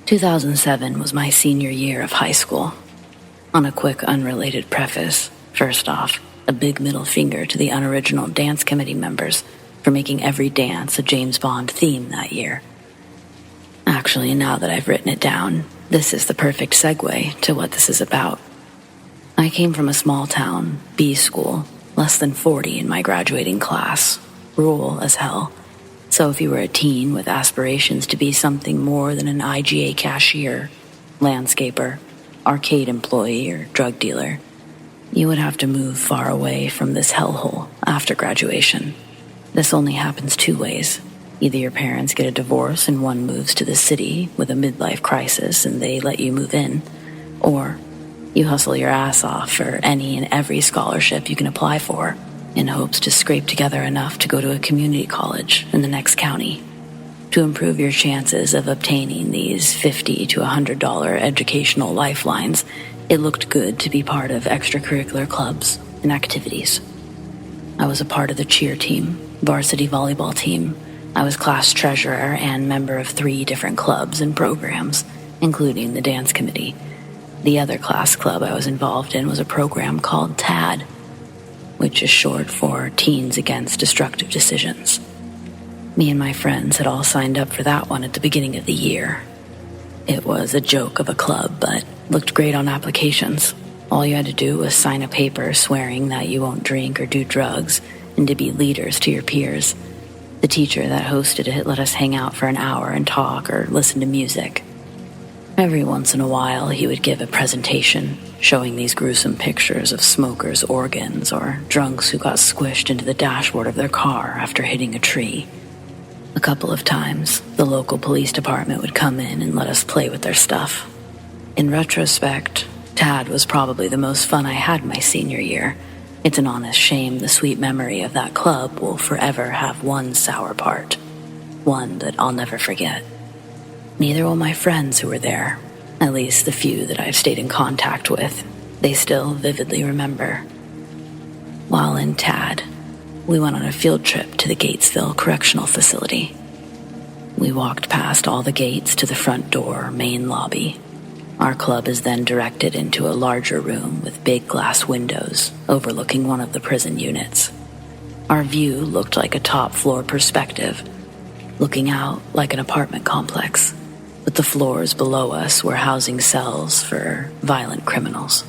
2007 was my senior year of high school. On a quick, unrelated preface, first off, a big middle finger to the unoriginal dance committee members for making every dance a James Bond theme that year. Actually, now that I've written it down, this is the perfect segue to what this is about. I came from a small town, B school, less than 40 in my graduating class, rural as hell. So if you were a teen with aspirations to be something more than an IGA cashier, landscaper, arcade employee, or drug dealer, you would have to move far away from this hellhole after graduation. This only happens two ways. Either your parents get a divorce and one moves to the city with a midlife crisis and they let you move in, or you hustle your ass off for any and every scholarship you can apply for in hopes to scrape together enough to go to a community college in the next county. To improve your chances of obtaining these $50 to $100 educational lifelines, it looked good to be part of extracurricular clubs and activities. I was a part of the cheer team, varsity volleyball team. I was class treasurer and member of 3 different clubs and programs, including the dance committee. The other class club I was involved in was a program called TAD, which is short for Teens Against Destructive Decisions. Me and my friends had all signed up for that one at the beginning of the year. It was a joke of a club, but looked great on applications. All you had to do was sign a paper swearing that you won't drink or do drugs and to be leaders to your peers. The teacher that hosted it let us hang out for an hour and talk or listen to music. Every once in a while, he would give a presentation showing these gruesome pictures of smokers' organs or drunks who got squished into the dashboard of their car after hitting a tree. A couple of times, the local police department would come in and let us play with their stuff. In retrospect, TAD was probably the most fun I had my senior year. It's an honest shame the sweet memory of that club will forever have one sour part, one that I'll never forget. Neither will my friends who were there, at least the few that I've stayed in contact with. They still vividly remember. While in TAD, we went on a field trip to the Gatesville Correctional Facility. We walked past all the gates to the front door, main lobby. Our club is then directed into a larger room with big glass windows overlooking one of the prison units. Our view looked like a top-floor perspective, looking out like an apartment complex, but the floors below us were housing cells for violent criminals.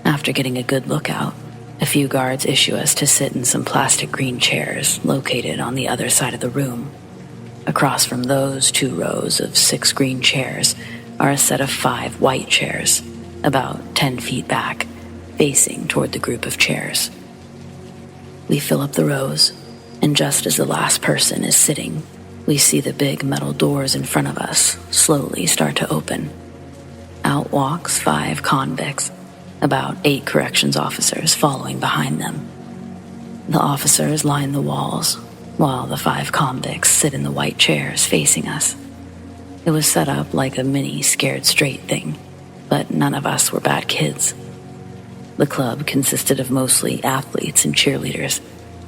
After getting a good look out, a few guards issue us to sit in some plastic green chairs located on the other side of the room. Across from those 2 rows of 6 green chairs are a set of 5 white chairs, about 10 feet back, facing toward the group of chairs. We fill up the rows, and just as the last person is sitting, we see the big metal doors in front of us slowly start to open. Out walks 5 convicts, about 8 corrections officers following behind them. The officers line the walls, while the 5 convicts sit in the white chairs facing us. It was set up like a mini Scared Straight thing, but none of us were bad kids. The club consisted of mostly athletes and cheerleaders.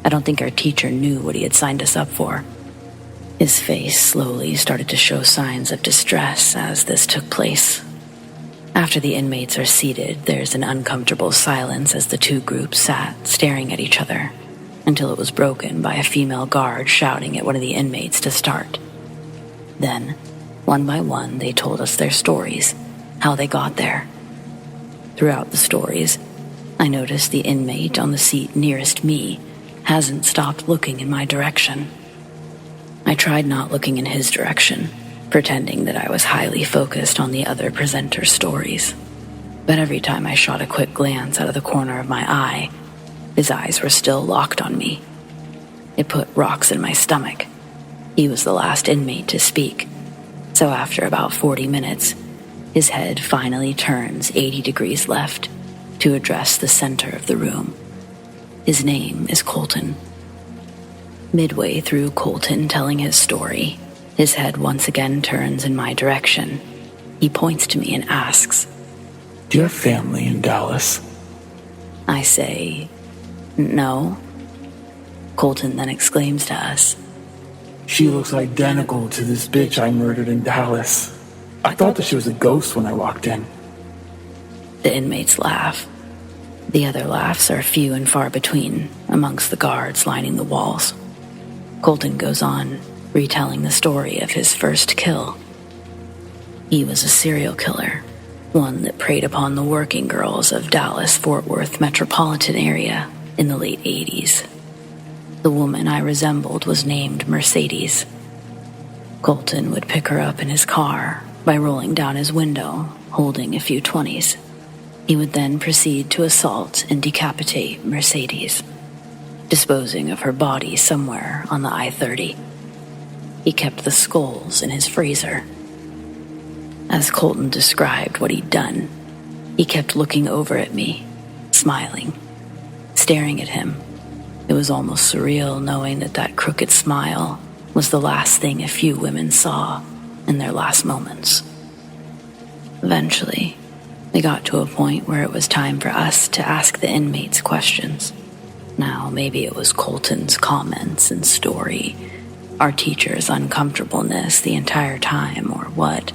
I don't think our teacher knew what he had signed us up for. His face slowly started to show signs of distress as this took place. After the inmates are seated, there's an uncomfortable silence as the 2 groups sat staring at each other, until it was broken by a female guard shouting at one of the inmates to start. Then, one by one, they told us their stories, how they got there. Throughout the stories, I noticed the inmate on the seat nearest me hasn't stopped looking in my direction. I tried not looking in his direction, pretending that I was highly focused on the other presenters' stories. But every time I shot a quick glance out of the corner of my eye, his eyes were still locked on me. It put rocks in my stomach. He was the last inmate to speak, so after about 40 minutes, his head finally turns 80 degrees left to address the center of the room. His name is Colton. Midway through Colton telling his story, his head once again turns in my direction. He points to me and asks, "Do you have family in Dallas?" I say, "No." Colton then exclaims to us, "She looks identical to this bitch I murdered in Dallas." I thought that she was a ghost when I walked in. The inmates laugh. The other laughs are few and far between amongst the guards lining the walls. Colton goes on, retelling the story of his first kill. He was a serial killer, one that preyed upon the working girls of Dallas-Fort Worth metropolitan area in the late 80s. The woman I resembled was named Mercedes. Colton would pick her up in his car by rolling down his window, holding a few 20s. He would then proceed to assault and decapitate Mercedes, disposing of her body somewhere on the I-30. He kept the skulls in his freezer. As Colton described what he'd done, he kept looking over at me, smiling, staring at him. It was almost surreal knowing that crooked smile was the last thing a few women saw in their last moments. Eventually, we got to a point where it was time for us to ask the inmates questions. Now, maybe it was Colton's comments and story, our teacher's uncomfortableness the entire time, or what,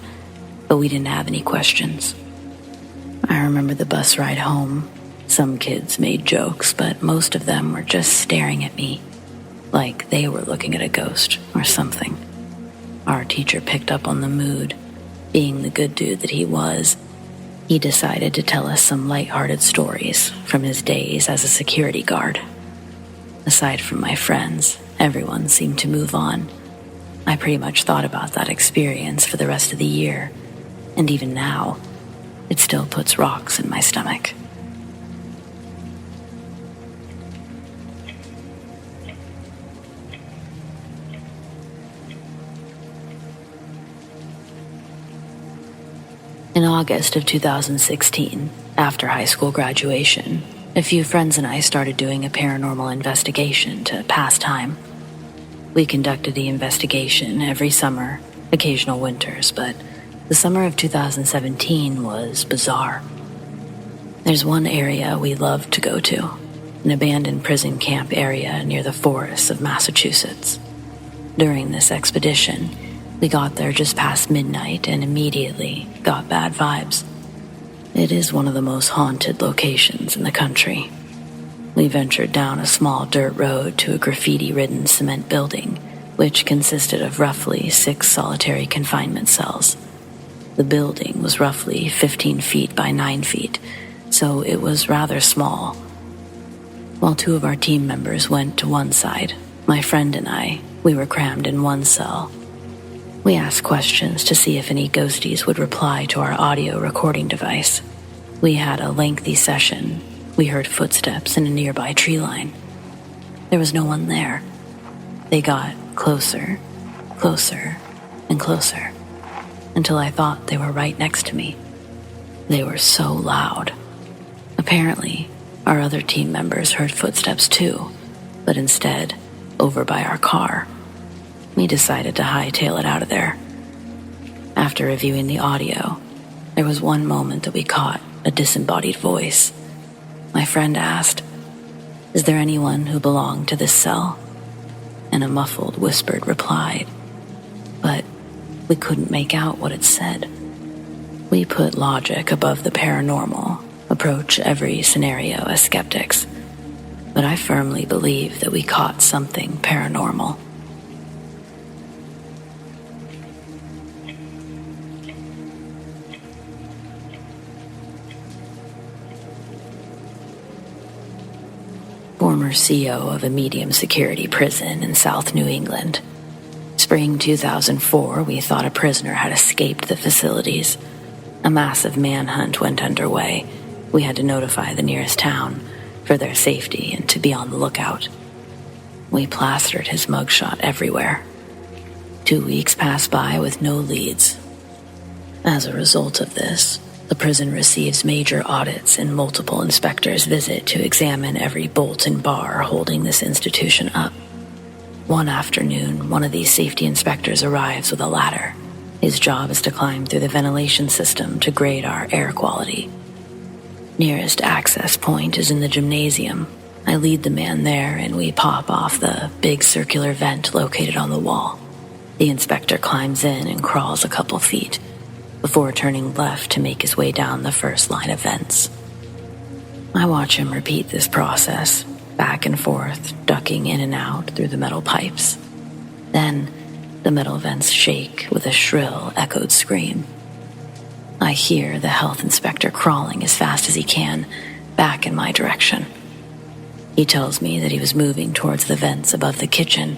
but we didn't have any questions. I remember the bus ride home. Some kids made jokes, but most of them were just staring at me, like they were looking at a ghost or something. Our teacher picked up on the mood. Being the good dude that he was, he decided to tell us some lighthearted stories from his days as a security guard. Aside from my friends, everyone seemed to move on. I pretty much thought about that experience for the rest of the year, and even now, it still puts rocks in my stomach. In August of 2016, after high school graduation, a few friends and I started doing a paranormal investigation to pass time. We conducted the investigation every summer, occasional winters, but the summer of 2017 was bizarre. There's one area we loved to go to, an abandoned prison camp area near the forests of Massachusetts. During this expedition, we got there just past midnight and immediately got bad vibes. It is one of the most haunted locations in the country. We ventured down a small dirt road to a graffiti-ridden cement building, which consisted of roughly 6 solitary confinement cells. The building was roughly 15 feet by 9 feet, so it was rather small. While 2 of our team members went to one side, my friend and I, we were crammed in one cell. We asked questions to see if any ghosties would reply to our audio recording device. We had a lengthy session. We heard footsteps in a nearby tree line. There was no one there. They got closer, closer, and closer, until I thought they were right next to me. They were so loud. Apparently, our other team members heard footsteps too, but instead, over by our car. We decided to hightail it out of there. After reviewing the audio, there was one moment that we caught a disembodied voice. My friend asked, "Is there anyone who belonged to this cell?" And a muffled, whispered replied, but we couldn't make out what it said. We put logic above the paranormal, approach every scenario as skeptics, but I firmly believe that we caught something paranormal. Former CO of a medium security prison in South New England. Spring 2004, we thought a prisoner had escaped the facilities. A massive manhunt went underway. We had to notify the nearest town for their safety and to be on the lookout. We plastered his mugshot everywhere. 2 weeks passed by with no leads. As a result of this, the prison receives major audits and multiple inspectors visit to examine every bolt and bar holding this institution up. One afternoon, one of these safety inspectors arrives with a ladder. His job is to climb through the ventilation system to grade our air quality. Nearest access point is in the gymnasium. I lead the man there and we pop off the big circular vent located on the wall. The inspector climbs in and crawls a couple feet. before turning left to make his way down the first line of vents. I watch him repeat this process, back and forth, ducking in and out through the metal pipes. Then, the metal vents shake with a shrill, echoed scream. I hear the health inspector crawling as fast as he can, back in my direction. He tells me that he was moving towards the vents above the kitchen,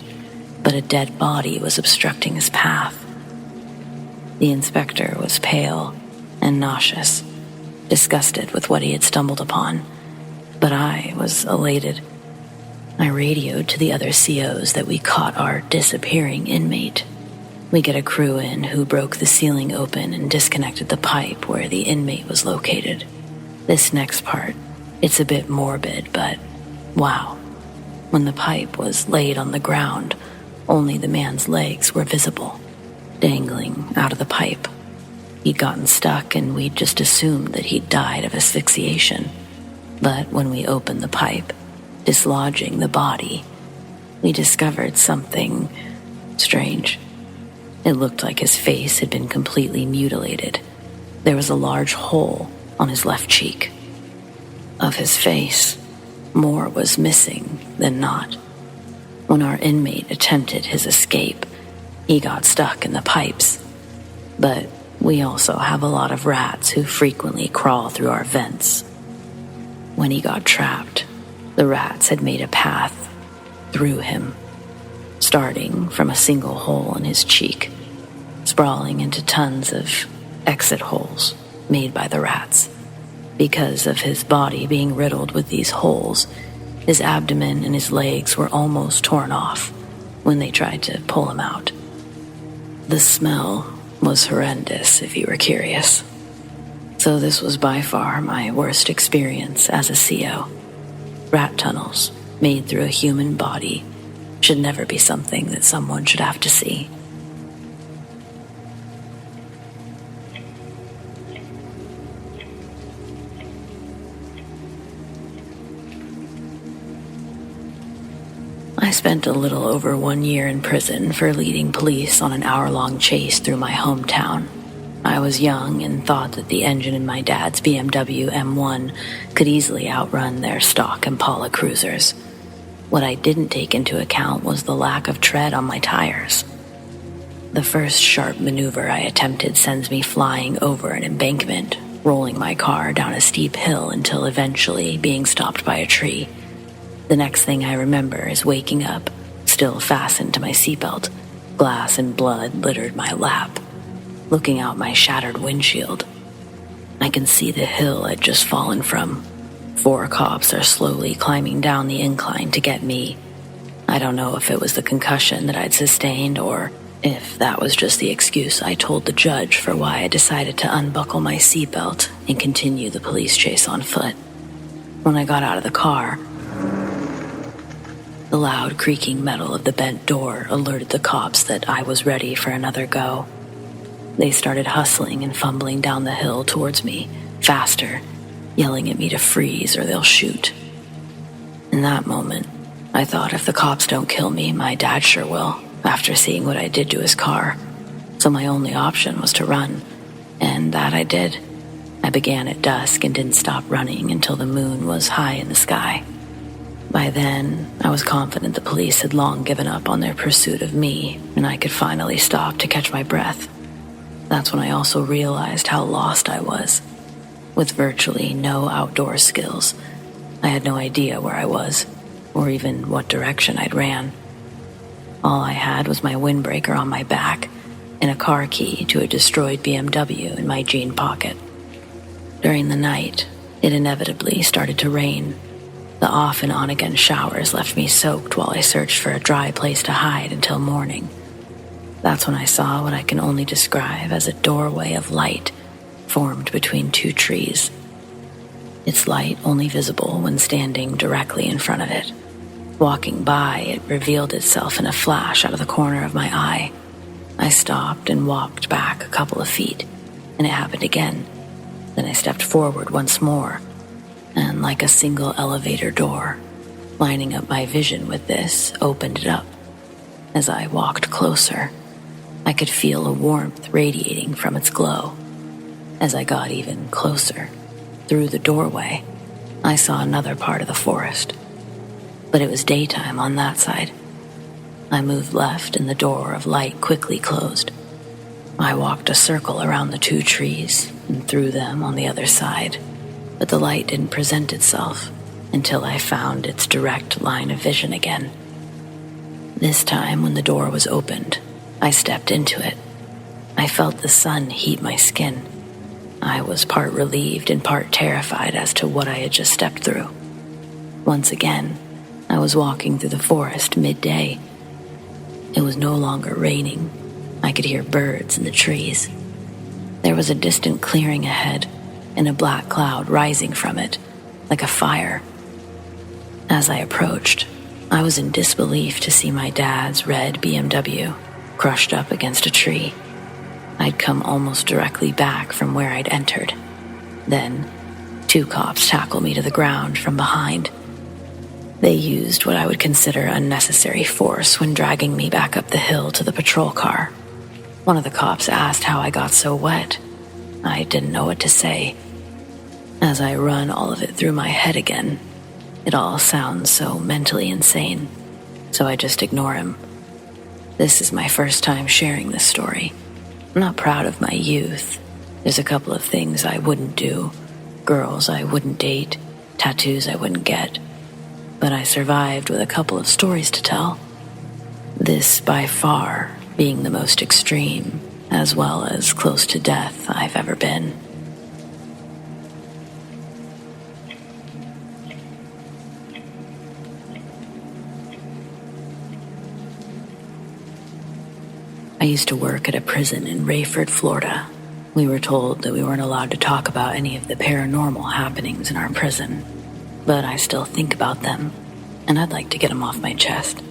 but a dead body was obstructing his path. The inspector was pale and nauseous, disgusted with what he had stumbled upon, but I was elated. I radioed to the other COs that we caught our disappearing inmate. We get a crew in who broke the ceiling open and disconnected the pipe where the inmate was located. This next part, it's a bit morbid, but wow. When the pipe was laid on the ground, only the man's legs were visible, dangling out of the pipe. He'd gotten stuck and we'd just assumed that he'd died of asphyxiation. But when we opened the pipe, dislodging the body, we discovered something strange. It looked like his face had been completely mutilated. There was a large hole on his left cheek. Of his face, more was missing than not. When our inmate attempted his escape, he got stuck in the pipes. But we also have a lot of rats who frequently crawl through our vents. When he got trapped, the rats had made a path through him, starting from a single hole in his cheek, sprawling into tons of exit holes made by the rats. Because of his body being riddled with these holes, his abdomen and his legs were almost torn off when they tried to pull him out. The smell was horrendous, if you were curious. So this was by far my worst experience as a CO. Rat tunnels made through a human body should never be something that someone should have to see. I spent a little over 1 year in prison for leading police on an hour-long chase through my hometown. I was young and thought that the engine in my dad's BMW M1 could easily outrun their stock Impala cruisers. What I didn't take into account was the lack of tread on my tires. The first sharp maneuver I attempted sends me flying over an embankment, rolling my car down a steep hill until eventually being stopped by a tree. The next thing I remember is waking up, still fastened to my seatbelt. Glass and blood littered my lap. Looking out my shattered windshield, I can see the hill I'd just fallen from. 4 cops are slowly climbing down the incline to get me. I don't know if it was the concussion that I'd sustained or if that was just the excuse I told the judge for why I decided to unbuckle my seatbelt and continue the police chase on foot. When I got out of the car, the loud creaking metal of the bent door alerted the cops that I was ready for another go. They started hustling and fumbling down the hill towards me, faster, yelling at me to freeze or they'll shoot. In that moment, I thought if the cops don't kill me, my dad sure will, after seeing what I did to his car. So my only option was to run, and that I did. I began at dusk and didn't stop running until the moon was high in the sky. By then, I was confident the police had long given up on their pursuit of me, and I could finally stop to catch my breath. That's when I also realized how lost I was. With virtually no outdoor skills, I had no idea where I was, or even what direction I'd ran. All I had was my windbreaker on my back and a car key to a destroyed BMW in my jean pocket. During the night, it inevitably started to rain. The off and on again showers left me soaked while I searched for a dry place to hide until morning. That's when I saw what I can only describe as a doorway of light formed between 2 trees. Its light only visible when standing directly in front of it. Walking by, it revealed itself in a flash out of the corner of my eye. I stopped and walked back a couple of feet, and it happened again. Then I stepped forward once more, and like a single elevator door, lining up my vision with this, opened it up. As I walked closer, I could feel a warmth radiating from its glow, As I got even closer, through the doorway, I saw another part of the forest. But it was daytime on that side. I moved left and the door of light quickly closed. I walked a circle around the 2 trees and through them on the other side, but the light didn't present itself until I found its direct line of vision again. This time, when the door was opened, I stepped into it. I felt the sun heat my skin. I was part relieved and part terrified as to what I had just stepped through. Once again, I was walking through the forest midday. It was no longer raining. I could hear birds in the trees. There was a distant clearing ahead and a black cloud rising from it, like a fire. As I approached, I was in disbelief to see my dad's red BMW crushed up against a tree. I'd come almost directly back from where I'd entered. Then, 2 cops tackled me to the ground from behind. They used what I would consider unnecessary force when dragging me back up the hill to the patrol car. One of the cops asked how I got so wet. I didn't know what to say. As I run all of it through my head again, it all sounds so mentally insane, so I just ignore him. This is my first time sharing this story. I'm not proud of my youth. There's a couple of things I wouldn't do, girls I wouldn't date, tattoos I wouldn't get. But I survived with a couple of stories to tell. This, by far, being the most extreme, as well as close to death I've ever been. I used to work at a prison in Rayford, Florida. We were told that we weren't allowed to talk about any of the paranormal happenings in our prison, but I still think about them, and I'd like to get them off my chest.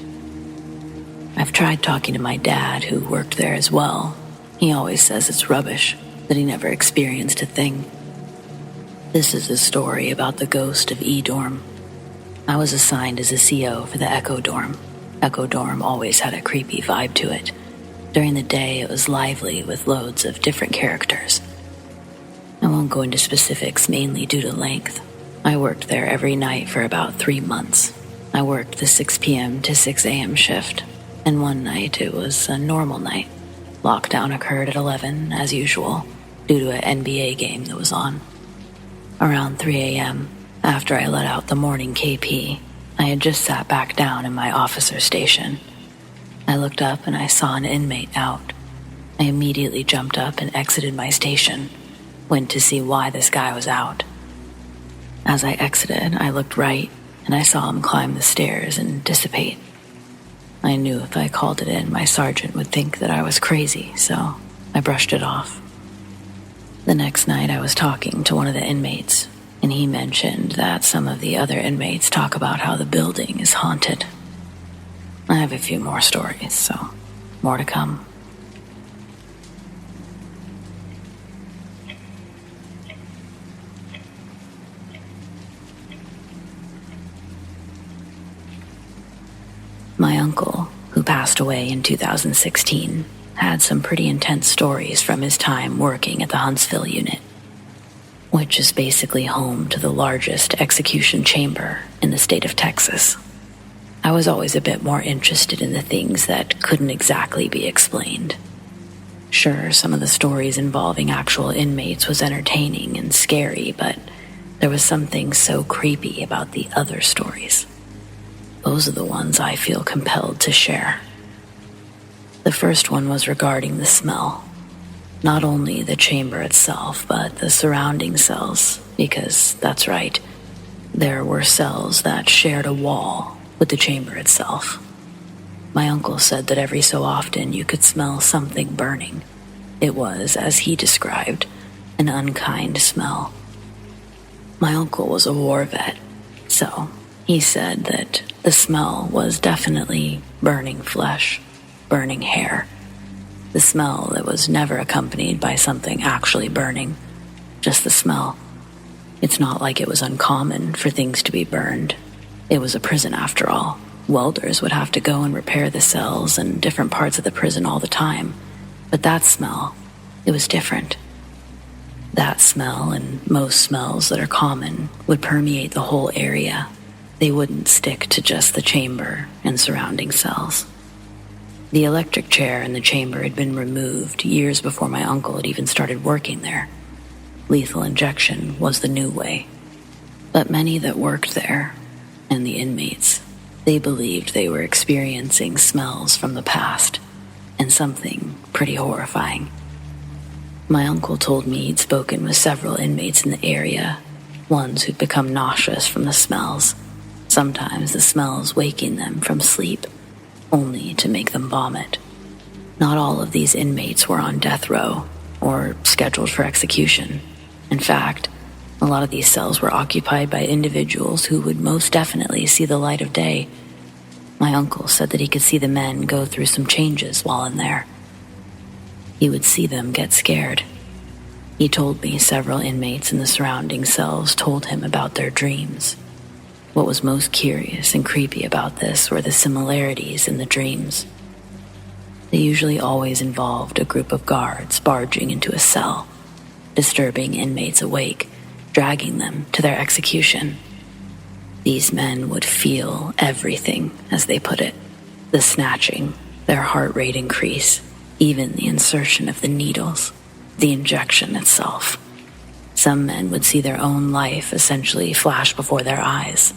I've tried talking to my dad, who worked there as well. He always says it's rubbish, that he never experienced a thing. This is a story about the ghost of E-Dorm. I was assigned as a CO for the Echo Dorm. Echo Dorm always had a creepy vibe to it. During the day, it was lively with loads of different characters. I won't go into specifics mainly due to length. I worked there every night for about 3 months. I worked the 6 p.m. to 6 a.m. shift, and one night it was a normal night. Lockdown occurred at 11, as usual, due to an NBA game that was on. Around 3 a.m., after I let out the morning KP, I had just sat back down in my officer station. I looked up and I saw an inmate out. I immediately jumped up and exited my station, went to see why this guy was out. As I exited, I looked right, and I saw him climb the stairs and dissipate. I knew if I called it in, my sergeant would think that I was crazy, so I brushed it off. The next night, I was talking to one of the inmates, and he mentioned that some of the other inmates talk about how the building is haunted. I have a few more stories, so more to come. My uncle, who passed away in 2016, had some pretty intense stories from his time working at the Huntsville unit, which is basically home to the largest execution chamber in the state of Texas. I was always a bit more interested in the things that couldn't exactly be explained. Sure, some of the stories involving actual inmates was entertaining and scary, but there was something so creepy about the other stories. Those are the ones I feel compelled to share. The first one was regarding the smell. Not only the chamber itself, but the surrounding cells, because that's right, there were cells that shared a wall with the chamber itself. My uncle said that every so often you could smell something burning. It was, as he described, an unkind smell. My uncle was a war vet, so he said that the smell was definitely burning flesh, burning hair. The smell that was never accompanied by something actually burning, just the smell. It's not like it was uncommon for things to be burned. It was a prison after all. Welders would have to go and repair the cells and different parts of the prison all the time. But that smell, it was different. That smell and most smells that are common would permeate the whole area. They wouldn't stick to just the chamber and surrounding cells. The electric chair in the chamber had been removed years before my uncle had even started working there. Lethal injection was the new way. But many that worked there, and the inmates, they believed they were experiencing smells from the past, and something pretty horrifying. My uncle told me he'd spoken with several inmates in the area, ones who'd become nauseous from the smells, sometimes the smells waking them from sleep, only to make them vomit. Not all of these inmates were on death row or scheduled for execution. In fact, a lot of these cells were occupied by individuals who would most definitely see the light of day. My uncle said that he could see the men go through some changes while in there. He would see them get scared. He told me several inmates in the surrounding cells told him about their dreams. What was most curious and creepy about this were the similarities in the dreams. They usually always involved a group of guards barging into a cell, disturbing inmates awake, dragging them to their execution. These men would feel everything, as they put it. The snatching, their heart rate increase, even the insertion of the needles, the injection itself. Some men would see their own life essentially flash before their eyes,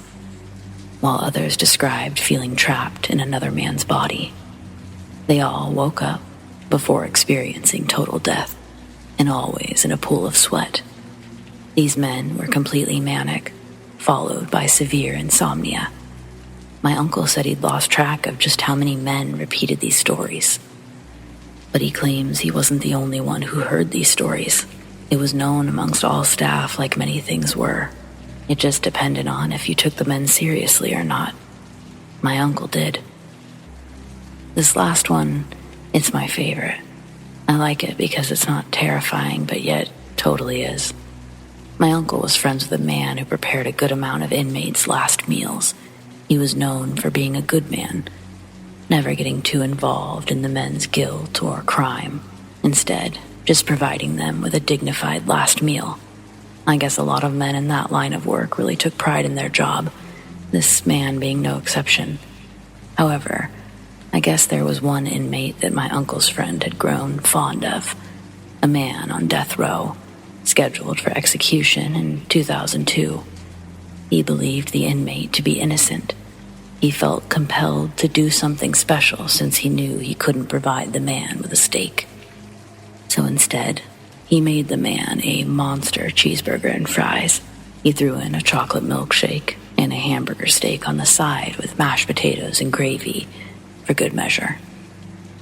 while others described feeling trapped in another man's body. They all woke up before experiencing total death, and always in a pool of sweat. These men were completely manic, followed by severe insomnia. My uncle said he'd lost track of just how many men repeated these stories. But he claims he wasn't the only one who heard these stories. It was known amongst all staff, like many things were. It just depended on if you took the men seriously or not. My uncle did. This last one, it's my favorite. I like it because it's not terrifying, but yet totally is. My uncle was friends with a man who prepared a good amount of inmates' last meals. He was known for being a good man, never getting too involved in the men's guilt or crime. Instead, just providing them with a dignified last meal. I guess a lot of men in that line of work really took pride in their job, this man being no exception. However, I guess there was one inmate that my uncle's friend had grown fond of, a man on death row, scheduled for execution in 2002. He believed the inmate to be innocent. He felt compelled to do something special since he knew he couldn't provide the man with a steak. So instead, he made the man a monster cheeseburger and fries. He threw in a chocolate milkshake and a hamburger steak on the side with mashed potatoes and gravy for good measure.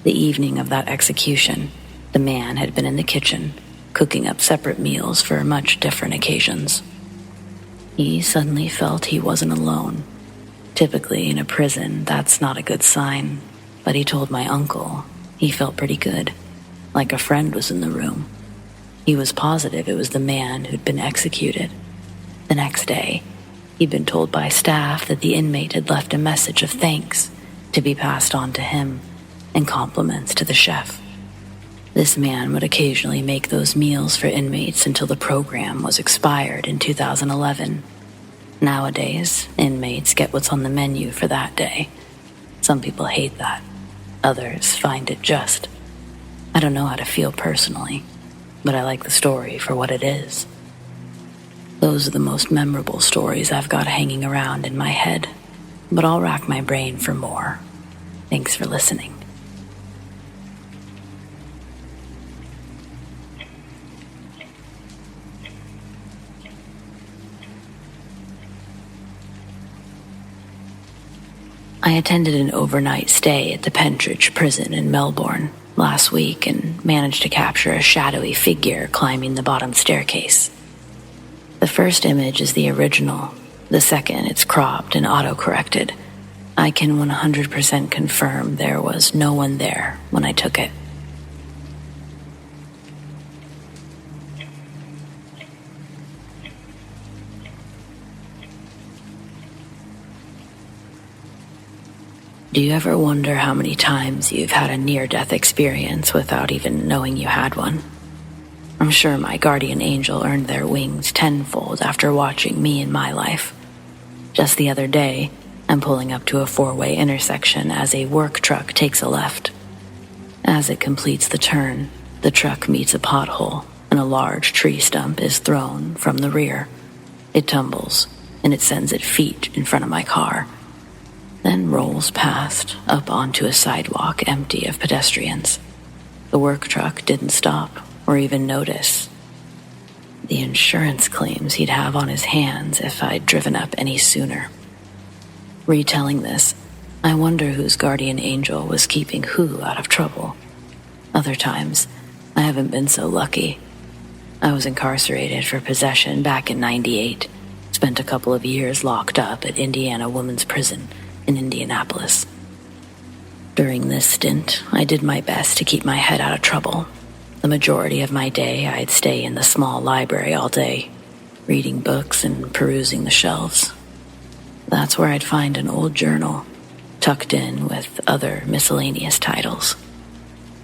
The evening of that execution, the man had been in the kitchen, cooking up separate meals for much different occasions. He suddenly felt he wasn't alone. Typically in a prison, that's not a good sign, but he told my uncle he felt pretty good, like a friend was in the room. He was positive it was the man who'd been executed. The next day, he'd been told by staff that the inmate had left a message of thanks to be passed on to him and compliments to the chef. This man would occasionally make those meals for inmates until the program was expired in 2011. Nowadays, inmates get what's on the menu for that day. Some people hate that. Others find it just. I don't know how to feel personally, but I like the story for what it is. Those are the most memorable stories I've got hanging around in my head, but I'll rack my brain for more. Thanks for listening. I attended an overnight stay at the Pentridge prison in Melbourne last week and managed to capture a shadowy figure climbing the bottom staircase. The first image is the original. The second, it's cropped and auto-corrected. I can 100% confirm there was no one there when I took it. Do you ever wonder how many times you've had a near-death experience without even knowing you had one? I'm sure my guardian angel earned their wings tenfold after watching me in my life. Just the other day, I'm pulling up to a four-way intersection as a work truck takes a left. As it completes the turn, the truck meets a pothole and a large tree stump is thrown from the rear. It tumbles, and it sends it feet in front of my car, then rolls past up onto a sidewalk empty of pedestrians. The work truck didn't stop or even notice. The insurance claims he'd have on his hands if I'd driven up any sooner. Retelling this, I wonder whose guardian angel was keeping who out of trouble. Other times, I haven't been so lucky. I was incarcerated for possession back in '98, spent a couple of years locked up at Indiana Women's Prison in Indianapolis. During this stint, I did my best to keep my head out of trouble. The majority of my day, I'd stay in the small library all day, reading books and perusing the shelves. That's where I'd find an old journal, tucked in with other miscellaneous titles.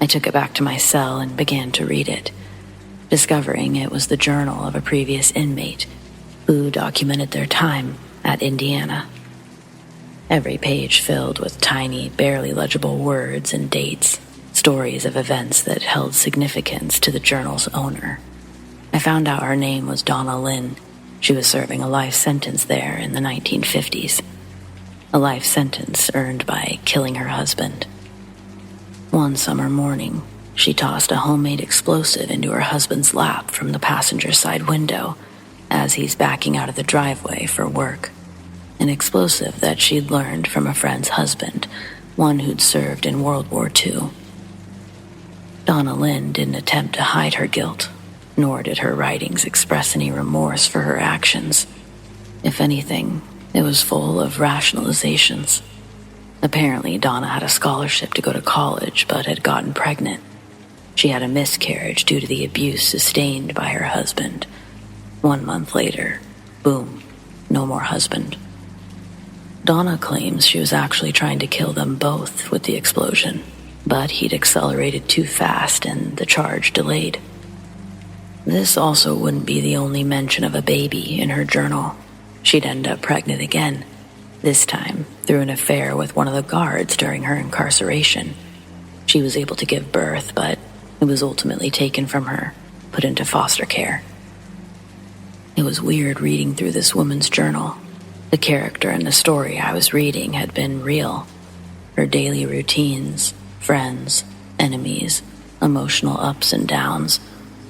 I took it back to my cell and began to read it, discovering it was the journal of a previous inmate who documented their time at Indiana. Every page filled with tiny, barely legible words and dates, stories of events that held significance to the journal's owner. I found out her name was Donna Lynn. She was serving a life sentence there in the 1950s. A life sentence earned by killing her husband. One summer morning, she tossed a homemade explosive into her husband's lap from the passenger side window as he's backing out of the driveway for work. An explosive that she'd learned from a friend's husband, one who'd served in World War II. Donna Lynn didn't attempt to hide her guilt, nor did her writings express any remorse for her actions. If anything, it was full of rationalizations. Apparently, Donna had a scholarship to go to college, but had gotten pregnant. She had a miscarriage due to the abuse sustained by her husband. 1 month later, boom, no more husband. Donna claims she was actually trying to kill them both with the explosion, but he'd accelerated too fast and the charge delayed. This also wouldn't be the only mention of a baby in her journal. She'd end up pregnant again, this time through an affair with one of the guards during her incarceration. She was able to give birth, but it was ultimately taken from her, put into foster care. It was weird reading through this woman's journal. The character in the story I was reading had been real. Her daily routines, friends, enemies, emotional ups and downs,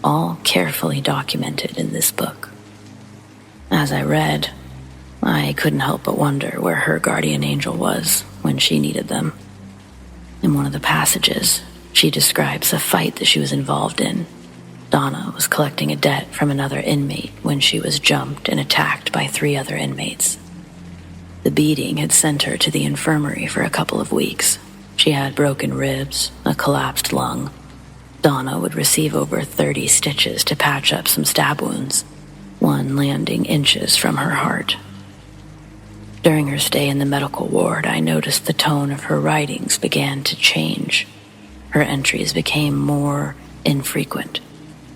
all carefully documented in this book. As I read, I couldn't help but wonder where her guardian angel was when she needed them. In one of the passages, she describes a fight that she was involved in. Donna was collecting a debt from another inmate when she was jumped and attacked by 3 other inmates. The beating had sent her to the infirmary for a couple of weeks. She had broken ribs, a collapsed lung. Donna would receive over 30 stitches to patch up some stab wounds, one landing inches from her heart. During her stay in the medical ward, I noticed the tone of her writings began to change. Her entries became more infrequent,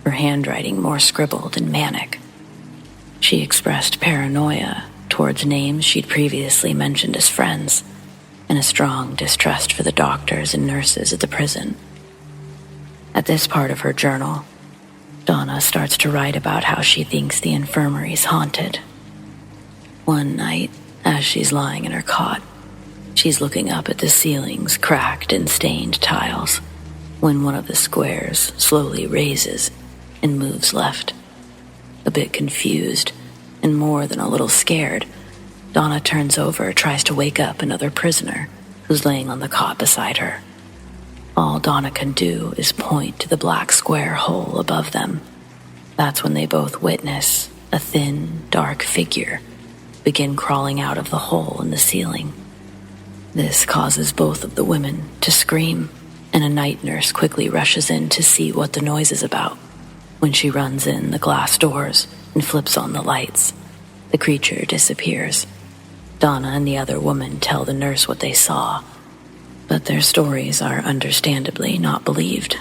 her handwriting more scribbled and manic. She expressed paranoia towards names she'd previously mentioned as friends, and a strong distrust for the doctors and nurses at the prison. At this part of her journal, Donna starts to write about how she thinks the infirmary's haunted. One night, as she's lying in her cot, she's looking up at the ceiling's cracked and stained tiles when one of the squares slowly raises and moves left. A bit confused and more than a little scared, Donna turns over, tries to wake up another prisoner who's laying on the cot beside her. All Donna can do is point to the black square hole above them. That's when they both witness a thin, dark figure begin crawling out of the hole in the ceiling. This causes both of the women to scream, and a night nurse quickly rushes in to see what the noise is about. When she runs in the glass doors and flips on the lights, the creature disappears. Donna and the other woman tell the nurse what they saw, but their stories are understandably not believed.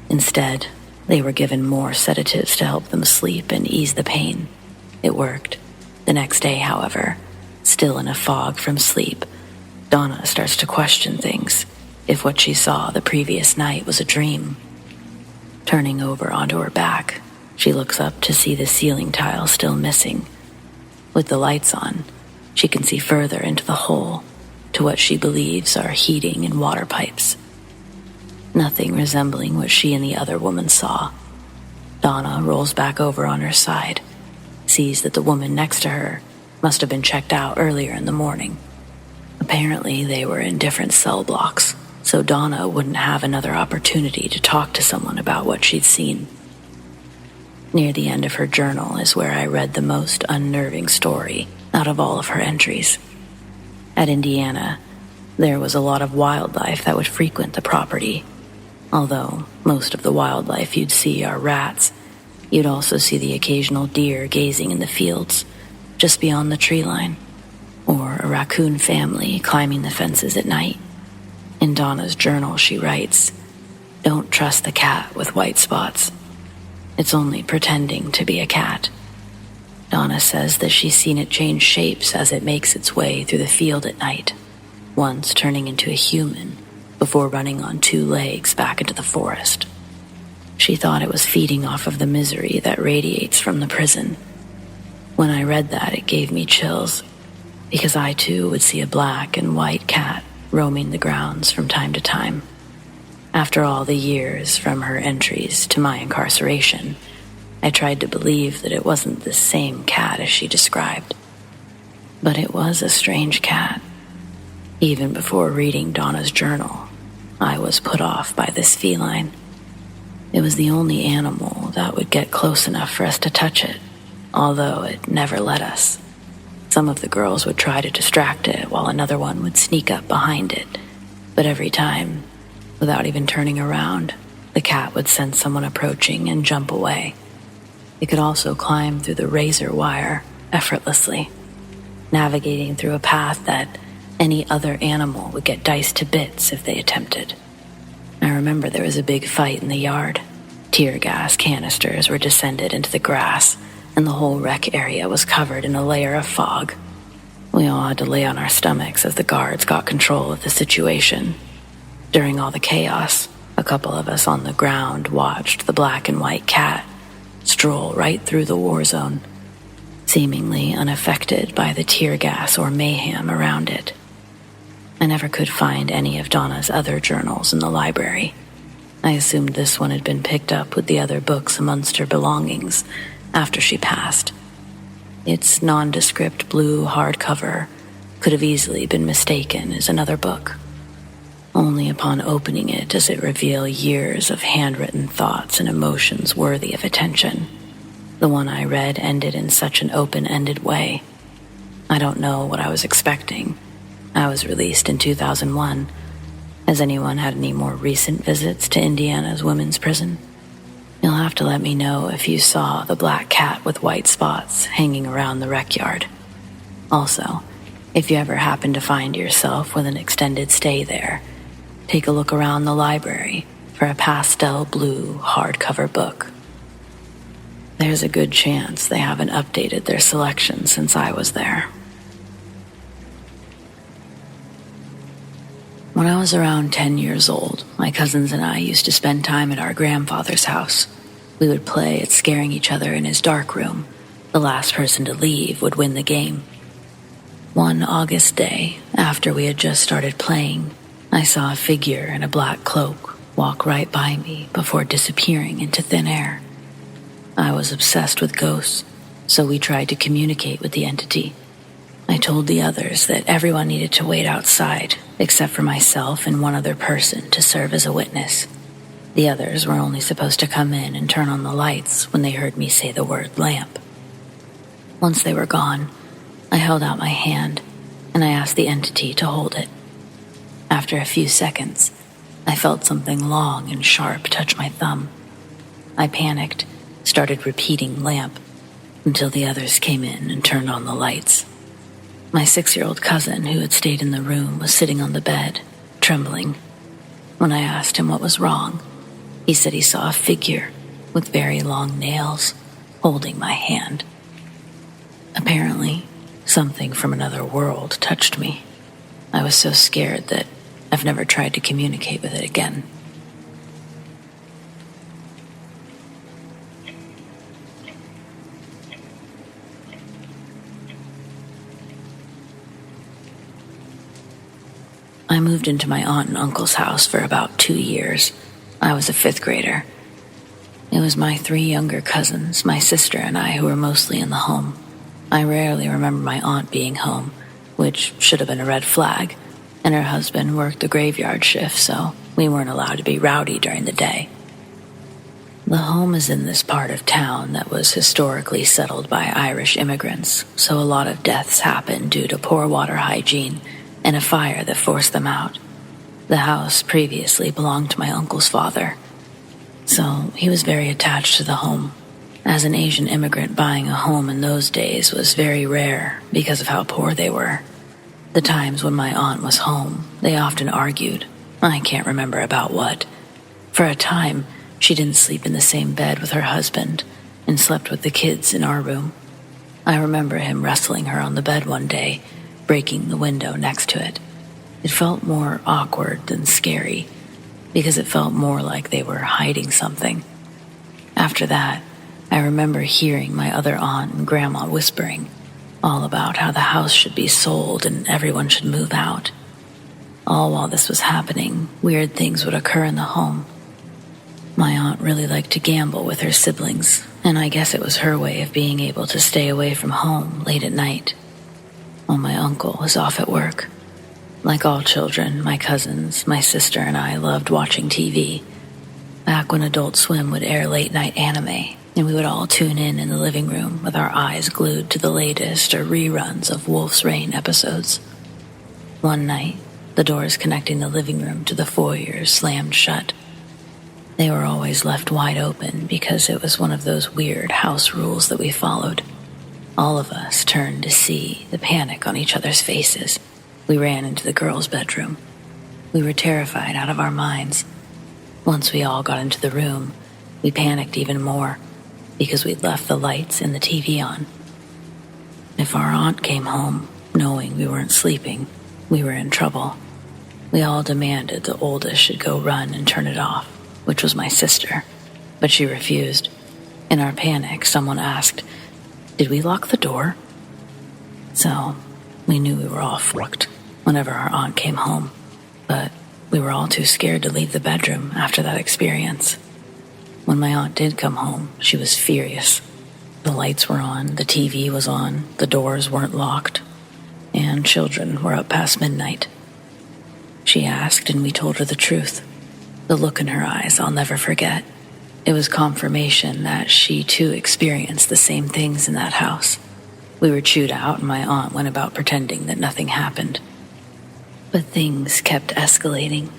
Instead, They were given more sedatives to help them sleep and ease the pain. It worked. The next day, however, still in a fog from sleep, Donna starts to question things, if what she saw the previous night was a dream. Turning over onto her back, she looks up to see the ceiling tile still missing. With the lights on, she can see further into the hole, to what she believes are heating and water pipes. Nothing resembling what she and the other woman saw. Donna rolls back over on her side, sees that the woman next to her must have been checked out earlier in the morning. Apparently, they were in different cell blocks, so Donna wouldn't have another opportunity to talk to someone about what she'd seen. Near the end of her journal is where I read the most unnerving story out of all of her entries. At Indiana, there was a lot of wildlife that would frequent the property. Although most of the wildlife you'd see are rats, you'd also see the occasional deer gazing in the fields just beyond the tree line, or a raccoon family climbing the fences at night. In Donna's journal, she writes, "Don't trust the cat with white spots. It's only pretending to be a cat." Donna says that she's seen it change shapes as it makes its way through the field at night, once turning into a human before running on two legs back into the forest. She thought it was feeding off of the misery that radiates from the prison. When I read that, it gave me chills, because I too would see a black and white cat roaming the grounds from time to time. After all the years from her entries to my incarceration, I tried to believe that it wasn't the same cat as she described. But it was a strange cat. Even before reading Donna's journal, I was put off by this feline. It was the only animal that would get close enough for us to touch it, although it never let us. Some of the girls would try to distract it while another one would sneak up behind it, but every time, without even turning around, the cat would sense someone approaching and jump away. It could also climb through the razor wire effortlessly, navigating through a path that any other animal would get diced to bits if they attempted. I remember there was a big fight in the yard. Tear gas canisters were descended into the grass, and the whole rec area was covered in a layer of fog. We all had to lay on our stomachs as the guards got control of the situation. During all the chaos, a couple of us on the ground watched the black and white cat stroll right through the war zone, seemingly unaffected by the tear gas or mayhem around it. I never could find any of Donna's other journals in the library. I assumed this one had been picked up with the other books amongst her belongings after she passed. Its nondescript blue hardcover could have easily been mistaken as another book. Only upon opening it does it reveal years of handwritten thoughts and emotions worthy of attention. The one I read ended in such an open-ended way. I don't know what I was expecting. I was released in 2001. Has anyone had any more recent visits to Indiana's women's prison? You'll have to let me know if you saw the black cat with white spots hanging around the rec yard. Also, if you ever happen to find yourself with an extended stay there, take a look around the library for a pastel blue hardcover book. There's a good chance they haven't updated their selection since I was there. When I was around 10 years old, my cousins and I used to spend time at our grandfather's house. We would play at scaring each other in his dark room. The last person to leave would win the game. One August day, after we had just started playing, I saw a figure in a black cloak walk right by me before disappearing into thin air. I was obsessed with ghosts, so we tried to communicate with the entity. I told the others that everyone needed to wait outside, except for myself and one other person to serve as a witness. The others were only supposed to come in and turn on the lights when they heard me say the word lamp. Once they were gone, I held out my hand, and I asked the entity to hold it. After a few seconds, I felt something long and sharp touch my thumb. I panicked, started repeating lamp, until the others came in and turned on the lights. My 6-year-old cousin, who had stayed in the room, was sitting on the bed, trembling. When I asked him what was wrong, he said he saw a figure with very long nails, holding my hand. Apparently, something from another world touched me. I was so scared that I've never tried to communicate with it again. I moved into my aunt and uncle's house for about 2 years. I was a 5th grader. It was my 3 younger cousins, my sister, and I who were mostly in the home. I rarely remember my aunt being home, which should have been a red flag, and her husband worked the graveyard shift, so we weren't allowed to be rowdy during the day. The home is in this part of town that was historically settled by Irish immigrants, so a lot of deaths happened due to poor water hygiene and a fire that forced them out. The house previously belonged to my uncle's father, so he was very attached to the home. As an Asian immigrant, buying a home in those days was very rare because of how poor they were. The times when my aunt was home, they often argued. I can't remember about what. For a time, she didn't sleep in the same bed with her husband and slept with the kids in our room. I remember him wrestling her on the bed one day, breaking the window next to it. It felt more awkward than scary because it felt more like they were hiding something. After that, I remember hearing my other aunt and grandma whispering all about how the house should be sold and everyone should move out. All while this was happening, weird things would occur in the home. My aunt really liked to gamble with her siblings, and I guess it was her way of being able to stay away from home late at night, while my uncle was off at work. Like all children, my cousins, my sister, and I loved watching TV. Back when Adult Swim would air late-night anime, and we would all tune in the living room with our eyes glued to the latest or reruns of Wolf's Rain episodes. One night, the doors connecting the living room to the foyer slammed shut. They were always left wide open because it was one of those weird house rules that we followed. All of us turned to see the panic on each other's faces. We ran into the girls' bedroom. We were terrified out of our minds. Once we all got into the room, we panicked even more because we'd left the lights and the TV on. If our aunt came home, knowing we weren't sleeping, we were in trouble. We all demanded the oldest should go run and turn it off, which was my sister, but she refused. In our panic, someone asked, "Did we lock the door?" So, we knew we were all fucked whenever our aunt came home, but we were all too scared to leave the bedroom after that experience. When my aunt did come home, she was furious. The lights were on, the TV was on, the doors weren't locked, and children were up past midnight. She asked, and we told her the truth. The look in her eyes I'll never forget. It was confirmation that she too experienced the same things in that house. We were chewed out, and my aunt went about pretending that nothing happened. But things kept escalating.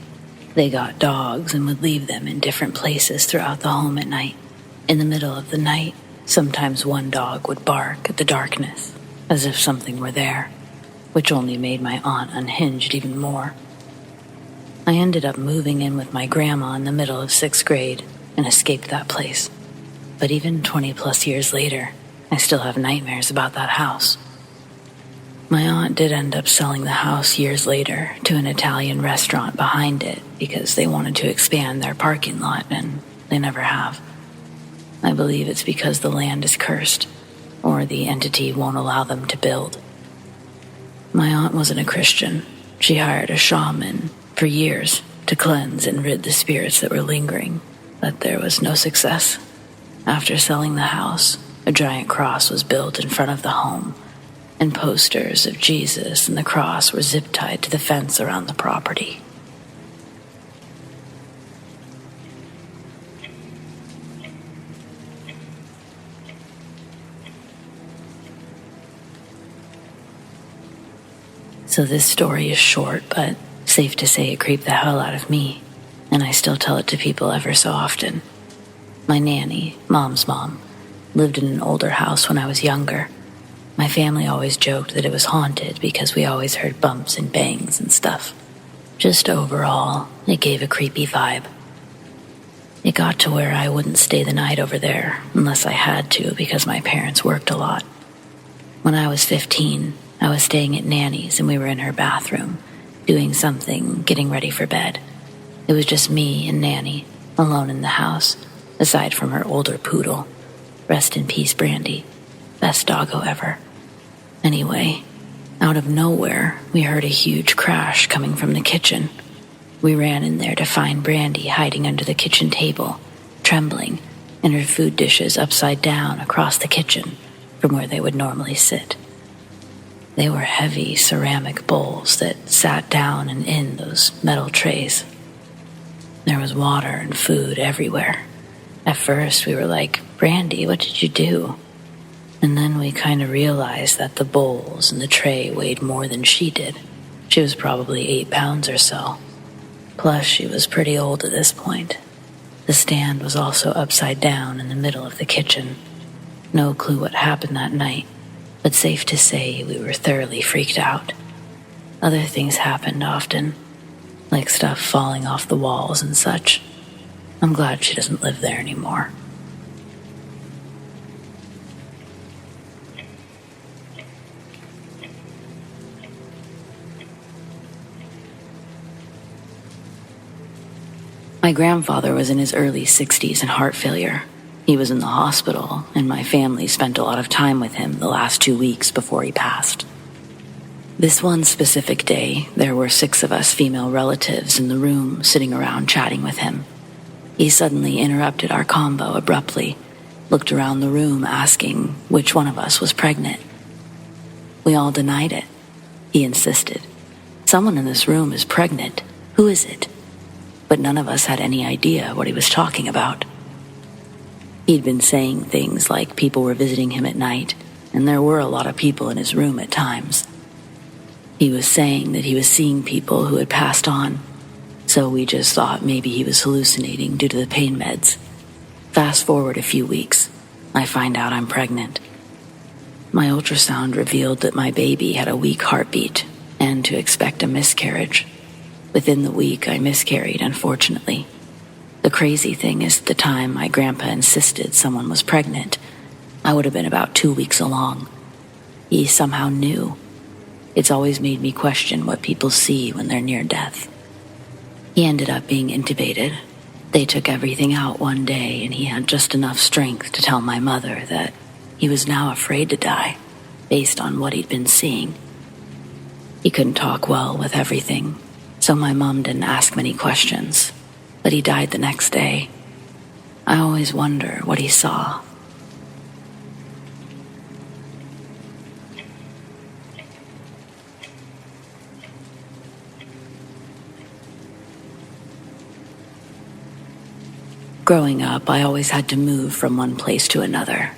They got dogs and would leave them in different places throughout the home at night. In the middle of the night, sometimes one dog would bark at the darkness, as if something were there, which only made my aunt unhinged even more. I ended up moving in with my grandma in the middle of 6th grade and escaped that place. But even 20 plus years later, I still have nightmares about that house. My aunt did end up selling the house years later to an Italian restaurant behind it because they wanted to expand their parking lot, and they never have. I believe it's because the land is cursed, or the entity won't allow them to build. My aunt wasn't a Christian. She hired a shaman for years to cleanse and rid the spirits that were lingering, but there was no success. After selling the house, a giant cross was built in front of the home, and posters of Jesus and the cross were zip-tied to the fence around the property. So this story is short, but safe to say it creeped the hell out of me, and I still tell it to people ever so often. My nanny, Mom's mom, lived in an older house when I was younger. My family always joked that it was haunted because we always heard bumps and bangs and stuff. Just overall, it gave a creepy vibe. It got to where I wouldn't stay the night over there unless I had to because my parents worked a lot. When I was 15, I was staying at Nanny's and we were in her bathroom, doing something, getting ready for bed. It was just me and Nanny, alone in the house, aside from her older poodle. Rest in peace, Brandy. Best doggo ever. Anyway, out of nowhere, we heard a huge crash coming from the kitchen. We ran in there to find Brandy hiding under the kitchen table, trembling, and her food dishes upside down across the kitchen from where they would normally sit. They were heavy ceramic bowls that sat down and in those metal trays. There was water and food everywhere. At first, we were like, "Brandy, what did you do?" And then we kind of realized that the bowls and the tray weighed more than she did. She was probably 8 pounds or so. Plus, she was pretty old at this point. The stand was also upside down in the middle of the kitchen. No clue what happened that night, but safe to say we were thoroughly freaked out. Other things happened often, like stuff falling off the walls and such. I'm glad she doesn't live there anymore. My grandfather was in his early 60s and heart failure. He was in the hospital, and my family spent a lot of time with him the last 2 weeks before he passed. This one specific day, there were 6 of us female relatives in the room sitting around chatting with him. He suddenly interrupted our convo abruptly, looked around the room asking which one of us was pregnant. We all denied it. He insisted, "Someone in this room is pregnant. Who is it?" But none of us had any idea what he was talking about. He'd been saying things like people were visiting him at night, and there were a lot of people in his room at times. He was saying that he was seeing people who had passed on, so we just thought maybe he was hallucinating due to the pain meds. Fast forward a few weeks, I find out I'm pregnant. My ultrasound revealed that my baby had a weak heartbeat and to expect a miscarriage. Within the week, I miscarried, unfortunately. The crazy thing is, at the time my grandpa insisted someone was pregnant, I would have been about 2 weeks along. He somehow knew. It's always made me question what people see when they're near death. He ended up being intubated. They took everything out one day, and he had just enough strength to tell my mother that he was now afraid to die, based on what he'd been seeing. He couldn't talk well with everything, so my mom didn't ask many questions, but he died the next day. I always wonder what he saw. Growing up, I always had to move from one place to another.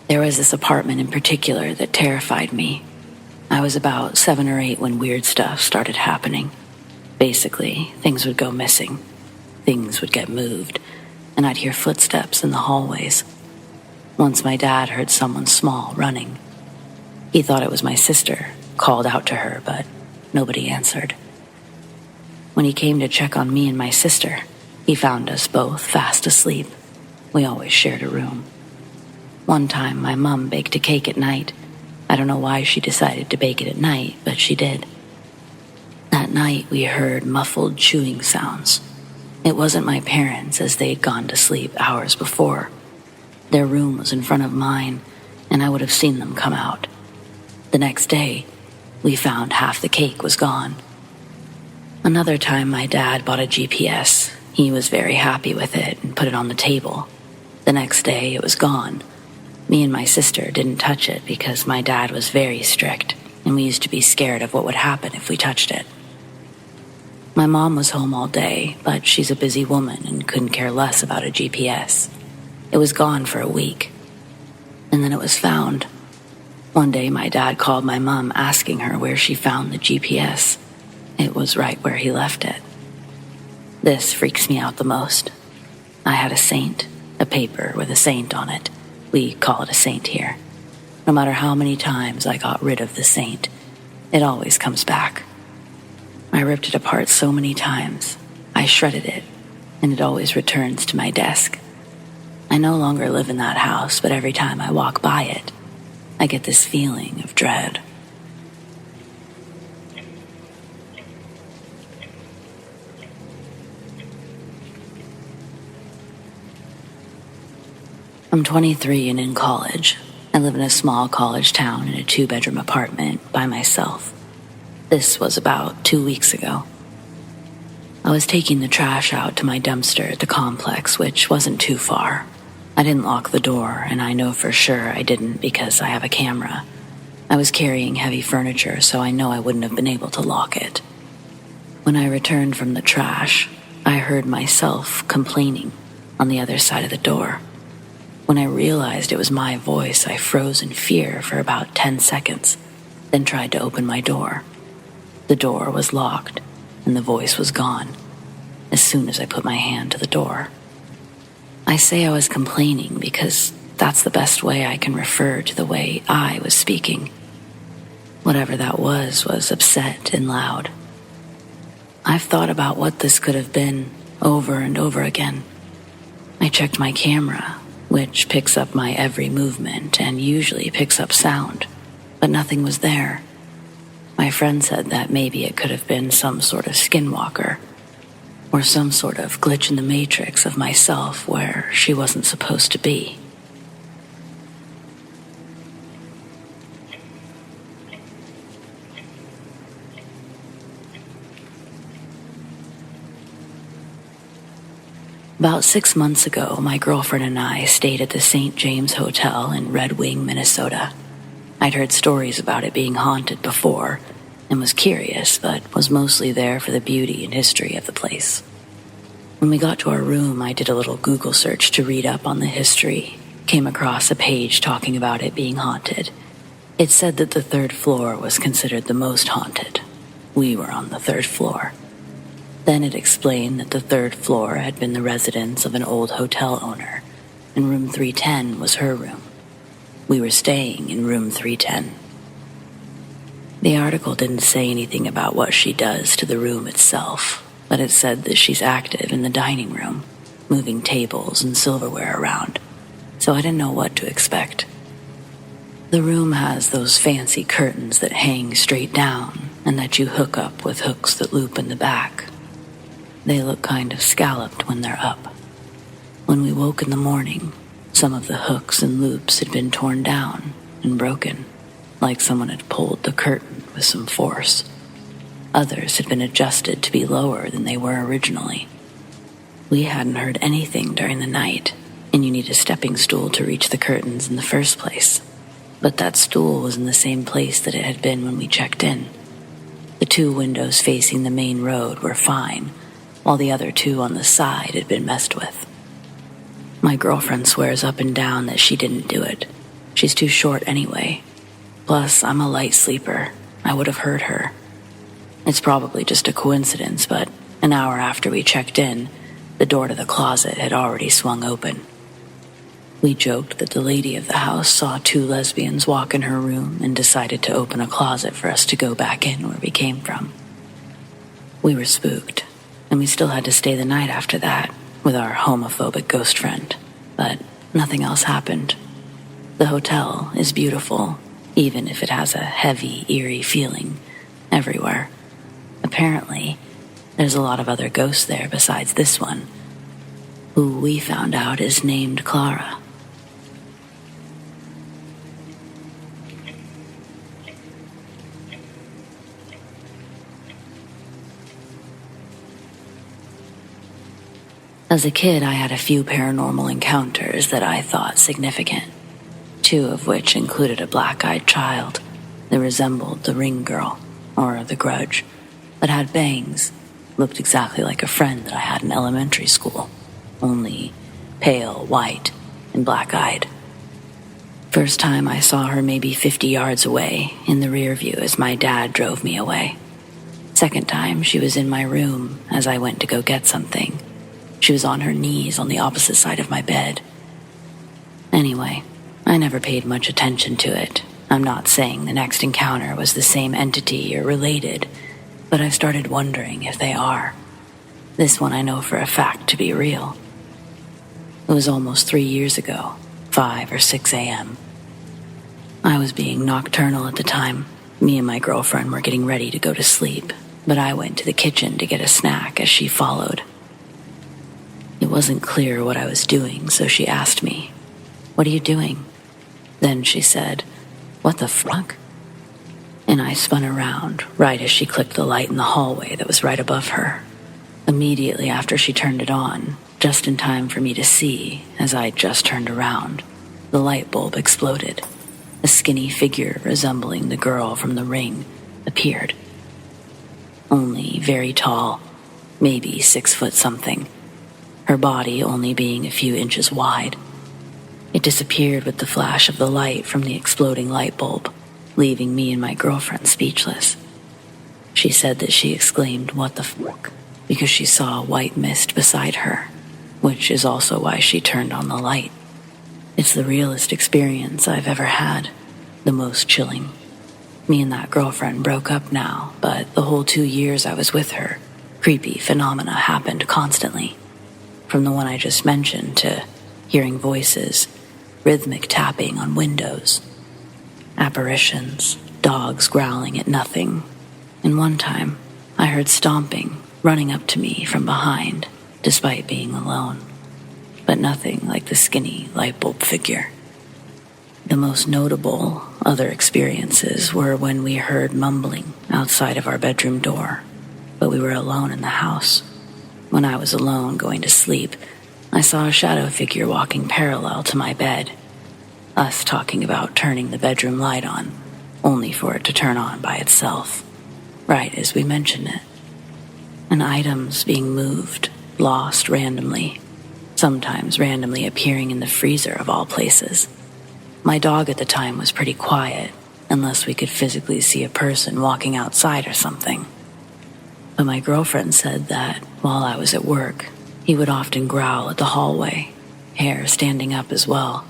There was this apartment in particular that terrified me. I was about 7 or 8 when weird stuff started happening. Basically, things would go missing. Things would get moved, and I'd hear footsteps in the hallways. Once my dad heard someone small running. He thought it was my sister, called out to her, but nobody answered. When he came to check on me and my sister, he found us both fast asleep. We always shared a room. One time, my mom baked a cake at night. I don't know why she decided to bake it at night, but she did. That night, we heard muffled chewing sounds. It wasn't my parents, as they'd gone to sleep hours before. Their room was in front of mine, and I would have seen them come out. The next day, we found half the cake was gone. Another time, my dad bought a GPS. He was very happy with it and put it on the table. The next day, it was gone. Me and my sister didn't touch it because my dad was very strict, and we used to be scared of what would happen if we touched it. My mom was home all day, but she's a busy woman and couldn't care less about a GPS. It was gone for a week, and then it was found. One day, my dad called my mom asking her where she found the GPS. It was right where he left it. This freaks me out the most. I had a saint, a paper with a saint on it. We call it a saint here. No matter how many times I got rid of the saint, it always comes back. I ripped it apart so many times. I shredded it. and it always returns to my desk. I no longer live in that house, but every time I walk by it, I get this feeling of dread. I'm 23 and in college. I live in a small college town in a 2-bedroom apartment by myself. This was about 2 weeks ago. I was taking the trash out to my dumpster at the complex, which wasn't too far. I didn't lock the door, and I know for sure I didn't because I have a camera. I was carrying heavy furniture, so I know I wouldn't have been able to lock it. When I returned from the trash, I heard myself complaining on the other side of the door. When I realized it was my voice, I froze in fear for about 10 seconds, then tried to open my door. The door was locked, and the voice was gone as soon as I put my hand to the door. I say I was complaining because that's the best way I can refer to the way I was speaking. Whatever that was upset and loud. I've thought about what this could have been over and over again. I checked my camera, which picks up my every movement and usually picks up sound, but nothing was there. My friend said that maybe it could have been some sort of skinwalker, or some sort of glitch in the matrix of myself where she wasn't supposed to be. About 6 months ago, my girlfriend and I stayed at the St. James Hotel in Red Wing, Minnesota. I'd heard stories about it being haunted before and was curious, but was mostly there for the beauty and history of the place. When we got to our room, I did a little Google search to read up on the history, came across a page talking about it being haunted. It said that the 3rd floor was considered the most haunted. We were on the 3rd floor. Then it explained that the 3rd floor had been the residence of an old hotel owner, and room 310 was her room. We were staying in room 310. The article didn't say anything about what she does to the room itself, but it said that she's active in the dining room, moving tables and silverware around, so I didn't know what to expect. The room has those fancy curtains that hang straight down and that you hook up with hooks that loop in the back. They look kind of scalloped when they're up. When we woke in the morning, some of the hooks and loops had been torn down and broken, like someone had pulled the curtain with some force. Others had been adjusted to be lower than they were originally. We hadn't heard anything during the night, and you need a stepping stool to reach the curtains in the first place. But that stool was in the same place that it had been when we checked in. The 2 windows facing the main road were fine, while the other 2 on the side had been messed with. My girlfriend swears up and down that she didn't do it. She's too short anyway. Plus, I'm a light sleeper. I would have heard her. It's probably just a coincidence, but an hour after we checked in, the door to the closet had already swung open. We joked that the lady of the house saw 2 lesbians walk in her room and decided to open a closet for us to go back in where we came from. We were spooked, and we still had to stay the night after that with our homophobic ghost friend, but nothing else happened. The hotel is beautiful, even if it has a heavy, eerie feeling everywhere. Apparently, there's a lot of other ghosts there besides this one, who we found out is named Clara. As a kid, I had a few paranormal encounters that I thought significant, 2 of which included a black-eyed child that resembled the Ring Girl, or the Grudge, but had bangs, looked exactly like a friend that I had in elementary school, only pale, white, and black-eyed. First time I saw her maybe 50 yards away, in the rear view as my dad drove me away. Second time, she was in my room as I went to go get something. She was on her knees on the opposite side of my bed. Anyway, I never paid much attention to it. I'm not saying the next encounter was the same entity or related, but I've started wondering if they are. This one I know for a fact to be real. It was almost 3 years ago, 5 or 6 a.m. I was being nocturnal at the time. Me and my girlfriend were getting ready to go to sleep, but I went to the kitchen to get a snack as she followed. It wasn't clear what I was doing, so she asked me, "What are you doing?" Then she said, "What the fuck?" And I spun around right as she clicked the light in the hallway that was right above her. Immediately after she turned it on, just in time for me to see, as I just turned around, the light bulb exploded. A skinny figure resembling the girl from The Ring appeared. Only very tall, maybe 6 foot something, her body only being a few inches wide. It disappeared with the flash of the light from the exploding light bulb, leaving me and my girlfriend speechless. She said that she exclaimed, "What the fuck?" because she saw a white mist beside her, which is also why she turned on the light. It's the realest experience I've ever had, the most chilling. Me and that girlfriend broke up now, but the whole 2 years I was with her, creepy phenomena happened constantly. From the one I just mentioned to hearing voices, rhythmic tapping on windows, apparitions, dogs growling at nothing. And one time, I heard stomping running up to me from behind, despite being alone, but nothing like the skinny light bulb figure. The most notable other experiences were when we heard mumbling outside of our bedroom door, but we were alone in the house. When I was alone going to sleep, I saw a shadow figure walking parallel to my bed, us talking about turning the bedroom light on, only for it to turn on by itself, right as we mentioned it. And items being moved, lost randomly, sometimes randomly appearing in the freezer of all places. My dog at the time was pretty quiet, unless we could physically see a person walking outside or something. But my girlfriend said that, while I was at work, he would often growl at the hallway, hair standing up as well.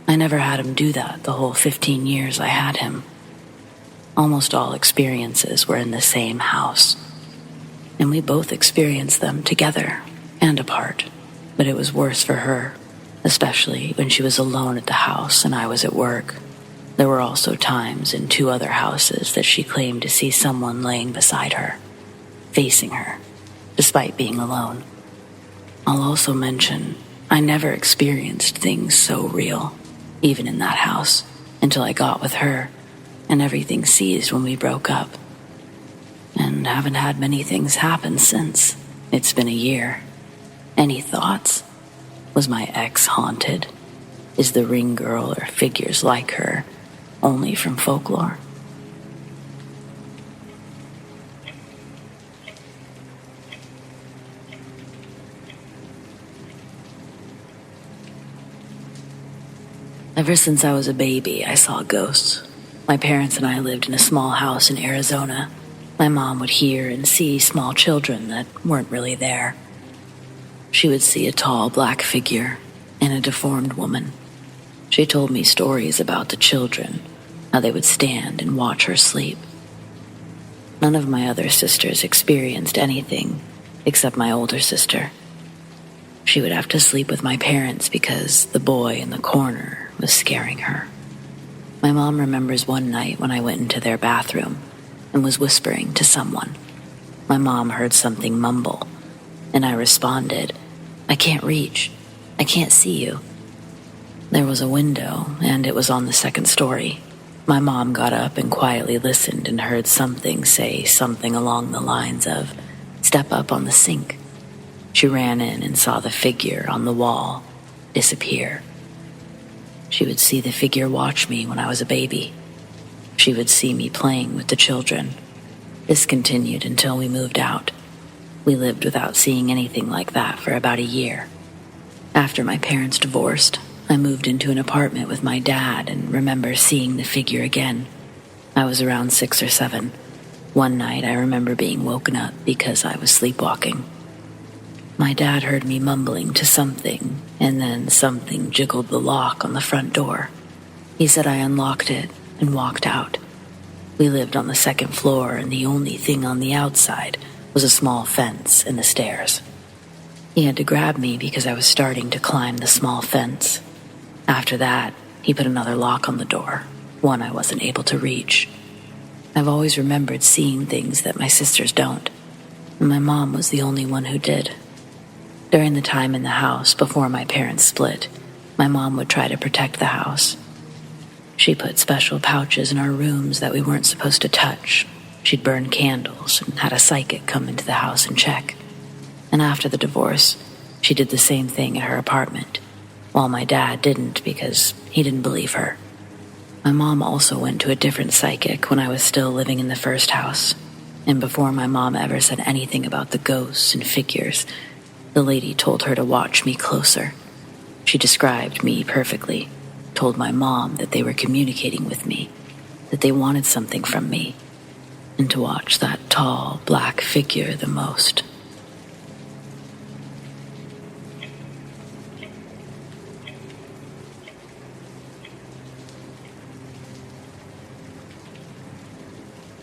I never had him do that the whole 15 years I had him. Almost all experiences were in the same house, and we both experienced them together and apart, but it was worse for her, especially when she was alone at the house and I was at work. There were also times in 2 other houses that she claimed to see someone laying beside her, facing her, despite being alone. I'll also mention, I never experienced things so real, even in that house, until I got with her, and everything ceased when we broke up. And haven't had many things happen since. It's been a year. Any thoughts? Was my ex haunted? Is the Ring girl or figures like her only from folklore? Ever since I was a baby, I saw ghosts. My parents and I lived in a small house in Arizona. My mom would hear and see small children that weren't really there. She would see a tall black figure and a deformed woman. She told me stories about the children, how they would stand and watch her sleep. None of my other sisters experienced anything except my older sister. She would have to sleep with my parents because the boy in the corner was scaring her. My mom remembers one night when I went into their bathroom and was whispering to someone. My mom heard something mumble, and I responded, "I can't reach. I can't see you." There was a window, and it was on the 2nd story. My mom got up and quietly listened and heard something say something along the lines of, "Step up on the sink." She ran in and saw the figure on the wall disappear. She would see the figure watch me when I was a baby. She would see me playing with the children. This continued until we moved out. We lived without seeing anything like that for about a year. After my parents divorced, I moved into an apartment with my dad and remember seeing the figure again. I was around 6 or 7. One night I remember being woken up because I was sleepwalking. My dad heard me mumbling to something, and then something jiggled the lock on the front door. He said I unlocked it and walked out. We lived on the 2nd floor, and the only thing on the outside was a small fence in the stairs. He had to grab me because I was starting to climb the small fence. After that, he put another lock on the door, one I wasn't able to reach. I've always remembered seeing things that my sisters don't, and my mom was the only one who did. During the time in the house before my parents split, my mom would try to protect the house. She put special pouches in our rooms that we weren't supposed to touch. She'd burn candles and had a psychic come into the house and check. And after the divorce, she did the same thing at her apartment, while my dad didn't because he didn't believe her. My mom also went to a different psychic when I was still living in the first house, and before my mom ever said anything about the ghosts and figures, the lady told her to watch me closer. She described me perfectly, told my mom that they were communicating with me, that they wanted something from me, and to watch that tall, black figure the most.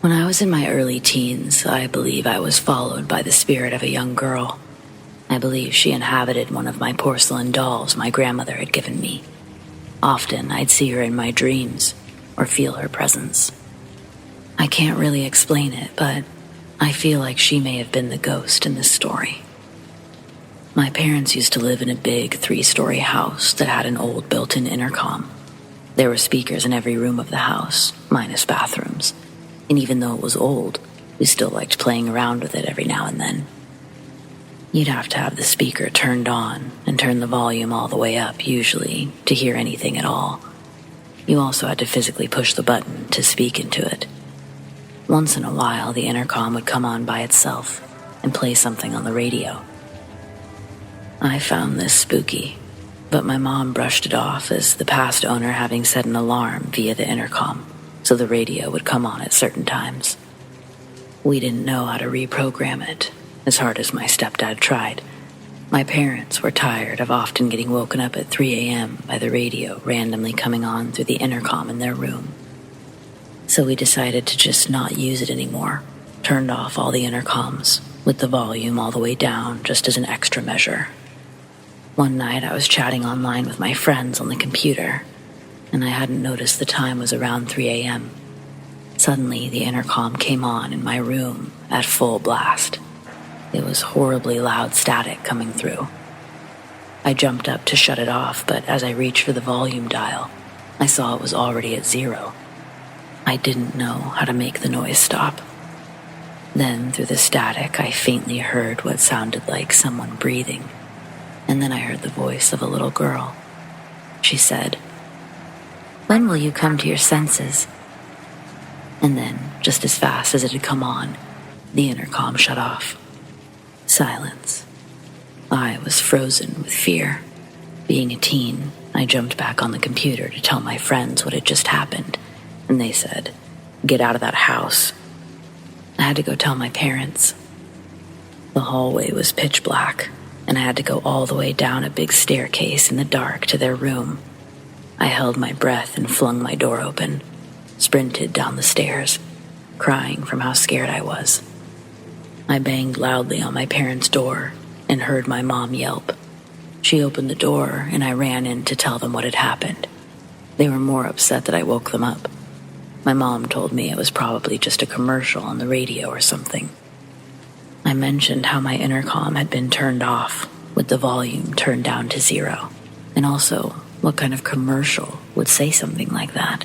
When I was in my early teens, I believe I was followed by the spirit of a young girl. I believe she inhabited one of my porcelain dolls my grandmother had given me. Often, I'd see her in my dreams or feel her presence. I can't really explain it, but I feel like she may have been the ghost in this story. My parents used to live in a big 3-story house that had an old built-in intercom. There were speakers in every room of the house, minus bathrooms. And even though it was old, we still liked playing around with it every now and then. You'd have to have the speaker turned on and turn the volume all the way up, usually, to hear anything at all. You also had to physically push the button to speak into it. Once in a while, the intercom would come on by itself and play something on the radio. I found this spooky, but my mom brushed it off as the past owner having set an alarm via the intercom, so the radio would come on at certain times. We didn't know how to reprogram it, as hard as my stepdad tried. My parents were tired of often getting woken up at 3 a.m. by the radio randomly coming on through the intercom in their room. So we decided to just not use it anymore, turned off all the intercoms, with the volume all the way down just as an extra measure. One night I was chatting online with my friends on the computer, and I hadn't noticed the time was around 3 a.m. Suddenly, the intercom came on in my room at full blast. It was horribly loud static coming through. I jumped up to shut it off, but as I reached for the volume dial, I saw it was already at 0. I didn't know how to make the noise stop. Then, through the static, I faintly heard what sounded like someone breathing, and then I heard the voice of a little girl. She said, "When will you come to your senses?" And then, just as fast as it had come on, the intercom shut off. Silence. I was frozen with fear. Being a teen, I jumped back on the computer to tell my friends what had just happened, and they said, "Get out of that house." I had to go tell my parents. The hallway was pitch black, and I had to go all the way down a big staircase in the dark to their room. I held my breath and flung my door open, sprinted down the stairs, crying from how scared I was. I banged loudly on my parents' door and heard my mom yelp. She opened the door and I ran in to tell them what had happened. They were more upset that I woke them up. My mom told me it was probably just a commercial on the radio or something. I mentioned how my intercom had been turned off with the volume turned down to 0, and also what kind of commercial would say something like that.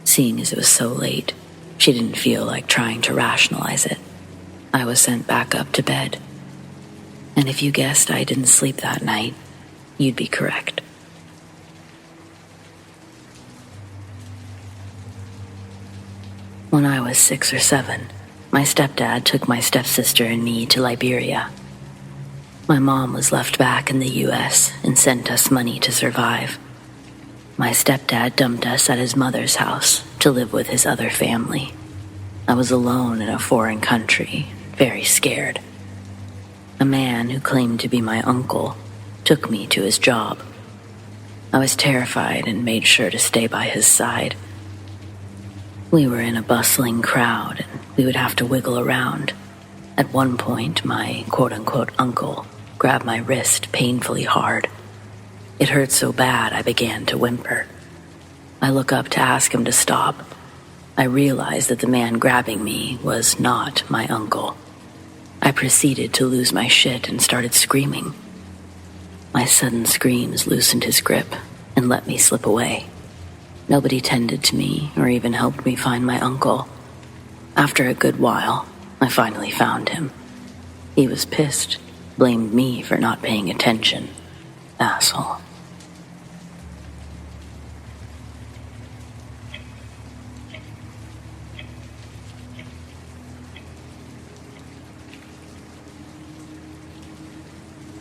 Seeing as it was so late, she didn't feel like trying to rationalize it. I was sent back up to bed. And if you guessed I didn't sleep that night, you'd be correct. When I was 6 or 7, my stepdad took my stepsister and me to Liberia. My mom was left back in the U.S. and sent us money to survive. My stepdad dumped us at his mother's house to live with his other family. I was alone in a foreign country, very scared. A man who claimed to be my uncle took me to his job. I was terrified and made sure to stay by his side. We were in a bustling crowd and we would have to wiggle around. At one point, my quote-unquote uncle grabbed my wrist painfully hard. It hurt so bad I began to whimper. I look up to ask him to stop. I realized that the man grabbing me was not my uncle. I proceeded to lose my shit and started screaming. My sudden screams loosened his grip and let me slip away. Nobody tended to me or even helped me find my uncle. After a good while, I finally found him. He was pissed, blamed me for not paying attention. Asshole.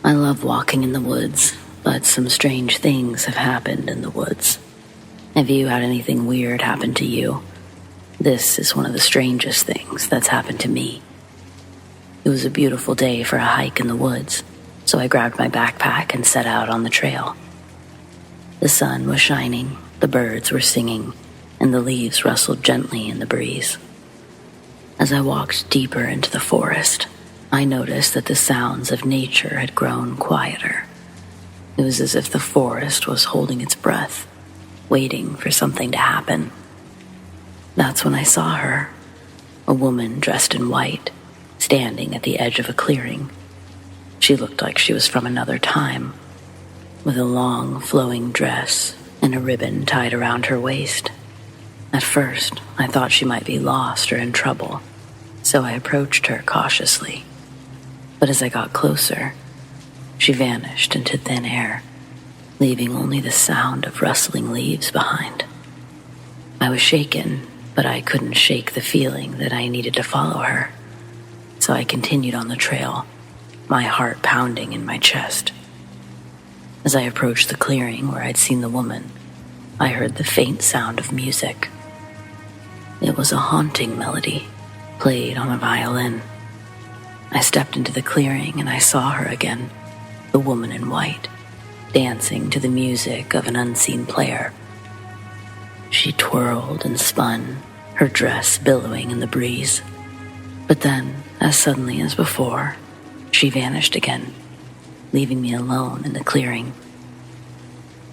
I love walking in the woods, but some strange things have happened in the woods. Have you had anything weird happen to you? This is one of the strangest things that's happened to me. It was a beautiful day for a hike in the woods, so I grabbed my backpack and set out on the trail. The sun was shining, the birds were singing, and the leaves rustled gently in the breeze. As I walked deeper into the forest, I noticed that the sounds of nature had grown quieter. It was as if the forest was holding its breath, waiting for something to happen. That's when I saw her, a woman dressed in white, standing at the edge of a clearing. She looked like she was from another time, with a long, flowing dress and a ribbon tied around her waist. At first, I thought she might be lost or in trouble, so I approached her cautiously. But as I got closer, she vanished into thin air, leaving only the sound of rustling leaves behind. I was shaken, but I couldn't shake the feeling that I needed to follow her. So I continued on the trail, my heart pounding in my chest. As I approached the clearing where I'd seen the woman, I heard the faint sound of music. It was a haunting melody, played on a violin. I stepped into the clearing and I saw her again, the woman in white, dancing to the music of an unseen player. She twirled and spun, her dress billowing in the breeze. But then, as suddenly as before, she vanished again, leaving me alone in the clearing.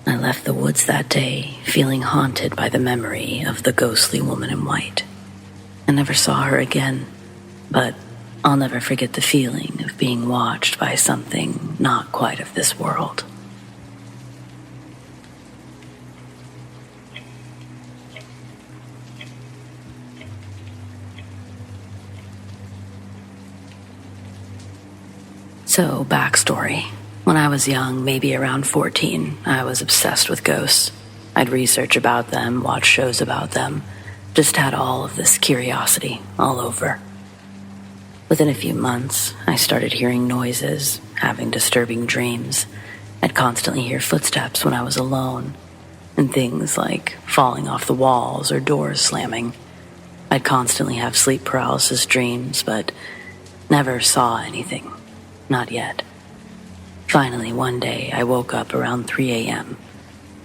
I left the woods that day feeling haunted by the memory of the ghostly woman in white. I never saw her again, but I'll never forget the feeling of being watched by something not quite of this world. So, backstory. When I was young, maybe around 14, I was obsessed with ghosts. I'd research about them, watch shows about them, just had all of this curiosity all over. Within a few months, I started hearing noises, having disturbing dreams. I'd constantly hear footsteps when I was alone, and things like falling off the walls or doors slamming. I'd constantly have sleep paralysis dreams, but never saw anything. Not yet. Finally, one day, I woke up around 3 a.m.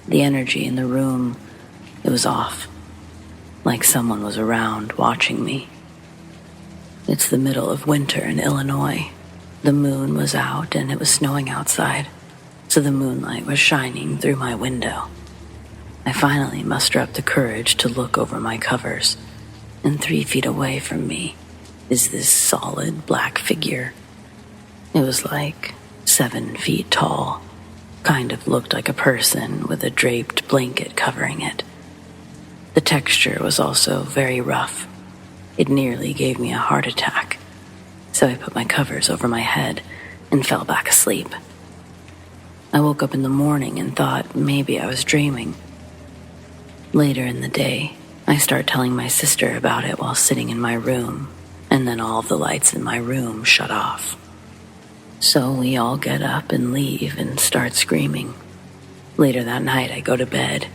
The energy in the room, it was off. Like someone was around watching me. It's the middle of winter in Illinois. The moon was out and it was snowing outside, so the moonlight was shining through my window. I finally muster up the courage to look over my covers, and 3 feet away from me is this solid black figure. It was like 7 feet tall, kind of looked like a person with a draped blanket covering it. The texture was also very rough. It nearly gave me a heart attack, so I put my covers over my head and fell back asleep. I woke up in the morning and thought maybe I was dreaming. Later in the day, I start telling my sister about it while sitting in my room, and then all of the lights in my room shut off. So we all get up and leave and start screaming. Later that night, I go to bed,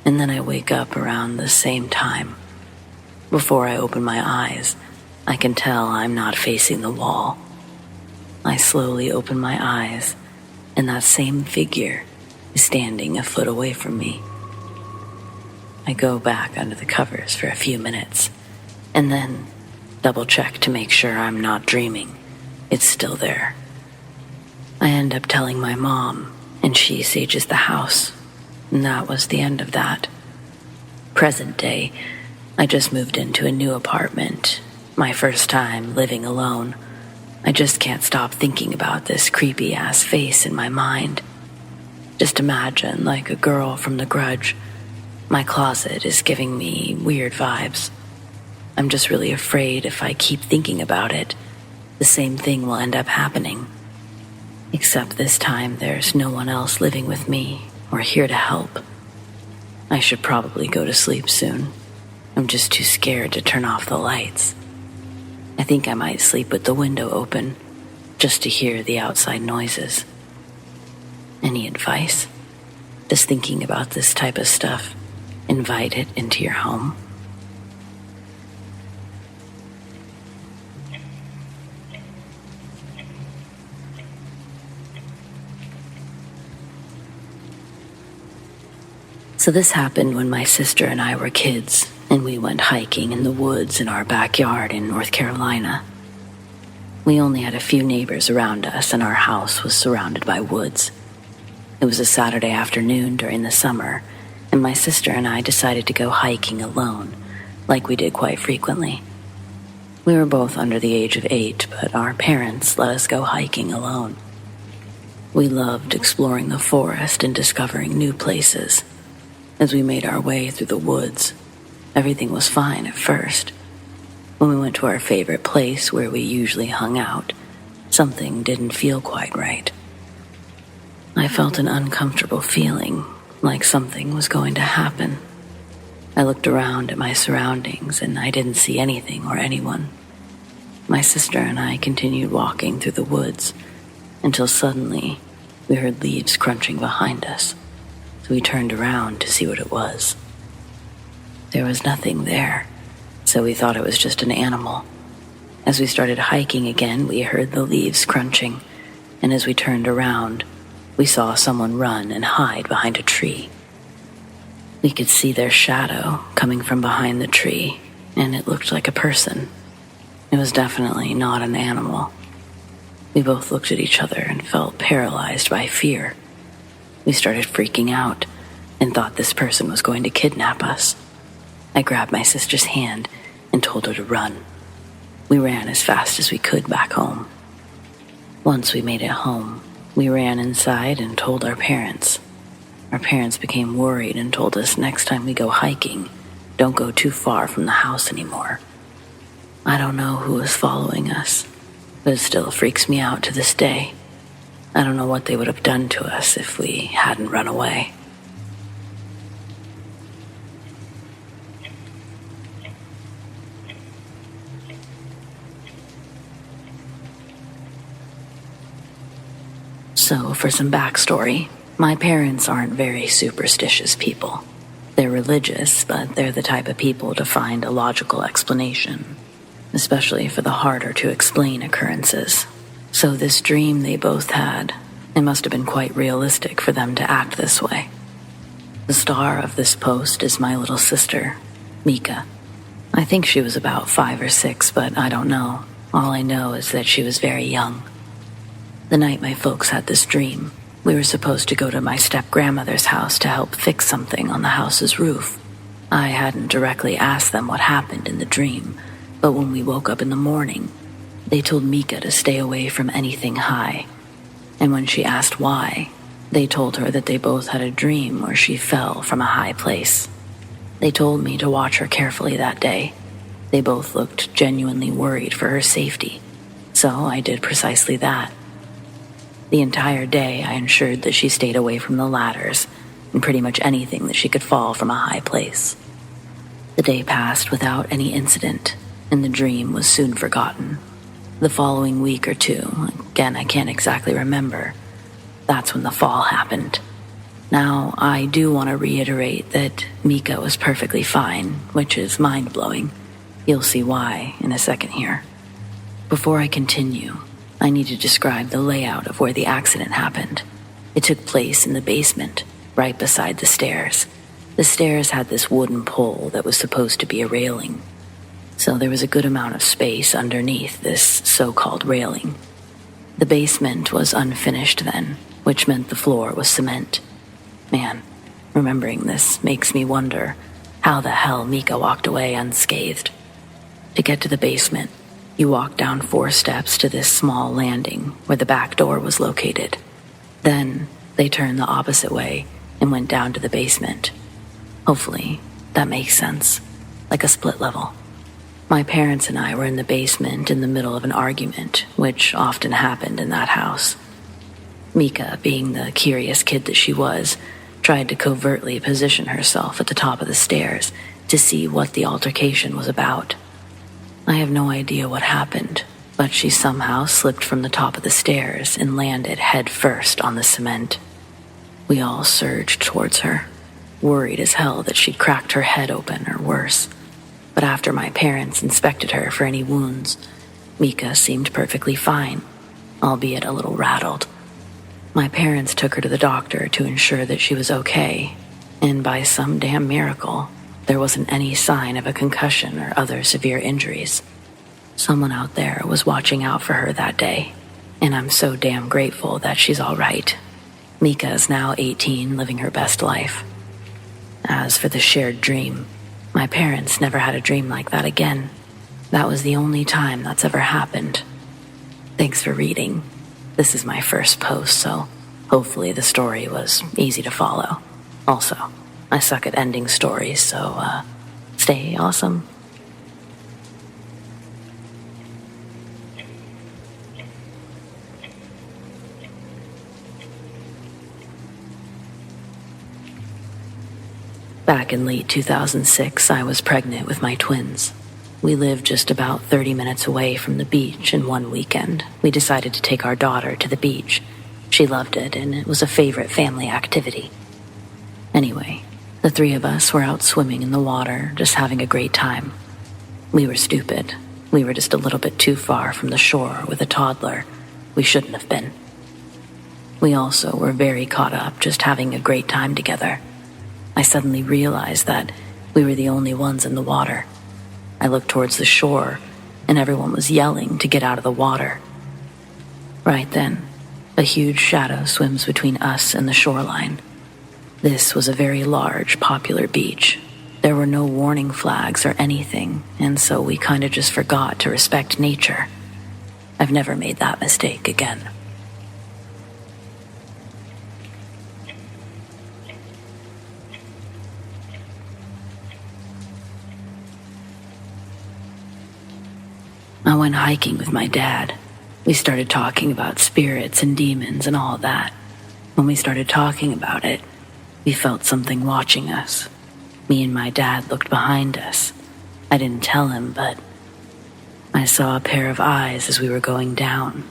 and then I wake up around the same time. Before I open my eyes, I can tell I'm not facing the wall. I slowly open my eyes, and that same figure is standing a foot away from me. I go back under the covers for a few minutes, and then double-check to make sure I'm not dreaming. It's still there. I end up telling my mom, and she sages the house, and that was the end of that. Present day, I just moved into a new apartment, my first time living alone. I just can't stop thinking about this creepy-ass face in my mind. Just imagine, like a girl from The Grudge, my closet is giving me weird vibes. I'm just really afraid if I keep thinking about it, the same thing will end up happening. Except this time there's no one else living with me or here to help. I should probably go to sleep soon. I'm just too scared to turn off the lights. I think I might sleep with the window open, just to hear the outside noises. Any advice? Does thinking about this type of stuff invite it into your home? So this happened when my sister and I were kids, and we went hiking in the woods in our backyard in North Carolina. We only had a few neighbors around us, and our house was surrounded by woods. It was a Saturday afternoon during the summer, and my sister and I decided to go hiking alone, like we did quite frequently. We were both under the age of 8, but our parents let us go hiking alone. We loved exploring the forest and discovering new places. As we made our way through the woods, everything was fine at first. When we went to our favorite place where we usually hung out, something didn't feel quite right. I felt an uncomfortable feeling, like something was going to happen. I looked around at my surroundings and I didn't see anything or anyone. My sister and I continued walking through the woods until suddenly we heard leaves crunching behind us. So we turned around to see what it was. There was nothing there, so we thought it was just an animal. As we started hiking again, we heard the leaves crunching, and as we turned around, we saw someone run and hide behind a tree. We could see their shadow coming from behind the tree, and it looked like a person. It was definitely not an animal. We both looked at each other and felt paralyzed by fear. We started freaking out and thought this person was going to kidnap us. I grabbed my sister's hand and told her to run. We ran as fast as we could back home. Once we made it home, we ran inside and told our parents. Our parents became worried and told us next time we go hiking, don't go too far from the house anymore. I don't know who was following us, but it still freaks me out to this day. I don't know what they would have done to us if we hadn't run away. So, for some backstory, my parents aren't very superstitious people. They're religious, but they're the type of people to find a logical explanation, especially for the harder to explain occurrences. So this dream they both had, it must have been quite realistic for them to act this way. The star of this post is my little sister, Mika. I think she was about 5 or 6, but I don't know. All I know is that she was very young. The night my folks had this dream, we were supposed to go to my step-grandmother's house to help fix something on the house's roof. I hadn't directly asked them what happened in the dream, but when we woke up in the morning, they told Mika to stay away from anything high. And when she asked why, they told her that they both had a dream where she fell from a high place. They told me to watch her carefully that day. They both looked genuinely worried for her safety, so I did precisely that. The entire day, I ensured that she stayed away from the ladders and pretty much anything that she could fall from a high place. The day passed without any incident, and the dream was soon forgotten. The following week or two, again I can't exactly remember, that's when the fall happened. Now, I do want to reiterate that Mika was perfectly fine, which is mind-blowing. You'll see why in a second here. Before I continue, I need to describe the layout of where the accident happened. It took place in the basement, right beside the stairs. The stairs had this wooden pole that was supposed to be a railing. so there was a good amount of space underneath this so-called railing. The basement was unfinished then, which meant the floor was cement. Man, remembering this makes me wonder how the hell Mika walked away unscathed. To get to the basement, you walk down 4 steps to this small landing where the back door was located. Then they turned the opposite way and went down to the basement. Hopefully, that makes sense, like a split level. My parents and I were in the basement in the middle of an argument, which often happened in that house. Mika, being the curious kid that she was, tried to covertly position herself at the top of the stairs to see what the altercation was about. I have no idea what happened, but she somehow slipped from the top of the stairs and landed head first on the cement. We all surged towards her, worried as hell that she'd cracked her head open or worse. But after my parents inspected her for any wounds, Mika seemed perfectly fine, albeit a little rattled. My parents took her to the doctor to ensure that she was okay, and by some damn miracle, there wasn't any sign of a concussion or other severe injuries. Someone out there was watching out for her that day, and I'm so damn grateful that she's all right. Mika is now 18, living her best life. As for the shared dream, my parents never had a dream like that again. That was the only time that's ever happened. Thanks for reading. This is my first post, so hopefully the story was easy to follow. Also, I suck at ending stories, so stay awesome. Back in late 2006, I was pregnant with my twins. We lived just about 30 minutes away from the beach, and one weekend, we decided to take our daughter to the beach. She loved it, and it was a favorite family activity. Anyway, the 3 of us were out swimming in the water, just having a great time. We were stupid. We were just a little bit too far from the shore with a toddler. We shouldn't have been. We also were very caught up just having a great time together. I suddenly realized that we were the only ones in the water. I looked towards the shore, and everyone was yelling to get out of the water. Right then, a huge shadow swims between us and the shoreline. This was a very large, popular beach. There were no warning flags or anything, and so we kind of just forgot to respect nature. I've never made that mistake again. I went hiking with my dad. We started talking about spirits and demons and all that. When we started talking about it, we felt something watching us. Me and my dad looked behind us. I didn't tell him, but I saw a pair of eyes as we were going down.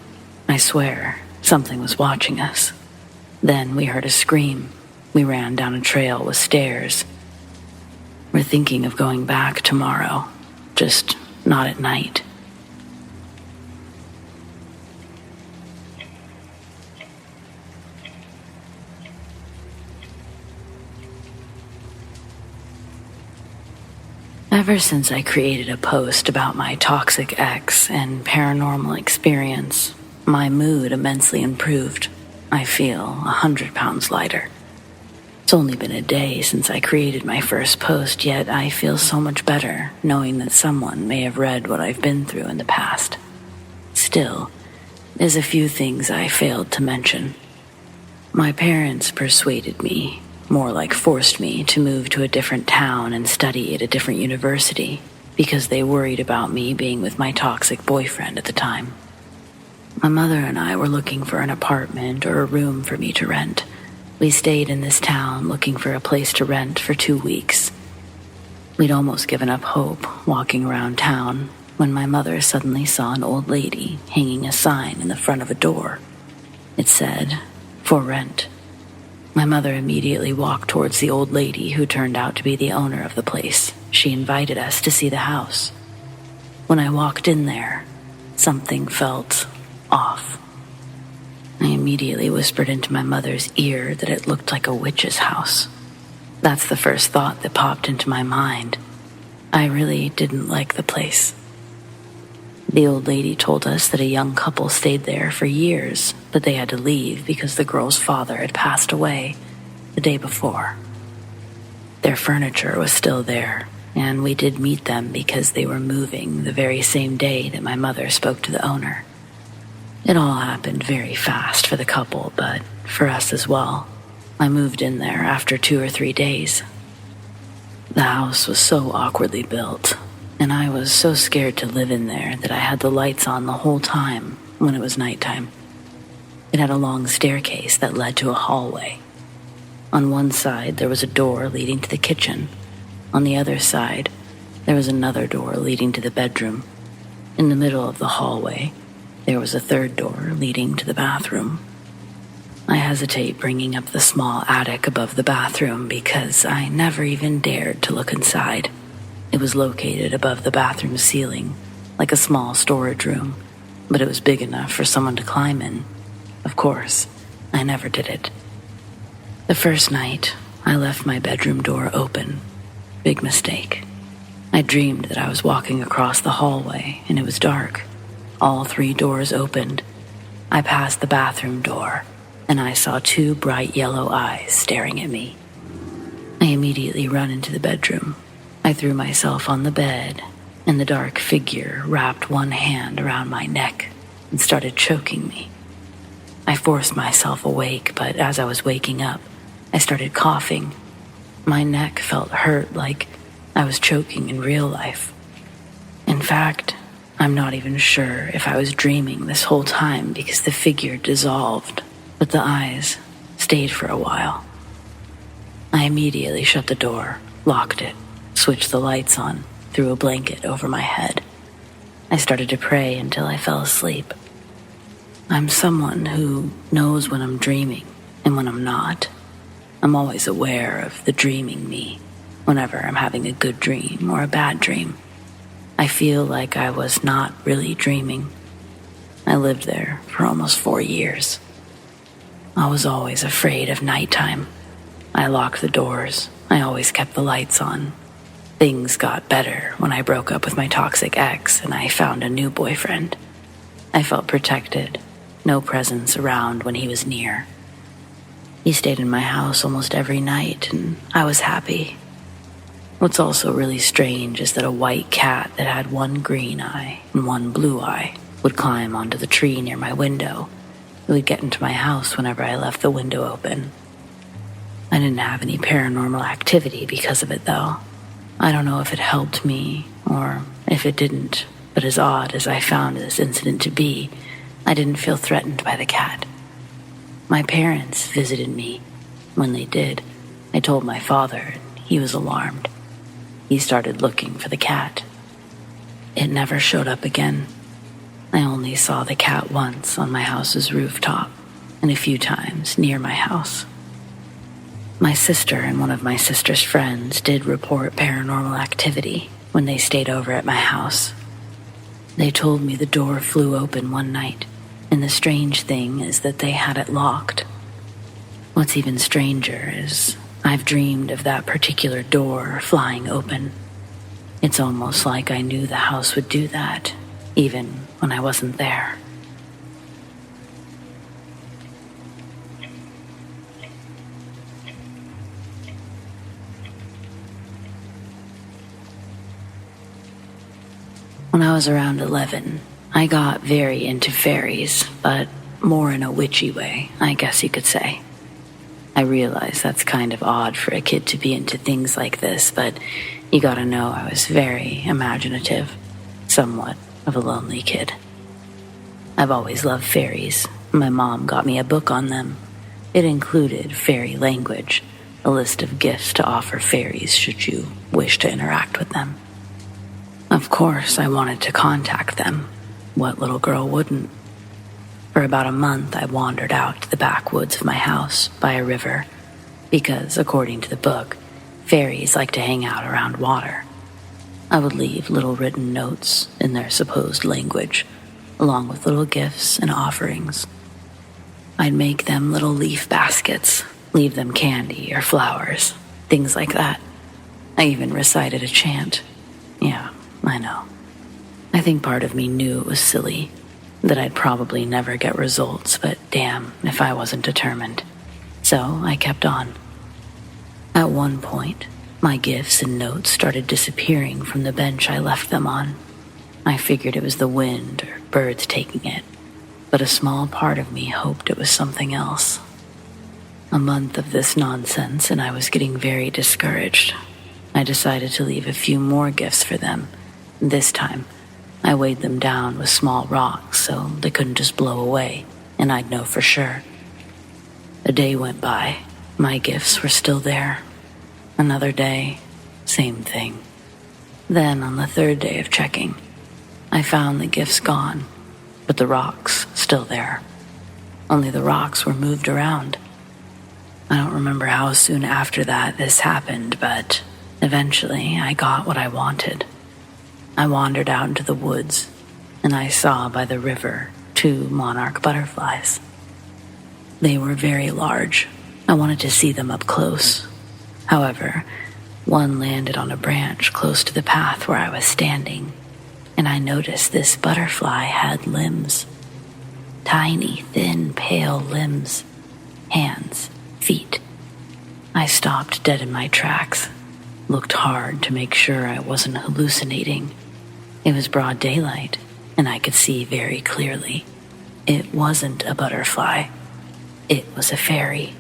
I swear, something was watching us. Then we heard a scream. We ran down a trail with stairs. We're thinking of going back tomorrow, just not at night. Ever since I created a post about my toxic ex and paranormal experience, my mood immensely improved. I feel 100 pounds lighter. It's only been a day since I created my first post, yet I feel so much better knowing that someone may have read what I've been through in the past. Still, there's a few things I failed to mention. My parents persuaded me, more like forced me, to move to a different town and study at a different university because they worried about me being with my toxic boyfriend at the time. My mother and I were looking for an apartment or a room for me to rent. We stayed in this town looking for a place to rent for 2 weeks. We'd almost given up hope walking around town when my mother suddenly saw an old lady hanging a sign in the front of a door. It said, "For rent." My mother immediately walked towards the old lady who turned out to be the owner of the place. She invited us to see the house. When I walked in there, something felt off. I immediately whispered into my mother's ear that it looked like a witch's house. That's the first thought that popped into my mind. I really didn't like the place. The old lady told us that a young couple stayed there for years, but they had to leave because the girl's father had passed away the day before. Their furniture was still there, and we did meet them because they were moving the very same day that my mother spoke to the owner. It all happened very fast for the couple, but for us as well. I moved in there after 2 or 3 days. The house was so awkwardly built, and I was so scared to live in there that I had the lights on the whole time when it was nighttime. It had a long staircase that led to a hallway. On one side, there was a door leading to the kitchen. On the other side, there was another door leading to the bedroom. In the middle of the hallway, there was a third door leading to the bathroom. I hesitate bringing up the small attic above the bathroom because I never even dared to look inside. It was located above the bathroom ceiling, like a small storage room, but it was big enough for someone to climb in. Of course, I never did it. The first night, I left my bedroom door open. Big mistake. I dreamed that I was walking across the hallway and it was dark. All 3 doors opened. I passed the bathroom door and I saw 2 bright yellow eyes staring at me. I immediately ran into the bedroom. I threw myself on the bed and the dark figure wrapped one hand around my neck and started choking me. I forced myself awake, but as I was waking up, I started coughing. My neck felt hurt like I was choking in real life. In fact, I'm not even sure if I was dreaming this whole time because the figure dissolved, but the eyes stayed for a while. I immediately shut the door, locked it, switched the lights on, threw a blanket over my head. I started to pray until I fell asleep. I'm someone who knows when I'm dreaming and when I'm not. I'm always aware of the dreaming me whenever I'm having a good dream or a bad dream. I feel like I was not really dreaming. I lived there for almost 4 years. I was always afraid of nighttime. I locked the doors. I always kept the lights on. Things got better when I broke up with my toxic ex and I found a new boyfriend. I felt protected, no presence around when he was near. He stayed in my house almost every night and I was happy. What's also really strange is that a white cat that had one green eye and one blue eye would climb onto the tree near my window. It would get into my house whenever I left the window open. I didn't have any paranormal activity because of it, though. I don't know if it helped me or if it didn't, but as odd as I found this incident to be, I didn't feel threatened by the cat. My parents visited me. When they did, I told my father, and he was alarmed. He started looking for the cat. It never showed up again. I only saw the cat once on my house's rooftop and a few times near my house. My sister and one of my sister's friends did report paranormal activity when they stayed over at my house. They told me the door flew open one night, and the strange thing is that they had it locked. What's even stranger is I've dreamed of that particular door flying open. It's almost like I knew the house would do that, even when I wasn't there. When I was around 11, I got very into fairies, but more in a witchy way, I guess you could say. I realize that's kind of odd for a kid to be into things like this, but you gotta know I was very imaginative, somewhat of a lonely kid. I've always loved fairies. My mom got me a book on them. It included fairy language, a list of gifts to offer fairies should you wish to interact with them. Of course, I wanted to contact them. What little girl wouldn't? For about a month, I wandered out to the backwoods of my house by a river because, according to the book, fairies like to hang out around water. I would leave little written notes in their supposed language, along with little gifts and offerings. I'd make them little leaf baskets, leave them candy or flowers, things like that. I even recited a chant. Yeah, I know. I think part of me knew it was silly, that I'd probably never get results, but damn if I wasn't determined. So I kept on. At one point, my gifts and notes started disappearing from the bench I left them on. I figured it was the wind or birds taking it, but a small part of me hoped it was something else. A month of this nonsense, and I was getting very discouraged. I decided to leave a few more gifts for them. This time, I weighed them down with small rocks so they couldn't just blow away, and I'd know for sure. A day went by. My gifts were still there. Another day, same thing. Then, on the third day of checking, I found the gifts gone, but the rocks still there. Only the rocks were moved around. I don't remember how soon after that this happened, but eventually I got what I wanted. I wandered out into the woods, and I saw by the river 2 monarch butterflies. They were very large. I wanted to see them up close. However, one landed on a branch close to the path where I was standing, and I noticed this butterfly had limbs. Tiny, thin, pale limbs. Hands, feet. I stopped dead in my tracks, looked hard to make sure I wasn't hallucinating. It was broad daylight, and I could see very clearly. It wasn't a butterfly. It was a fairy.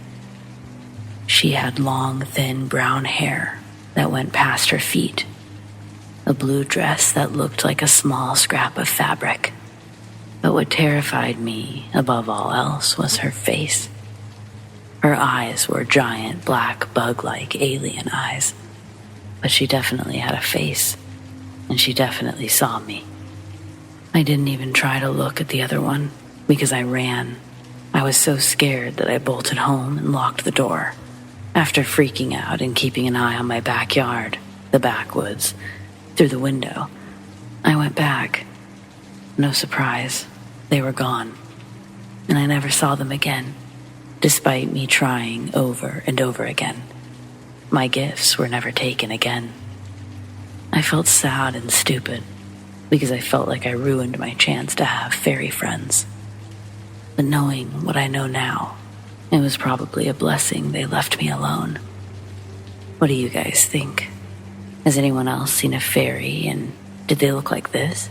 She had long, thin brown hair that went past her feet, a blue dress that looked like a small scrap of fabric. But what terrified me above all else was her face. Her eyes were giant, black, bug-like alien eyes, but she definitely had a face, and she definitely saw me. I didn't even try to look at the other one because I ran. I was so scared that I bolted home and locked the door. After freaking out and keeping an eye on my backyard, the backwoods, through the window, I went back. No surprise, they were gone, and I never saw them again, despite me trying over and over again. My gifts were never taken again. I felt sad and stupid because I felt like I ruined my chance to have fairy friends. But knowing what I know now, it was probably a blessing they left me alone. What do you guys think? Has anyone else seen a fairy, and did they look like this?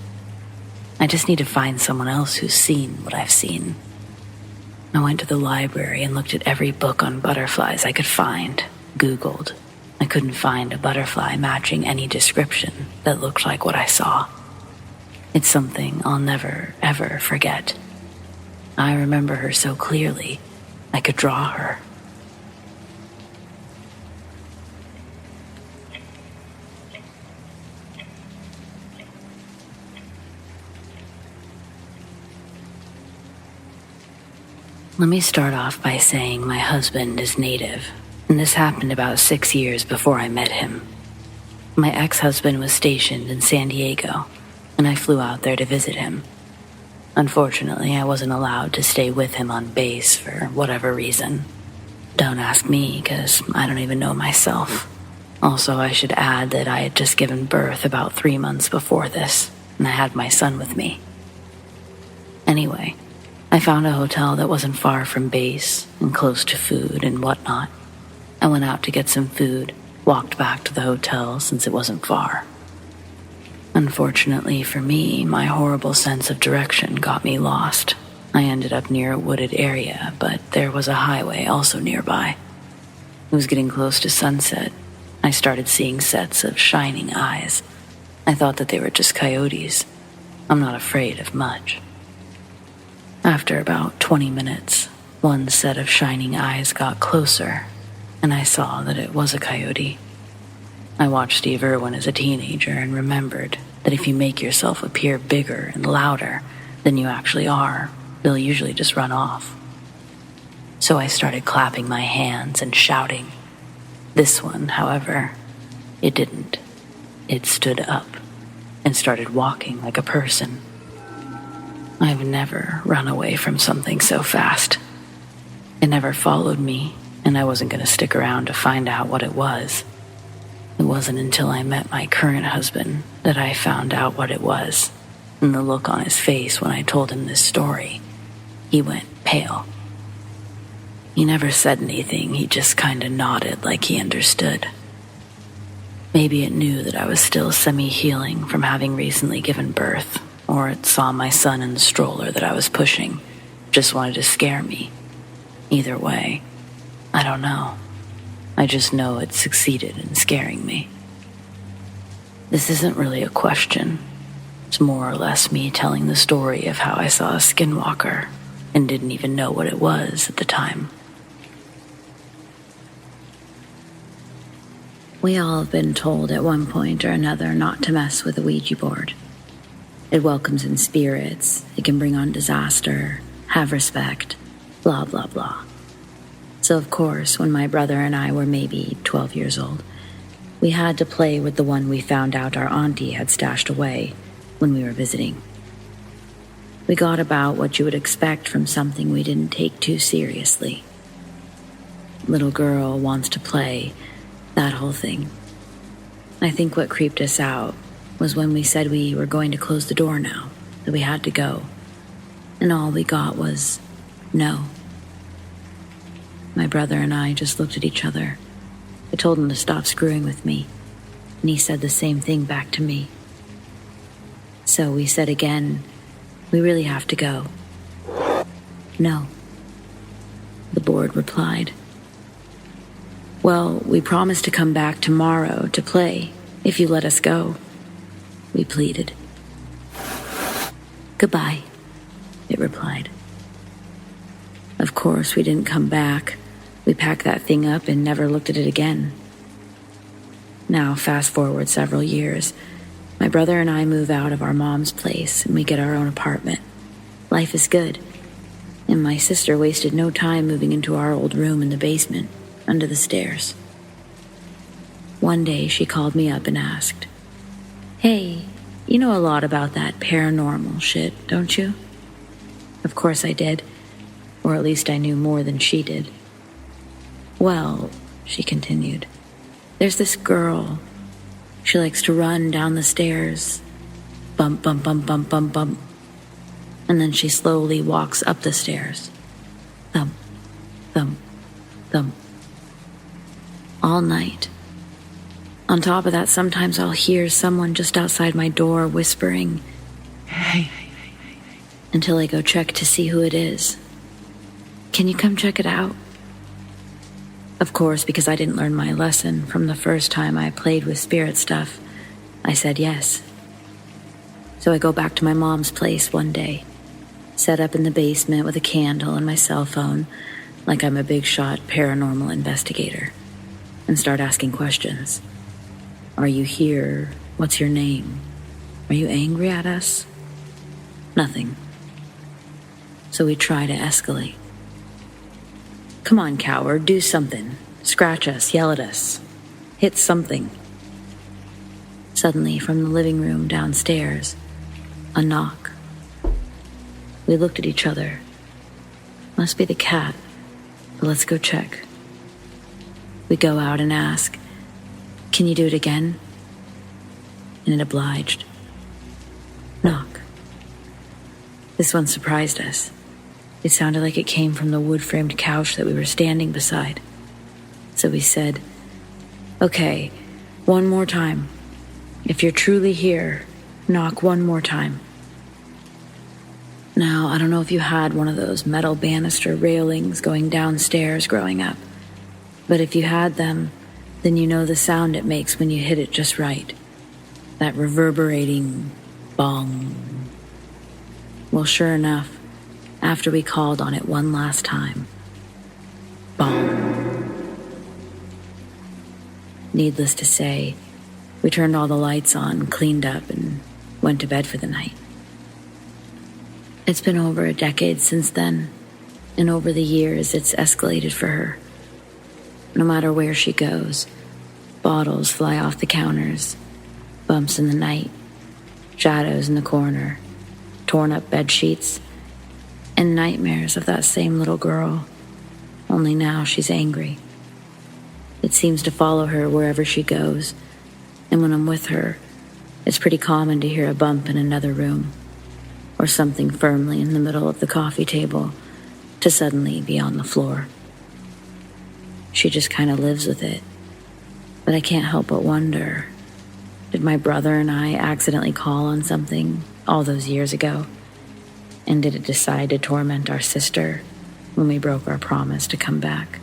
I just need to find someone else who's seen what I've seen. I went to the library and looked at every book on butterflies I could find, Googled. I couldn't find a butterfly matching any description that looked like what I saw. It's something I'll never, ever forget. I remember her so clearly, I could draw her. Let me start off by saying my husband is Native, and this happened about 6 years before I met him. My ex-husband was stationed in San Diego, and I flew out there to visit him. Unfortunately, I wasn't allowed to stay with him on base for whatever reason. Don't ask me, because I don't even know myself. Also, I should add that I had just given birth about 3 months before this, and I had my son with me. Anyway, I found a hotel that wasn't far from base and close to food and whatnot. I went out to get some food, walked back to the hotel since it wasn't far. Unfortunately for me, my horrible sense of direction got me lost. I ended up near a wooded area, but there was a highway also nearby. It was getting close to sunset. I started seeing sets of shining eyes. I thought that they were just coyotes. I'm not afraid of much. After about 20 minutes, one set of shining eyes got closer, and I saw that it was a coyote. I watched Steve Irwin as a teenager and remembered that if you make yourself appear bigger and louder than you actually are, they'll usually just run off. So I started clapping my hands and shouting. This one, however, it didn't. It stood up and started walking like a person. I've never run away from something so fast. It never followed me, and I wasn't going to stick around to find out what it was. It wasn't until I met my current husband that I found out what it was, and the look on his face when I told him this story. He went pale. He never said anything, he just kinda nodded like he understood. Maybe it knew that I was still semi-healing from having recently given birth, or it saw my son in the stroller that I was pushing, just wanted to scare me. Either way, I don't know. I just know it succeeded in scaring me. This isn't really a question. It's more or less me telling the story of how I saw a skinwalker and didn't even know what it was at the time. We all have been told at one point or another not to mess with a Ouija board. It welcomes in spirits, it can bring on disaster, have respect, blah blah blah. So of course, when my brother and I were maybe 12 years old, we had to play with the one we found out our auntie had stashed away when we were visiting. We got about what you would expect from something we didn't take too seriously. Little girl wants to play, that whole thing. I think what creeped us out was when we said we were going to close the door now, that we had to go, and all we got was no. My brother and I just looked at each other. I told him to stop screwing with me, and he said the same thing back to me. So we said again, we really have to go. No. The board replied, well, we promised to come back tomorrow to play if you let us go. We pleaded. Goodbye, it replied. Of course, we didn't come back. We packed that thing up and never looked at it again. Now, fast forward several years, my brother and I move out of our mom's place and we get our own apartment. Life is good. And my sister wasted no time moving into our old room in the basement, under the stairs. One day she called me up and asked, hey, you know a lot about that paranormal shit, don't you? Of course I did, or at least I knew more than she did. Well, she continued, there's this girl. She likes to run down the stairs. Bump, bump, bump, bump, bump, bump. And then she slowly walks up the stairs. Thump, thump, thump. All night. On top of that, sometimes I'll hear someone just outside my door whispering, hey, until I go check to see who it is. Can you come check it out? Of course, because I didn't learn my lesson from the first time I played with spirit stuff, I said yes. So I go back to my mom's place one day, set up in the basement with a candle and my cell phone, like I'm a big shot paranormal investigator, and start asking questions. Are you here? What's your name? Are you angry at us? Nothing. So we try to escalate. Come on, coward, do something. Scratch us, yell at us. Hit something. Suddenly, from the living room downstairs, a knock. We looked at each other. Must be the cat, but let's go check. We go out and ask, can you do it again? And it obliged. Knock. This one surprised us. It sounded like it came from the wood-framed couch that we were standing beside. So we said, okay, one more time. If you're truly here, knock one more time. Now, I don't know if you had one of those metal banister railings going downstairs growing up, but if you had them, then you know the sound it makes when you hit it just right. That reverberating bong. Well, sure enough, after we called on it one last time, bong. Needless to say, we turned all the lights on, cleaned up, and went to bed for the night. It's been over a decade since then, and over the years it's escalated for her. No matter where she goes, bottles fly off the counters, bumps in the night, shadows in the corner, torn up bed sheets, and nightmares of that same little girl, only now she's angry. It seems to follow her wherever she goes, And when I'm with her, it's pretty common to hear a bump in another room, or something firmly in the middle of the coffee table to suddenly be on the floor. She just kind of lives with it. But I can't help but wonder, did my brother and I accidentally call on something all those years ago? And did it decide to torment our sister when we broke our promise to come back?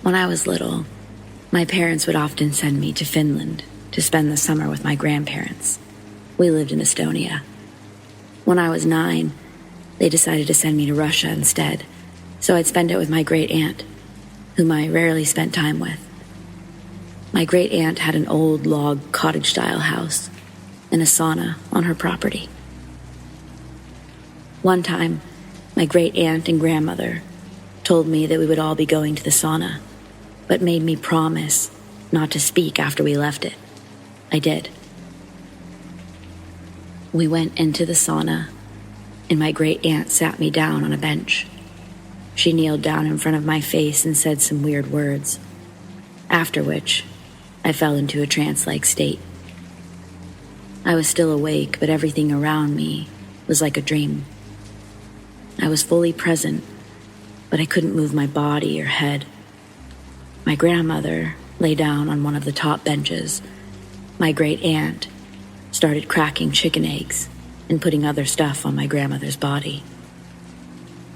When I was little, my parents would often send me to Finland to spend the summer with my grandparents. We lived in Estonia. When I was 9, they decided to send me to Russia instead, so I'd spend it with my great aunt, whom I rarely spent time with. My great aunt had an old log cottage-style house and a sauna on her property. One time, my great aunt and grandmother told me that we would all be going to the sauna, but made me promise not to speak after we left it. I did. We went into the sauna, and my great aunt sat me down on a bench. She kneeled down in front of my face and said some weird words, after which I fell into a trance-like state. I was still awake, but everything around me was like a dream. I was fully present, but I couldn't move my body or head. My grandmother lay down on one of the top benches. My great aunt started cracking chicken eggs and putting other stuff on my grandmother's body.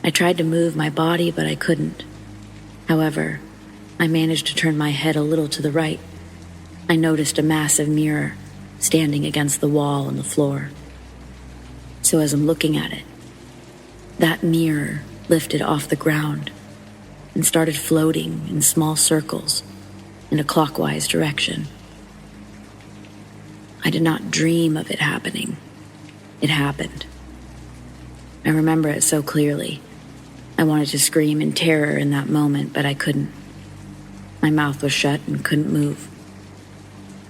I tried to move my body, but I couldn't. However, I managed to turn my head a little to the right. I noticed a massive mirror standing against the wall on the floor. So as I'm looking at it, that mirror lifted off the ground and started floating in small circles in a clockwise direction. I did not dream of it happening. It happened. I remember it so clearly. I wanted to scream in terror in that moment, but I couldn't. My mouth was shut and couldn't move.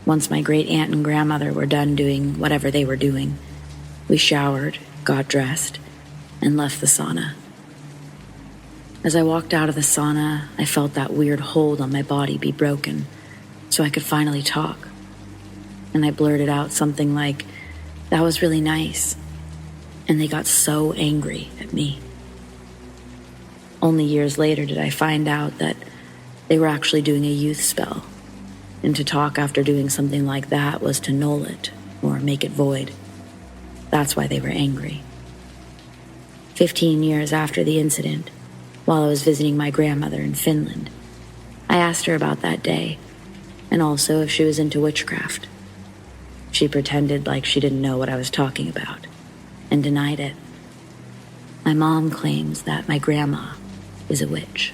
Once my great aunt and grandmother were done doing whatever they were doing, we showered, got dressed, and left the sauna. As I walked out of the sauna, I felt that weird hold on my body be broken, so I could finally talk. And I blurted out something like, "That was really nice." And they got so angry at me. Only years later did I find out that they were actually doing a youth spell, and to talk after doing something like that was to null it or make it void. That's why they were angry. 15 years after the incident, while I was visiting my grandmother in Finland, I asked her about that day, and also if she was into witchcraft. She pretended like she didn't know what I was talking about, and denied it. My mom claims that my grandma is a witch.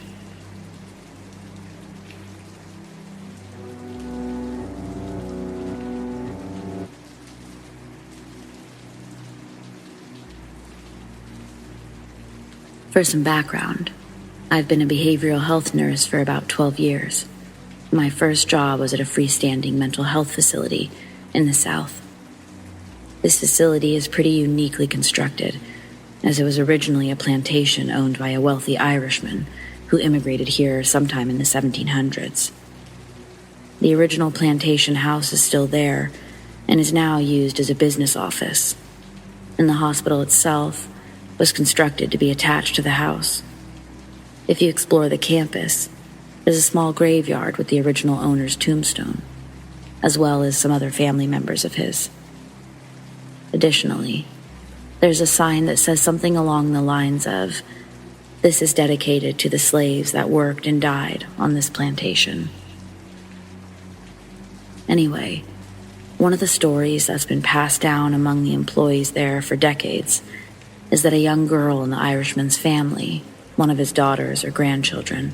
For some background, I've been a behavioral health nurse for about 12 years. My first job was at a freestanding mental health facility in the South. This facility is pretty uniquely constructed, as it was originally a plantation owned by a wealthy Irishman who immigrated here sometime in the 1700s. The original plantation house is still there and is now used as a business office, and the hospital itself was constructed to be attached to the house. If you explore the campus, there's a small graveyard with the original owner's tombstone, as well as some other family members of his. Additionally, there's a sign that says something along the lines of, "This is dedicated to the slaves that worked and died on this plantation." Anyway, one of the stories that's been passed down among the employees there for decades is that a young girl in the Irishman's family, one of his daughters or grandchildren,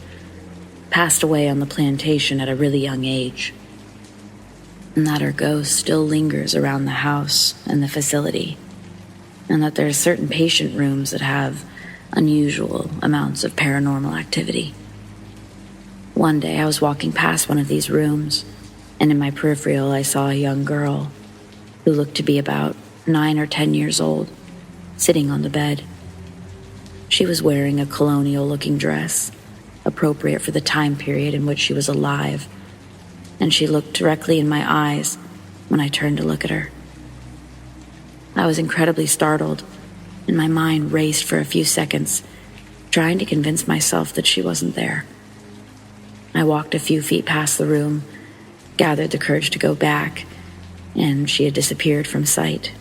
passed away on the plantation at a really young age, and that her ghost still lingers around the house and the facility, and that there are certain patient rooms that have unusual amounts of paranormal activity. One day I was walking past one of these rooms, and in my peripheral I saw a young girl who looked to be about 9 or 10 years old, sitting on the bed. She was wearing a colonial-looking dress, appropriate for the time period in which she was alive, and she looked directly in my eyes when I turned to look at her. I was incredibly startled, and my mind raced for a few seconds, trying to convince myself that she wasn't there. I walked a few feet past the room, gathered the courage to go back, and she had disappeared from sight.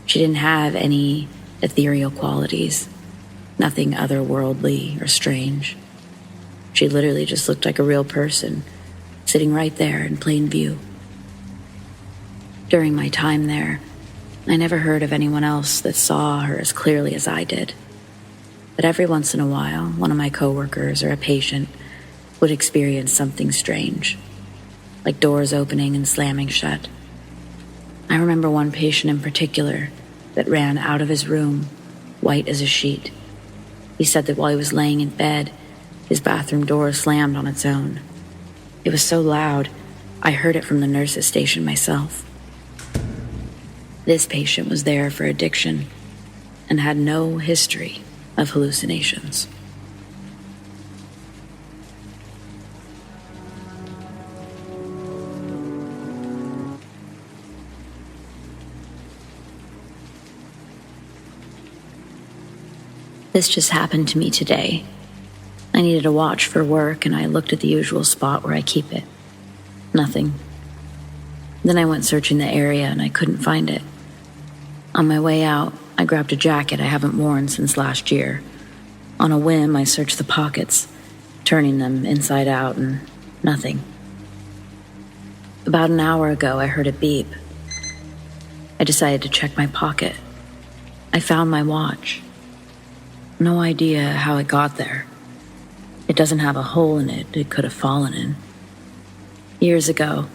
She didn't have any ethereal qualities, nothing otherworldly or strange. She literally just looked like a real person, sitting right there in plain view. During my time there, I never heard of anyone else that saw her as clearly as I did. But every once in a while, one of my coworkers or a patient would experience something strange, like doors opening and slamming shut. I remember one patient in particular that ran out of his room, white as a sheet. He said that while he was laying in bed, his bathroom door slammed on its own. It was so loud, I heard it from the nurse's station myself. This patient was there for addiction and had no history of hallucinations. This just happened to me today. I needed a watch for work, and I looked at the usual spot where I keep it. Nothing. Then I went searching the area, and I couldn't find it. On my way out, I grabbed a jacket I haven't worn since last year. On a whim, I searched the pockets, turning them inside out, and nothing. About an hour ago, I heard a beep. I decided to check my pocket. I found my watch. No idea how it got there. It doesn't have a hole in it could have fallen in. Years ago,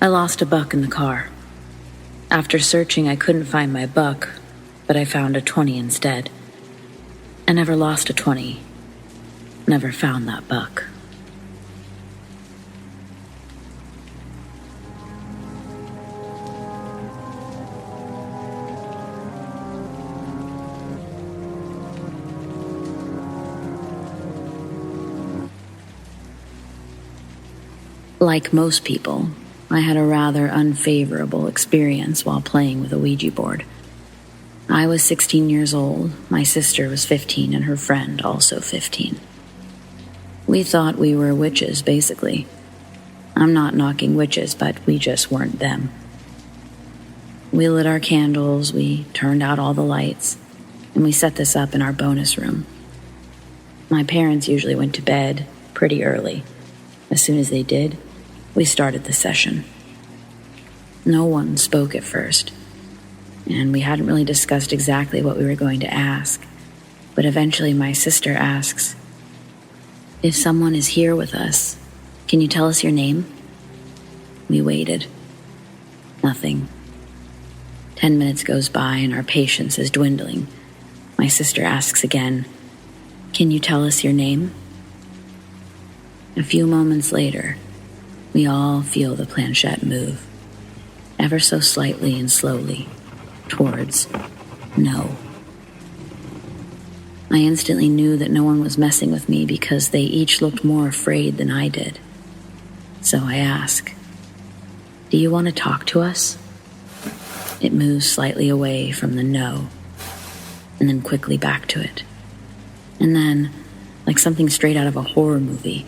I lost a buck in the car. After searching, I couldn't find my buck, but I found a 20 instead. I never lost a 20. Never found that buck. Like most people, I had a rather unfavorable experience while playing with a Ouija board. I was 16 years old, my sister was 15, and her friend also 15. We thought we were witches, basically. I'm not knocking witches, but we just weren't them. We lit our candles, we turned out all the lights, and we set this up in our bonus room. My parents usually went to bed pretty early. As soon as they did, we started the session. No one spoke at first, and we hadn't really discussed exactly what we were going to ask, but eventually my sister asks, "If someone is here with us, can you tell us your name?" We waited. Nothing. 10 minutes goes by and our patience is dwindling. My sister asks again, "Can you tell us your name?" A few moments later, we all feel the planchette move, ever so slightly and slowly, towards no. I instantly knew that no one was messing with me because they each looked more afraid than I did. So I ask, "Do you want to talk to us?" It moves slightly away from the no, and then quickly back to it. And then, like something straight out of a horror movie,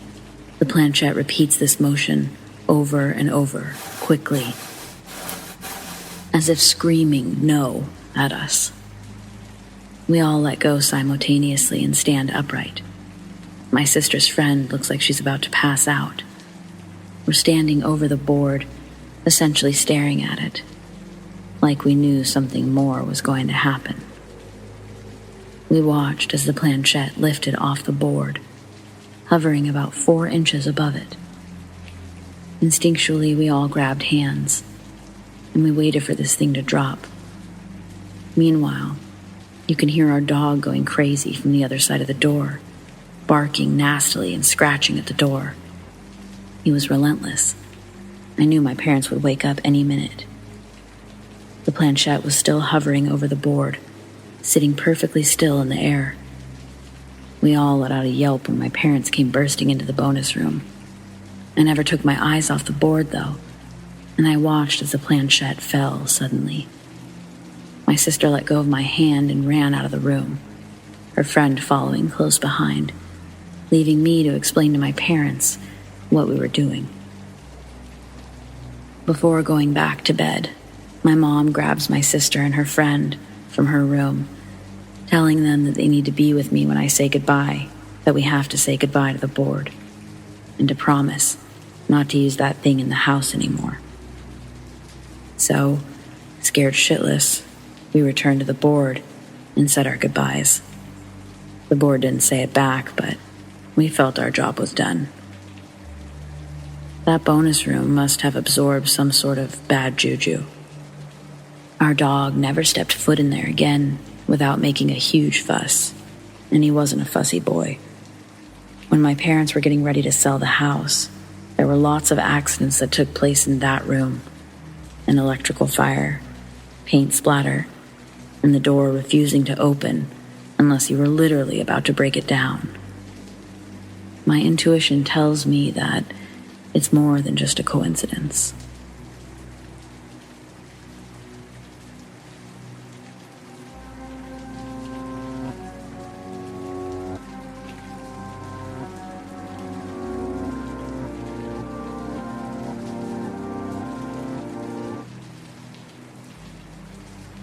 the planchette repeats this motion over and over, quickly, as if screaming no at us. We all let go simultaneously and stand upright. My sister's friend looks like she's about to pass out. We're standing over the board, essentially staring at it, like we knew something more was going to happen. We watched as the planchette lifted off the board, hovering about 4 inches above it. Instinctually, we all grabbed hands, and we waited for this thing to drop. Meanwhile, you can hear our dog going crazy from the other side of the door, barking nastily and scratching at the door. He was relentless. I knew my parents would wake up any minute. The planchette was still hovering over the board, sitting perfectly still in the air. We all let out a yelp when my parents came bursting into the bonus room. I never took my eyes off the board, though, and I watched as the planchette fell suddenly. My sister let go of my hand and ran out of the room, her friend following close behind, leaving me to explain to my parents what we were doing. Before going back to bed, my mom grabs my sister and her friend from her room, telling them that they need to be with me when I say goodbye, that we have to say goodbye to the board, and to promise not to use that thing in the house anymore. So, scared shitless, we returned to the board and said our goodbyes. The board didn't say it back, but we felt our job was done. That bonus room must have absorbed some sort of bad juju. Our dog never stepped foot in there again without making a huge fuss, and he wasn't a fussy boy. When my parents were getting ready to sell the house, there were lots of accidents that took place in that room. An electrical fire, paint splatter, and the door refusing to open unless you were literally about to break it down. My intuition tells me that it's more than just a coincidence.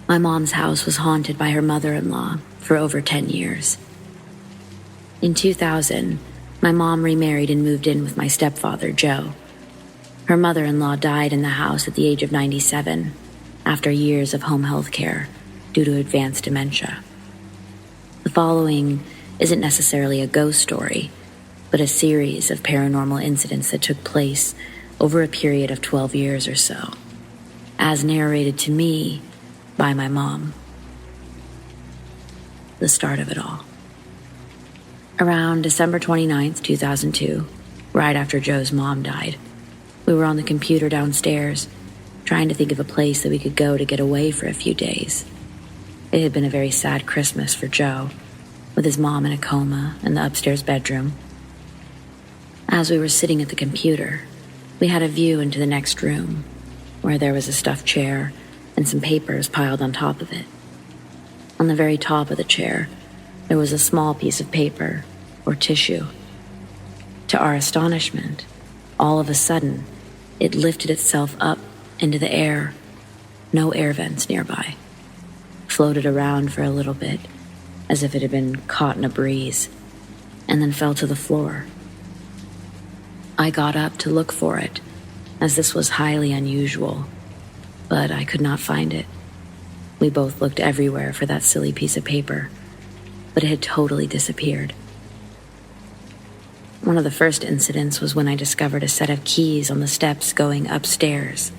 My mom's house was haunted by her mother-in-law for over 10 years. In 2000, my mom remarried and moved in with my stepfather, Joe. Her mother-in-law died in the house at the age of 97 after years of home health care due to advanced dementia. The following isn't necessarily a ghost story, but a series of paranormal incidents that took place over a period of 12 years or so, as narrated to me by my mom. The start of it all. Around December 29th, 2002, right after Joe's mom died, we were on the computer downstairs, trying to think of a place that we could go to get away for a few days. It had been a very sad Christmas for Joe, with his mom in a coma in the upstairs bedroom. As we were sitting at the computer, we had a view into the next room, where there was a stuffed chair and some papers piled on top of it. On the very top of the chair, there was a small piece of paper or tissue. To our astonishment, all of a sudden, it lifted itself up into the air, no air vents nearby, floated around for a little bit, as if it had been caught in a breeze, and then fell to the floor. I got up to look for it, as this was highly unusual, but I could not find it. We both looked everywhere for that silly piece of paper, but it had totally disappeared. One of the first incidents was when I discovered a set of keys on the steps going upstairs.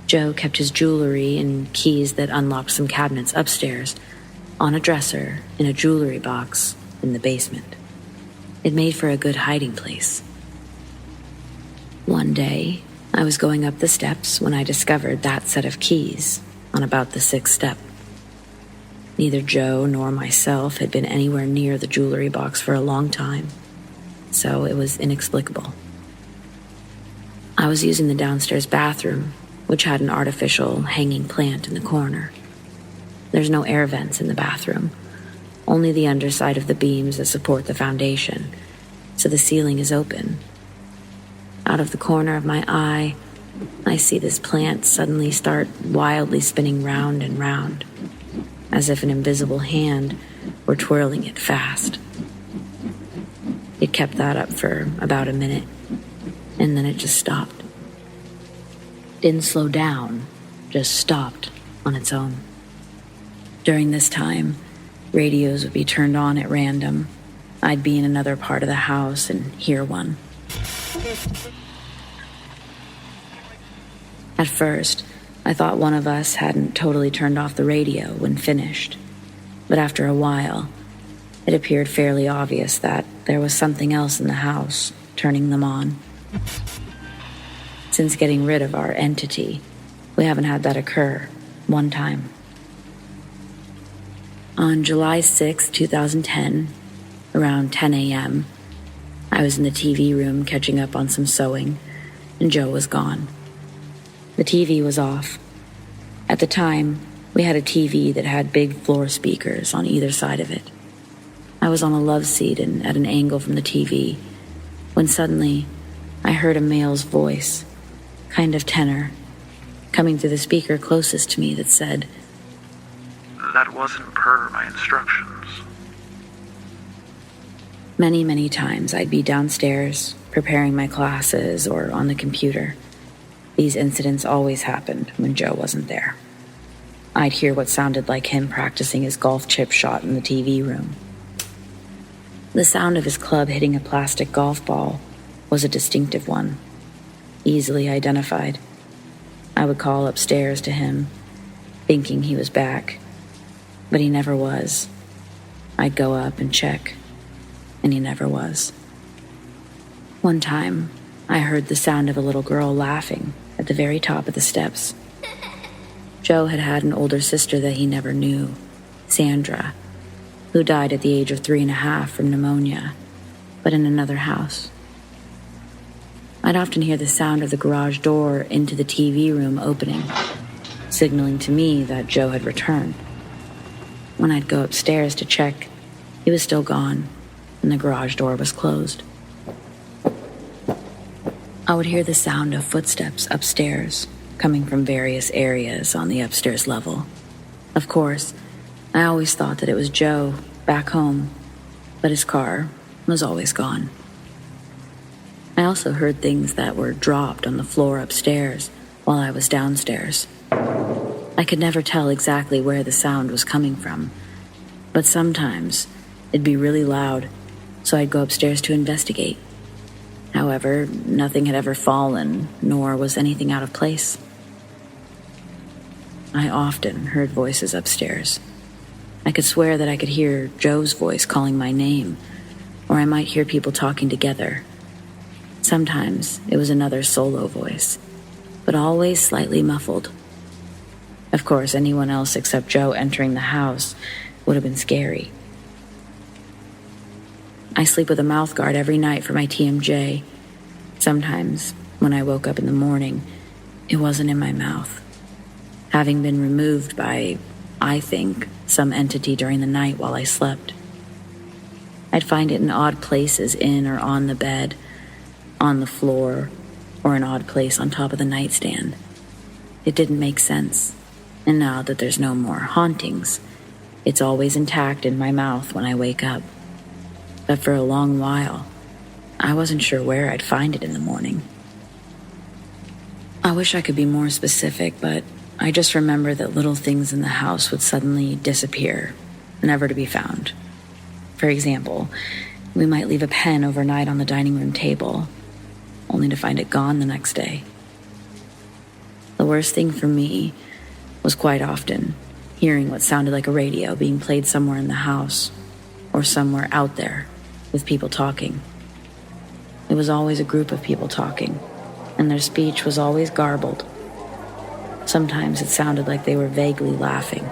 Joe kept his jewelry and keys that unlocked some cabinets upstairs on a dresser in a jewelry box in the basement. It made for a good hiding place. One day, I was going up the steps when I discovered that set of keys on about the 6th step. Neither Joe nor myself had been anywhere near the jewelry box for a long time, so it was inexplicable. I was using the downstairs bathroom, which had an artificial hanging plant in the corner. There's no air vents in the bathroom, only the underside of the beams that support the foundation, so the ceiling is open. Out of the corner of my eye, I see this plant suddenly start wildly spinning round and round, as if an invisible hand were twirling it fast. It kept that up for about a minute, and then it just stopped. Didn't slow down, just stopped on its own. During this time, radios would be turned on at random. I'd be in another part of the house and hear one. At first, I thought one of us hadn't totally turned off the radio when finished, but after a while, it appeared fairly obvious that there was something else in the house turning them on. Since getting rid of our entity, we haven't had that occur one time. On July 6, 2010, around 10 a.m., I was in the TV room catching up on some sewing, and Joe was gone. The TV was off. At the time, we had a TV that had big floor speakers on either side of it. I was on a love seat and at an angle from the TV, when suddenly I heard a male's voice, kind of tenor, coming through the speaker closest to me that said, "That wasn't per my instructions." Many, many times I'd be downstairs, preparing my classes or on the computer. These incidents always happened when Joe wasn't there. I'd hear what sounded like him practicing his golf chip shot in the TV room. The sound of his club hitting a plastic golf ball was a distinctive one, easily identified. I would call upstairs to him, thinking he was back, but he never was. I'd go up and check, and he never was. One time, I heard the sound of a little girl laughing at the very top of the steps. Joe had an older sister that he never knew, Sandra, who died at the age of 3.5 from pneumonia, but in another house. I'd often hear the sound of the garage door into the TV room opening, signaling to me that Joe had returned. When I'd go upstairs to check, he was still gone, and the garage door was closed. I would hear the sound of footsteps upstairs, coming from various areas on the upstairs level. Of course, I always thought that it was Joe back home, but his car was always gone. I also heard things that were dropped on the floor upstairs while I was downstairs. I could never tell exactly where the sound was coming from, but sometimes it'd be really loud, so I'd go upstairs to investigate. However, nothing had ever fallen, nor was anything out of place. I often heard voices upstairs. I could swear that I could hear Joe's voice calling my name, or I might hear people talking together. Sometimes it was another solo voice, but always slightly muffled. Of course, anyone else except Joe entering the house would have been scary. I sleep with a mouth guard every night for my TMJ. Sometimes, when I woke up in the morning, it wasn't in my mouth, having been removed by, I think, some entity during the night while I slept. I'd find it in odd places in or on the bed, on the floor, or an odd place on top of the nightstand. It didn't make sense, and now that there's no more hauntings, it's always intact in my mouth when I wake up. But for a long while, I wasn't sure where I'd find it in the morning. I wish I could be more specific, but I just remember that little things in the house would suddenly disappear, never to be found. For example, we might leave a pen overnight on the dining room table, only to find it gone the next day. The worst thing for me was quite often hearing what sounded like a radio being played somewhere in the house, or somewhere out there, with people talking. It was always a group of people talking, and their speech was always garbled. Sometimes it sounded like they were vaguely laughing,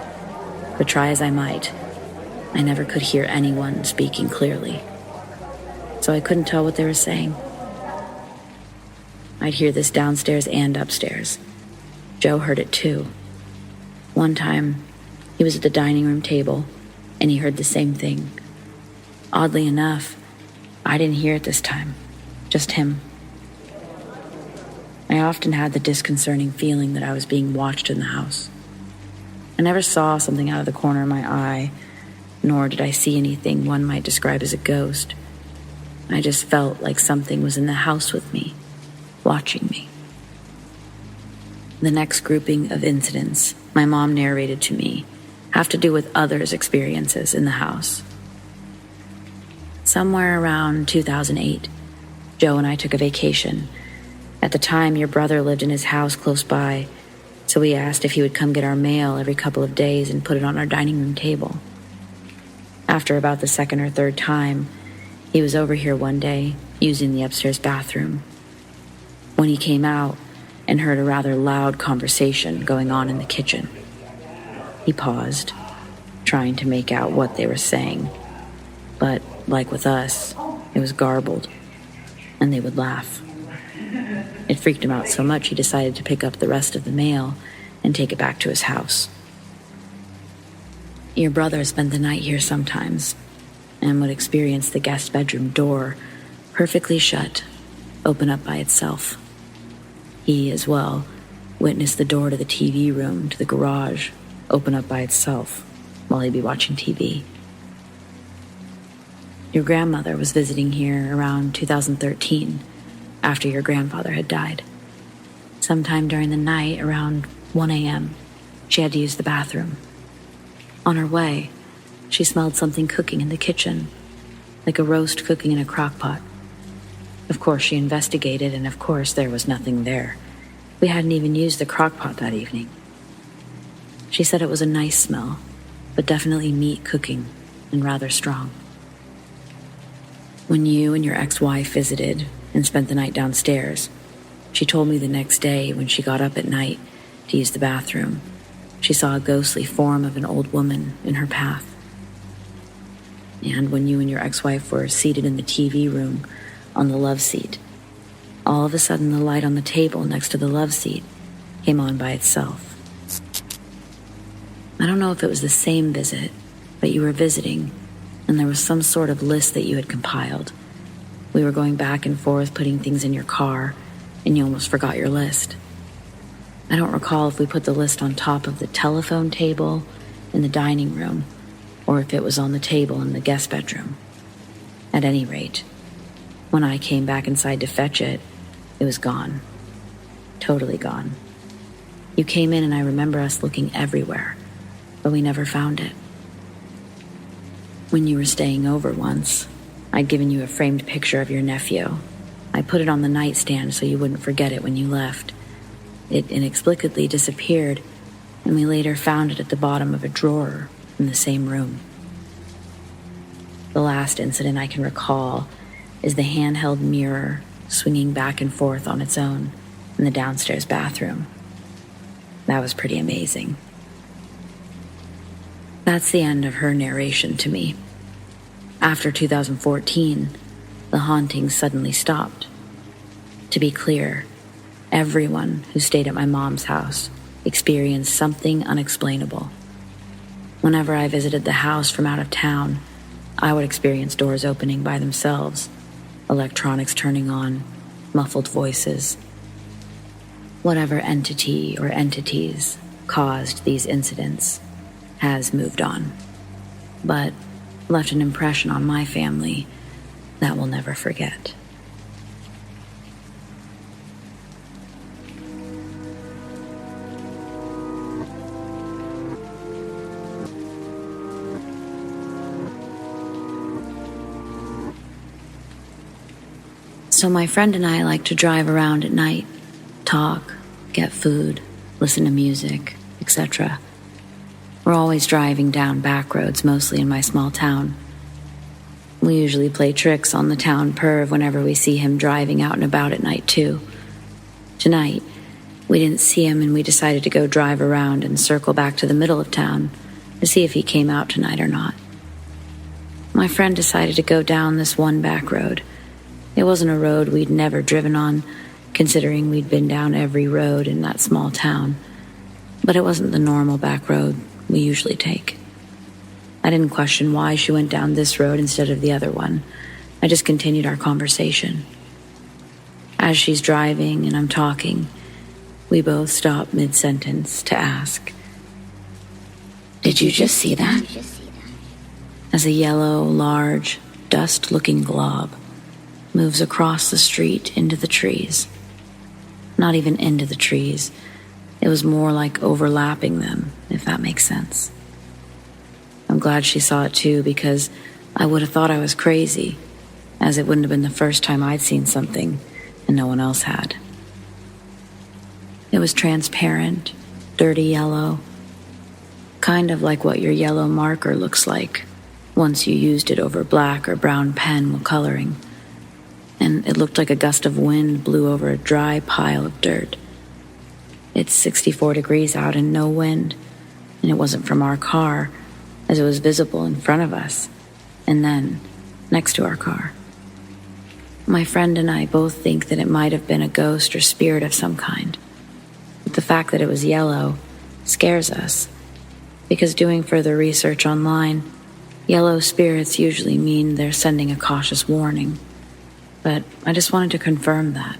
but try as I might, I never could hear anyone speaking clearly, so I couldn't tell what they were saying. I'd hear this downstairs and upstairs. Joe heard it too. One time, he was at the dining room table, and he heard the same thing. Oddly enough, I didn't hear it this time, just him. I often had the disconcerting feeling that I was being watched in the house. I never saw something out of the corner of my eye, nor did I see anything one might describe as a ghost. I just felt like something was in the house with me, watching me. The next grouping of incidents my mom narrated to me have to do with others' experiences in the house. Somewhere around 2008, Joe and I took a vacation. At the time, your brother lived in his house close by, so we asked if he would come get our mail every couple of days and put it on our dining room table. After about the second or third time, he was over here one day, using the upstairs bathroom. When he came out and heard a rather loud conversation going on in the kitchen, He paused, trying to make out what they were saying. But, like with us, it was garbled, and they would laugh. It freaked him out so much he decided to pick up the rest of the mail and take it back to his house. Your brother spent the night here sometimes, and would experience the guest bedroom door, perfectly shut, open up by itself. He, as well, witnessed the door to the TV room, to the garage, open up by itself while he'd be watching TV. Your grandmother was visiting here around 2013, after your grandfather had died. Sometime during the night, around 1 a.m., she had to use the bathroom. On her way, she smelled something cooking in the kitchen, like a roast cooking in a crock pot. Of course, she investigated, and of course, there was nothing there. We hadn't even used the crock pot that evening. She said it was a nice smell, but definitely meat cooking, and rather strong. When you and your ex-wife visited and spent the night downstairs, she told me the next day when she got up at night to use the bathroom, she saw a ghostly form of an old woman in her path. And when you and your ex-wife were seated in the TV room on the love seat, all of a sudden the light on the table next to the love seat came on by itself. I don't know if it was the same visit, but you were visiting, and there was some sort of list that you had compiled. We were going back and forth putting things in your car, and you almost forgot your list. I don't recall if we put the list on top of the telephone table in the dining room, or if it was on the table in the guest bedroom. At any rate, when I came back inside to fetch it, it was gone. Totally gone. You came in and I remember us looking everywhere, but we never found it. When you were staying over once, I'd given you a framed picture of your nephew. I put it on the nightstand so you wouldn't forget it when you left. It inexplicably disappeared, and we later found it at the bottom of a drawer in the same room. The last incident I can recall is the handheld mirror swinging back and forth on its own in the downstairs bathroom. That was pretty amazing. That's the end of her narration to me. After 2014, the hauntings suddenly stopped. To be clear, everyone who stayed at my mom's house experienced something unexplainable. Whenever I visited the house from out of town, I would experience doors opening by themselves, electronics turning on, muffled voices. Whatever entity or entities caused these incidents has moved on, but left an impression on my family that we'll never forget. So my friend and I like to drive around at night, talk, get food, listen to music, etc. We're always driving down back roads, mostly in my small town. We usually play tricks on the town perv whenever we see him driving out and about at night too. Tonight, we didn't see him and we decided to go drive around and circle back to the middle of town to see if he came out tonight or not. My friend decided to go down this one back road. It wasn't a road we'd never driven on, considering we'd been down every road in that small town, but it wasn't the normal back road we usually take. I didn't question why she went down this road instead of the other one. I just continued our conversation. As she's driving and I'm talking, we both stop mid-sentence to ask, "Did you just see that?" As a yellow, large, dust-looking glob moves across the street into the trees. Not even into the trees. It was more like overlapping them, if that makes sense. I'm glad she saw it too, because I would have thought I was crazy, as it wouldn't have been the first time I'd seen something and no one else had. It was transparent, dirty yellow, kind of like what your yellow marker looks like once you used it over black or brown pen while coloring. And it looked like a gust of wind blew over a dry pile of dirt. It's 64 degrees out and no wind, and it wasn't from our car, as it was visible in front of us, and then next to our car. My friend and I both think that it might have been a ghost or spirit of some kind. But the fact that it was yellow scares us, because doing further research online, yellow spirits usually mean they're sending a cautious warning. But I just wanted to confirm that.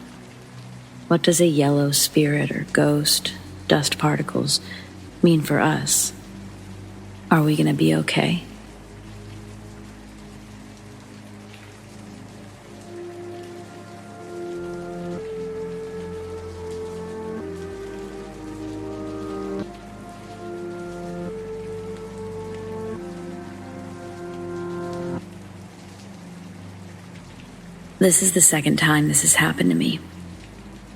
What does a yellow spirit or ghost, dust particles, mean for us? Are we going to be okay? This is the second time this has happened to me.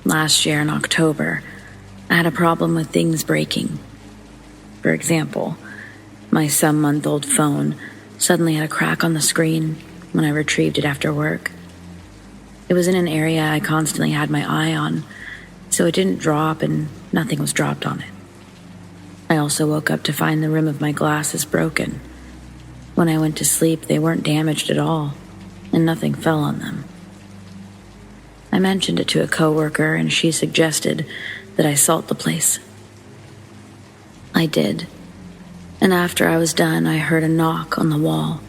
Last year in October, I had a problem with things breaking. For example, my some-month-old phone suddenly had a crack on the screen when I retrieved it after work. It was in an area I constantly had my eye on, so it didn't drop and nothing was dropped on it. I also woke up to find the rim of my glasses broken. When I went to sleep, they weren't damaged at all, and nothing fell on them. I mentioned it to a coworker, and she suggested that I salt the place. I did, and after I was done, I heard a knock on the wall.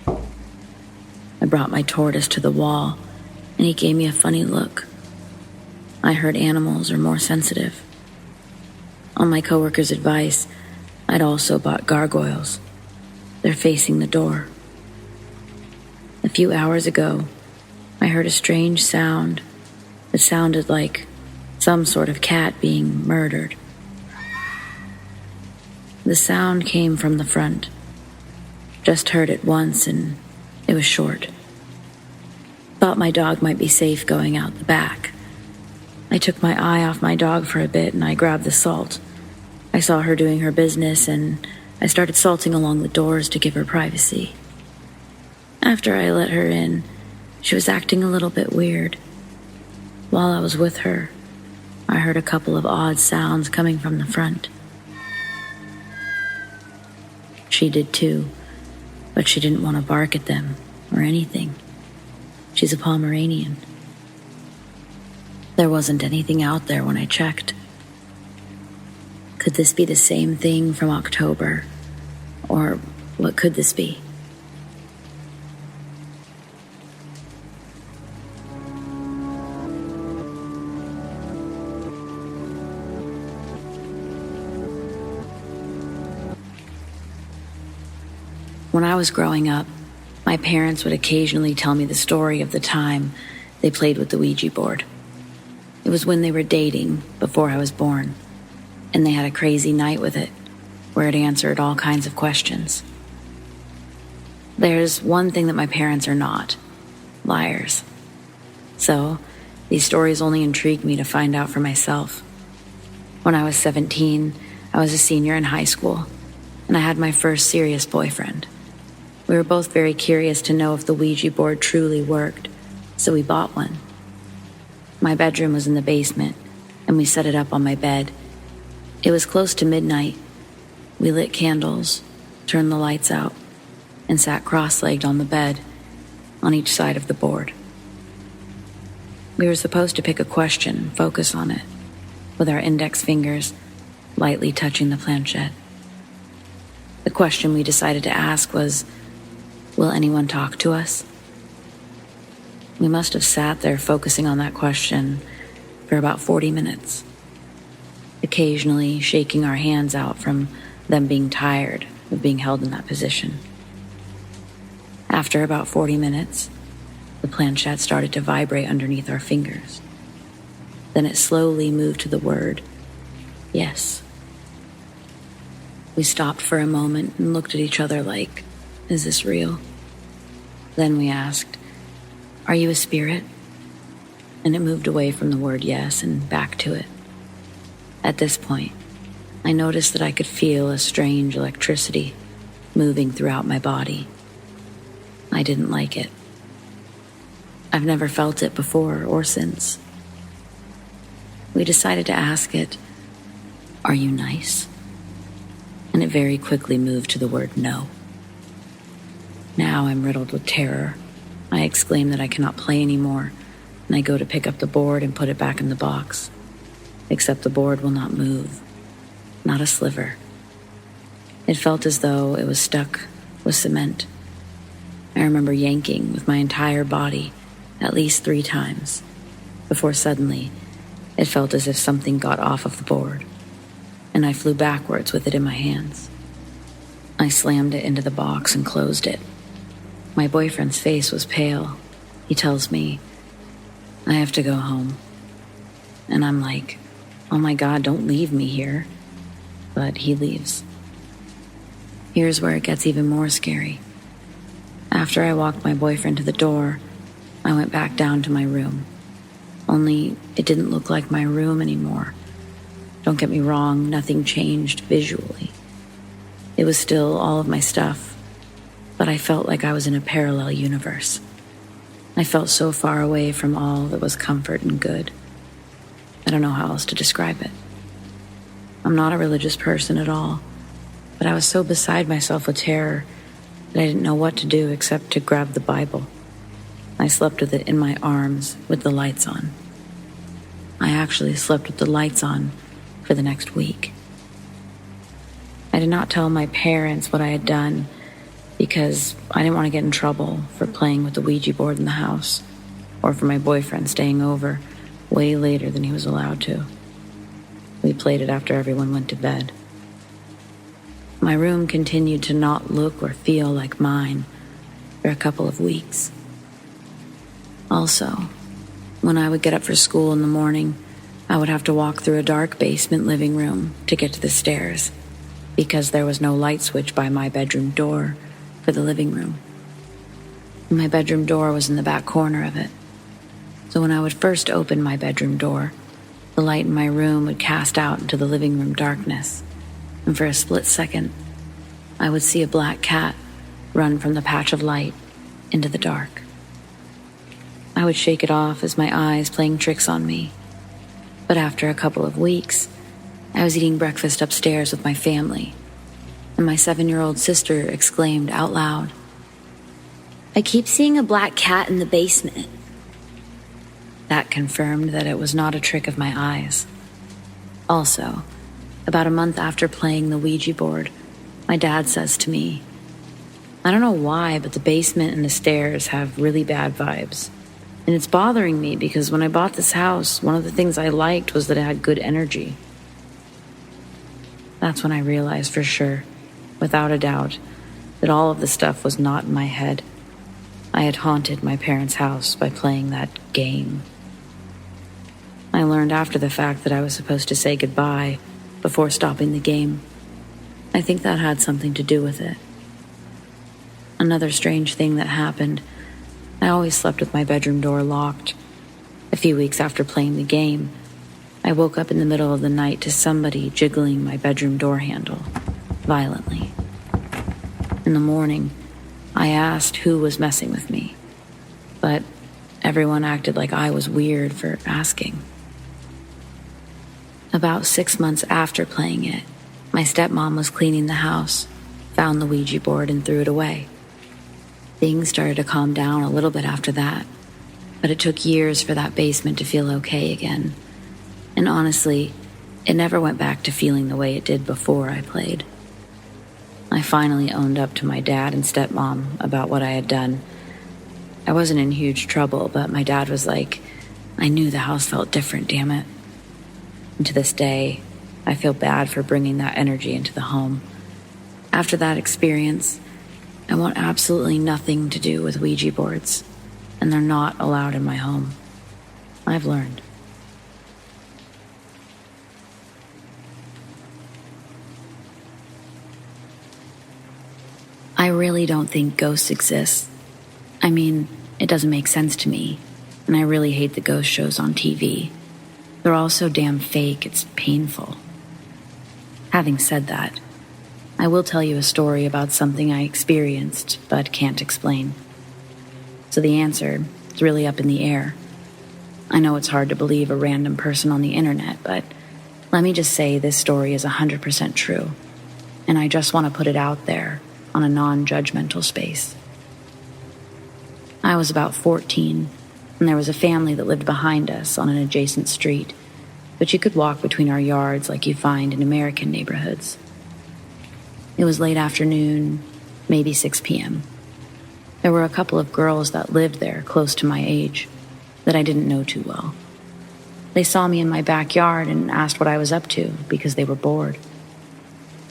I brought my tortoise to the wall, and he gave me a funny look. I heard animals are more sensitive. On my coworker's advice, I'd also bought gargoyles. They're facing the door. A few hours ago, I heard a strange sound. It sounded like some sort of cat being murdered. The sound came from the front. Just heard it once and it was short. Thought my dog might be safe going out the back. I took my eye off my dog for a bit and I grabbed the salt. I saw her doing her business and I started salting along the doors to give her privacy. After I let her in, she was acting a little bit weird. While I was with her, I heard a couple of odd sounds coming from the front. She did too, but she didn't want to bark at them or anything. She's a Pomeranian. There wasn't anything out there when I checked. Could this be the same thing from October? Or what could this be? When I was growing up, my parents would occasionally tell me the story of the time they played with the Ouija board. It was when they were dating, before I was born, and they had a crazy night with it, where it answered all kinds of questions. There's one thing that my parents are not: liars. So, these stories only intrigued me to find out for myself. When I was 17, I was a senior in high school, and I had my first serious boyfriend. We were both very curious to know if the Ouija board truly worked, so we bought one. My bedroom was in the basement, and we set it up on my bed. It was close to midnight. We lit candles, turned the lights out, and sat cross-legged on the bed, on each side of the board. We were supposed to pick a question and focus on it, with our index fingers lightly touching the planchette. The question we decided to ask was, will anyone talk to us? We must have sat there focusing on that question for about 40 minutes, occasionally shaking our hands out from them being tired of being held in that position. After about 40 minutes, the planchette started to vibrate underneath our fingers. Then it slowly moved to the word, yes. We stopped for a moment and looked at each other like, is this real? Then we asked, are you a spirit? And it moved away from the word yes and back to it. At this point, I noticed that I could feel a strange electricity moving throughout my body. I didn't like it. I've never felt it before or since. We decided to ask it, are you nice? and it very quickly moved to the word no. Now I'm riddled with terror. I exclaim that I cannot play anymore, and I go to pick up the board and put it back in the box. Except the board will not move. Not a sliver. It felt as though it was stuck with cement. I remember yanking with my entire body at least 3 times, before suddenly it felt as if something got off of the board, and I flew backwards with it in my hands. I slammed it into the box and closed it. My boyfriend's face was pale. He tells me, "I have to go home." And I'm like, "Oh my God, don't leave me here." But he leaves. Here's where it gets even more scary. After I walked my boyfriend to the door, I went back down to my room. Only it didn't look like my room anymore. Don't get me wrong, nothing changed visually. It was still all of my stuff, but I felt like I was in a parallel universe. I felt so far away from all that was comfort and good. I don't know how else to describe it. I'm not a religious person at all, but I was so beside myself with terror that I didn't know what to do except to grab the Bible. I slept with it in my arms with the lights on. I actually slept with the lights on for the next week. I did not tell my parents what I had done because I didn't want to get in trouble for playing with the Ouija board in the house, or for my boyfriend staying over way later than he was allowed to. We played it after everyone went to bed. My room continued to not look or feel like mine for a couple of weeks. Also, when I would get up for school in the morning, I would have to walk through a dark basement living room to get to the stairs, because there was no light switch by my bedroom door for the living room. My bedroom door was in the back corner of it. So when I would first open my bedroom door, the light in my room would cast out into the living room darkness, and for a split second, I would see a black cat run from the patch of light into the dark. I would shake it off as my eyes playing tricks on me. But after a couple of weeks, I was eating breakfast upstairs with my family, and my 7-year-old sister exclaimed out loud, "I keep seeing a black cat in the basement." That confirmed that it was not a trick of my eyes. Also, about a month after playing the Ouija board, my dad says to me, "I don't know why, but the basement and the stairs have really bad vibes. And it's bothering me because when I bought this house, one of the things I liked was that it had good energy." That's when I realized for sure, without a doubt, that all of the stuff was not in my head. I had haunted my parents' house by playing that game. I learned after the fact that I was supposed to say goodbye before stopping the game. I think that had something to do with it. Another strange thing that happened, I always slept with my bedroom door locked. A few weeks after playing the game, I woke up in the middle of the night to somebody jiggling my bedroom door handle violently. In the morning, I asked who was messing with me, but everyone acted like I was weird for asking. About 6 months after playing it, my stepmom was cleaning the house, found the Ouija board, and threw it away. Things started to calm down a little bit after that, but it took years for that basement to feel okay again. And honestly, it never went back to feeling the way it did before I played. I finally owned up to my dad and stepmom about what I had done. I wasn't in huge trouble, but my dad was like, "I knew the house felt different, damn it." And to this day, I feel bad for bringing that energy into the home. After that experience, I want absolutely nothing to do with Ouija boards, and they're not allowed in my home. I've learned. I really don't think ghosts exist. I mean, it doesn't make sense to me, and I really hate the ghost shows on TV. They're all so damn fake, it's painful. Having said that, I will tell you a story about something I experienced but can't explain. So the answer is really up in the air. I know it's hard to believe a random person on the internet, but let me just say this story is 100% true. and I just want to put it out there on a non-judgmental space. I was about 14, and there was a family that lived behind us on an adjacent street, but you could walk between our yards like you find in American neighborhoods. It was late afternoon, maybe 6 p.m. There were a couple of girls that lived there close to my age that I didn't know too well. They saw me in my backyard and asked what I was up to because they were bored.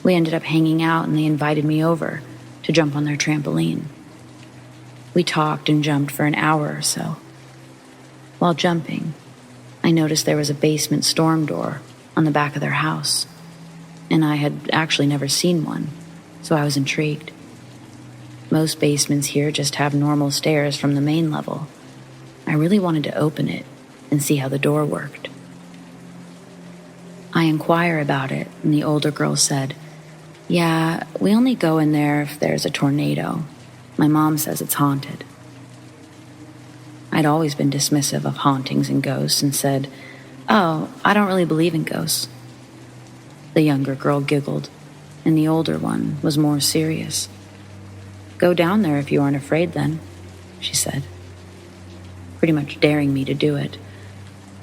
We ended up hanging out and they invited me over to jump on their trampoline. We talked and jumped for an hour or so. While jumping, I noticed there was a basement storm door on the back of their house, and I had actually never seen one, so I was intrigued. Most basements here just have normal stairs from the main level. I really wanted to open it and see how the door worked. I inquire about it, and the older girl said, "Yeah, we only go in there if there's a tornado. My mom says it's haunted." I'd always been dismissive of hauntings and ghosts and said, "Oh, I don't really believe in ghosts." The younger girl giggled, and the older one was more serious. "Go down there if you aren't afraid then," she said, pretty much daring me to do it.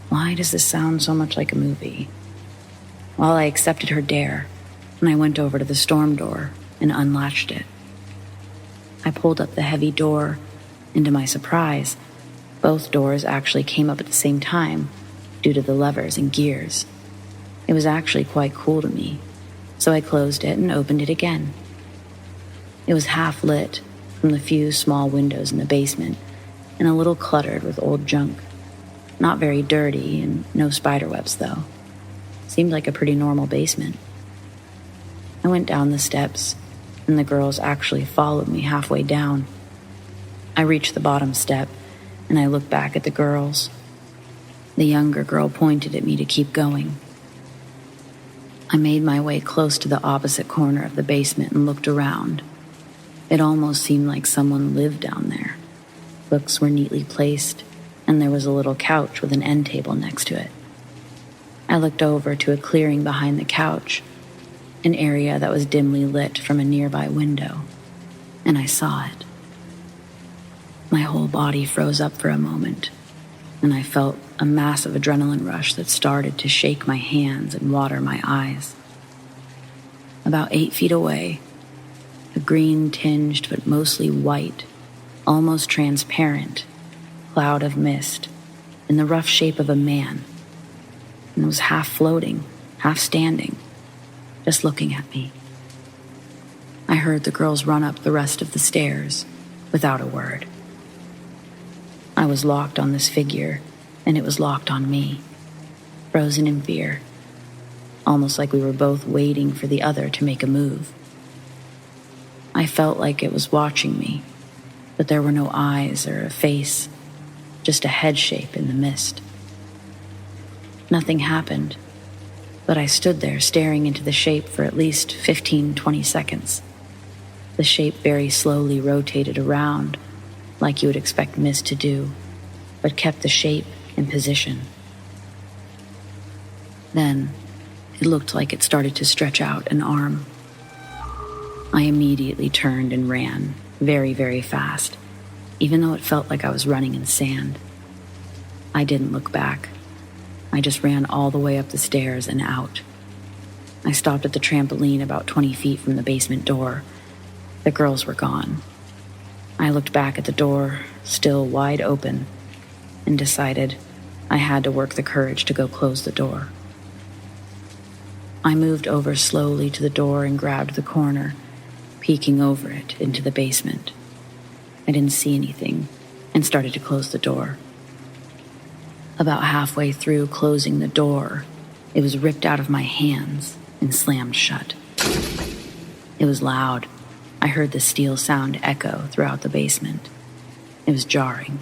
Why does this sound so much like a movie? Well, I accepted her dare, and I went over to the storm door and unlatched it. I pulled up the heavy door, and to my surprise, both doors actually came up at the same time due to the levers and gears. It was actually quite cool to me, so I closed it and opened it again. It was half lit from the few small windows in the basement and a little cluttered with old junk. Not very dirty and no spiderwebs, though. Seemed like a pretty normal basement. I went down the steps, and the girls actually followed me halfway down. I reached the bottom step, and I looked back at the girls. The younger girl pointed at me to keep going. I made my way close to the opposite corner of the basement and looked around. It almost seemed like someone lived down there. Books were neatly placed, and there was a little couch with an end table next to it. I looked over to a clearing behind the couch, an area that was dimly lit from a nearby window, and I saw it. My whole body froze up for a moment, and I felt a massive adrenaline rush that started to shake my hands and water my eyes. About 8 feet away, a green-tinged but mostly white, almost transparent, cloud of mist in the rough shape of a man, and it was half floating, half standing, just looking at me. I heard the girls run up the rest of the stairs without a word. I was locked on this figure, and it was locked on me, frozen in fear, almost like we were both waiting for the other to make a move. I felt like it was watching me, but there were no eyes or a face, just a head shape in the mist. Nothing happened, but I stood there staring into the shape for at least 15-20 seconds. The shape very slowly rotated around, like you would expect mist to do, but kept the shape in position. Then, it looked like it started to stretch out an arm. I immediately turned and ran, very, very fast, even though it felt like I was running in sand. I didn't look back. I just ran all the way up the stairs and out. I stopped at the trampoline about 20 feet from the basement door. The girls were gone. I looked back at the door, still wide open, and decided I had to work the courage to go close the door. I moved over slowly to the door and grabbed the corner, peeking over it into the basement. I didn't see anything and started to close the door. About halfway through closing the door, it was ripped out of my hands and slammed shut. It was loud. I heard the steel sound echo throughout the basement. It was jarring.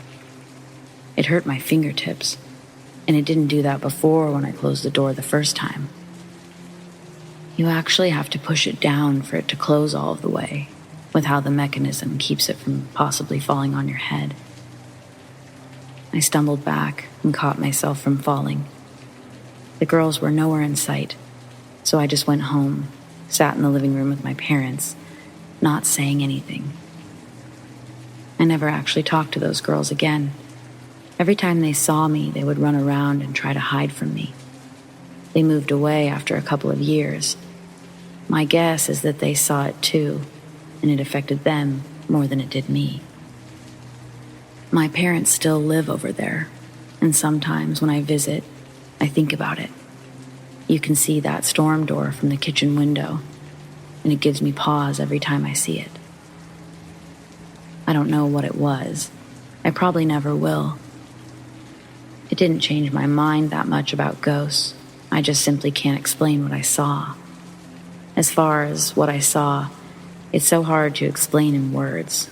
It hurt my fingertips, and it didn't do that before when I closed the door the first time. You actually have to push it down for it to close all of the way, with how the mechanism keeps it from possibly falling on your head. I stumbled back and caught myself from falling. The girls were nowhere in sight, so I just went home sat in the living room with my parents, not saying anything. I never actually talked to those girls again. Every time they saw me, they would run around and try to hide from me. They moved away after a couple of years. My guess is that they saw it too, and it affected them more than it did me. My parents still live over there, and sometimes when I visit, I think about it. You can see that storm door from the kitchen window, and it gives me pause every time I see it. I don't know what it was. I probably never will. It didn't change my mind that much about ghosts. I just simply can't explain what I saw. As far as what I saw, it's so hard to explain in words.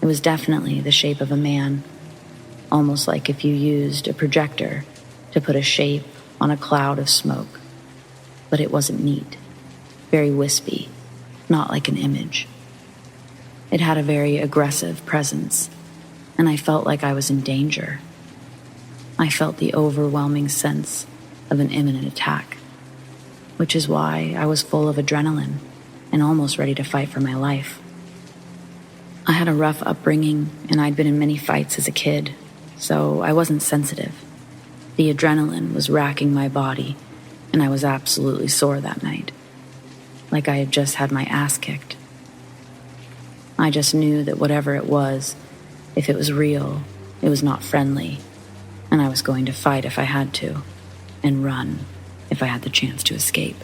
It was definitely the shape of a man, almost like if you used a projector to put a shape on a cloud of smoke. But it wasn't neat, very wispy, not like an image. It had a very aggressive presence, and I felt like I was in danger. I felt the overwhelming sense of an imminent attack, which is why I was full of adrenaline and almost ready to fight for my life. I had a rough upbringing, and I'd been in many fights as a kid, so I wasn't sensitive. The adrenaline was racking my body, and I was absolutely sore that night, like I had just had my ass kicked. I just knew that whatever it was, if it was real, it was not friendly, and I was going to fight if I had to, and run if I had the chance to escape.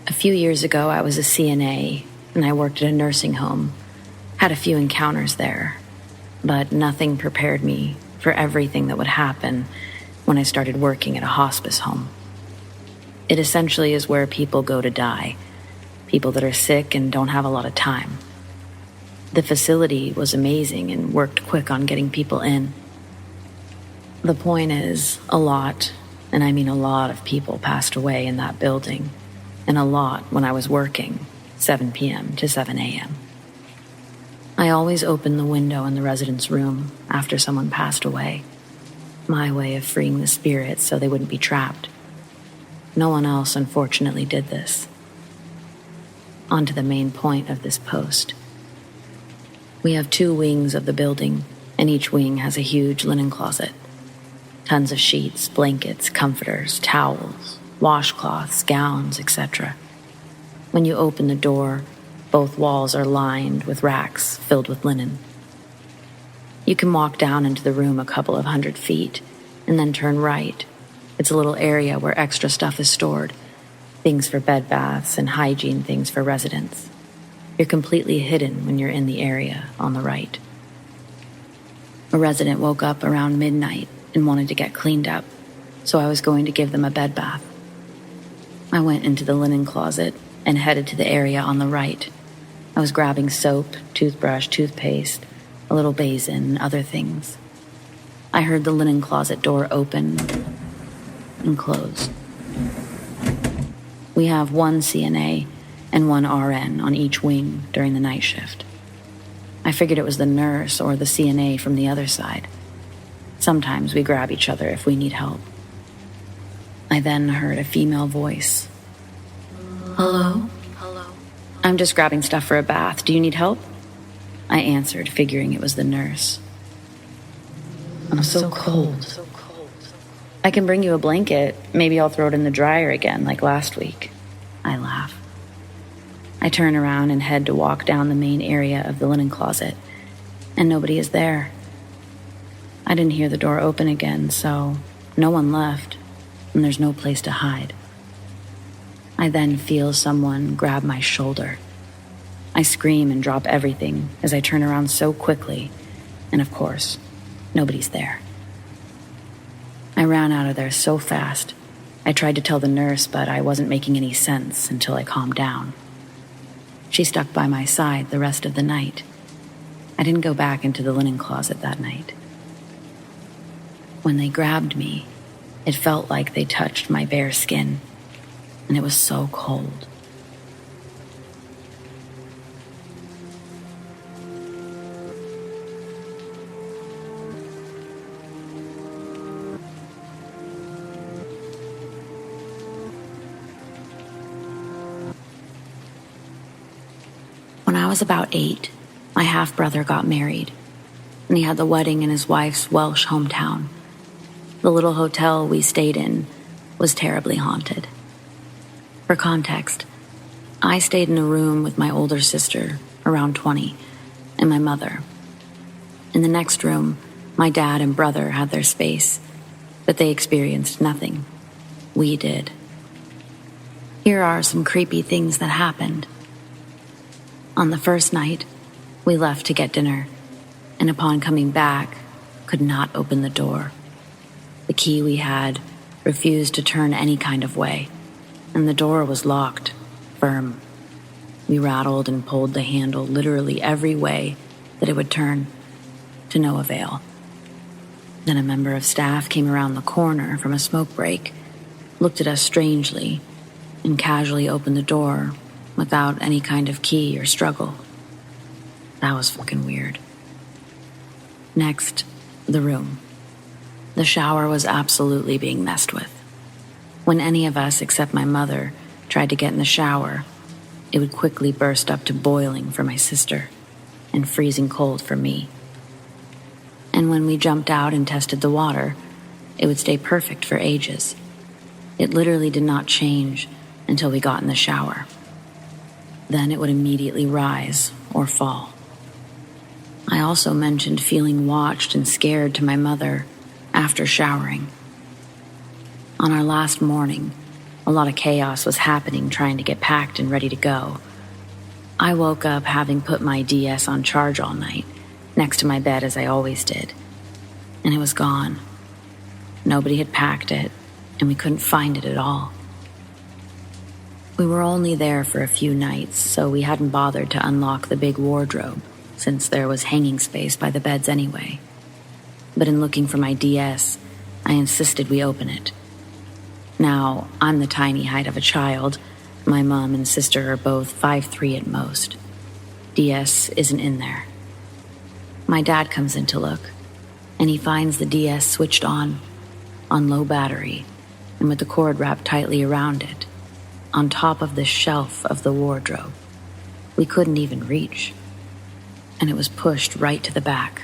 A few years ago, I was a CNA, and I worked at a nursing home. Had a few encounters there, but nothing prepared me for everything that would happen when I started working at a hospice home. It essentially is where people go to die, people that are sick and don't have a lot of time. The facility was amazing and worked quick on getting people in. The point is, a lot, and I mean a lot of people passed away in that building, and a lot when I was working, 7 p.m. to 7 a.m. I always opened the window in the residents' room after someone passed away, my way of freeing the spirits so they wouldn't be trapped. No one else, unfortunately, did this. On to the main point of this post. We have 2 wings of the building, and each wing has a huge linen closet. Tons of sheets, blankets, comforters, towels, washcloths, gowns, etc. When you open the door, both walls are lined with racks filled with linen. You can walk down into the room a couple of 100 feet and then turn right. It's a little area where extra stuff is stored, things for bed baths and hygiene things for residents. You're completely hidden when you're in the area on the right. A resident woke up around midnight and wanted to get cleaned up, so I was going to give them a bed bath. I went into the linen closet and headed to the area on the right. I was grabbing soap, toothbrush, toothpaste, a little basin, and other things. I heard the linen closet door open and close. We have 1 CNA and 1 RN on each wing during the night shift. I figured it was the nurse or the CNA from the other side. Sometimes we grab each other if we need help. I then heard a female voice. "Hello? I'm just grabbing stuff for a bath. Do you need help?" I answered, figuring it was the nurse. "I'm so cold. I can bring you a blanket. Maybe I'll throw it in the dryer again, like last week." I laugh. I turn around and head to walk down the main area of the linen closet, and nobody is there. I didn't hear the door open again, so no one left, and there's no place to hide. I then feel someone grab my shoulder. I scream and drop everything as I turn around so quickly, and of course, nobody's there. I ran out of there so fast. I tried to tell the nurse, but I wasn't making any sense until I calmed down. She stuck by my side the rest of the night. I didn't go back into the linen closet that night. When they grabbed me, it felt like they touched my bare skin, and it was so cold. was about 8, my half-brother got married, and he had the wedding in his wife's Welsh hometown. The little hotel we stayed in was terribly haunted. For context, I stayed in a room with my older sister, around 20, and my mother. In the next room, my dad and brother had their space, but they experienced nothing. We did. Here are some creepy things that happened. On the first night, we left to get dinner, and upon coming back, could not open the door. The key we had refused to turn any kind of way, and the door was locked, firm. We rattled and pulled the handle literally every way that it would turn, to no avail. Then a member of staff came around the corner from a smoke break, looked at us strangely, and casually opened the door without any kind of key or struggle. That was fucking weird. Next, the room. The shower was absolutely being messed with. When any of us, except my mother, tried to get in the shower, it would quickly burst up to boiling for my sister and freezing cold for me. And when we jumped out and tested the water, it would stay perfect for ages. It literally did not change until we got in the shower. Then it would immediately rise or fall. I also mentioned feeling watched and scared to my mother after showering. On our last morning, a lot of chaos was happening trying to get packed and ready to go. I woke up having put my DS on charge all night, next to my bed as I always did, and it was gone. Nobody had packed it, and we couldn't find it at all. We were only there for a few nights, so we hadn't bothered to unlock the big wardrobe, since there was hanging space by the beds anyway. But in looking for my DS, I insisted we open it. Now, I'm the tiny height of a child. My mom and sister are both 5'3" at most. DS isn't in there. My dad comes in to look, and he finds the DS switched on low battery, and with the cord wrapped tightly around it, on top of the shelf of the wardrobe. We couldn't even reach, and it was pushed right to the back.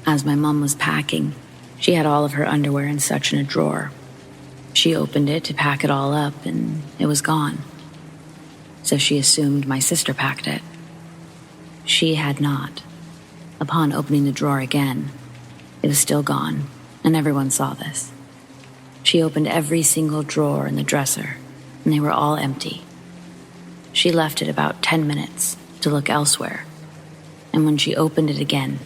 As my mom was packing, she had all of her underwear and such in a drawer. She opened it to pack it all up, and it was gone. So she assumed my sister packed it. She had not. Upon opening the drawer again, it was still gone, and everyone saw this. She opened every single drawer in the dresser, and they were all empty. She left it about 10 minutes to look elsewhere, and when she opened it again,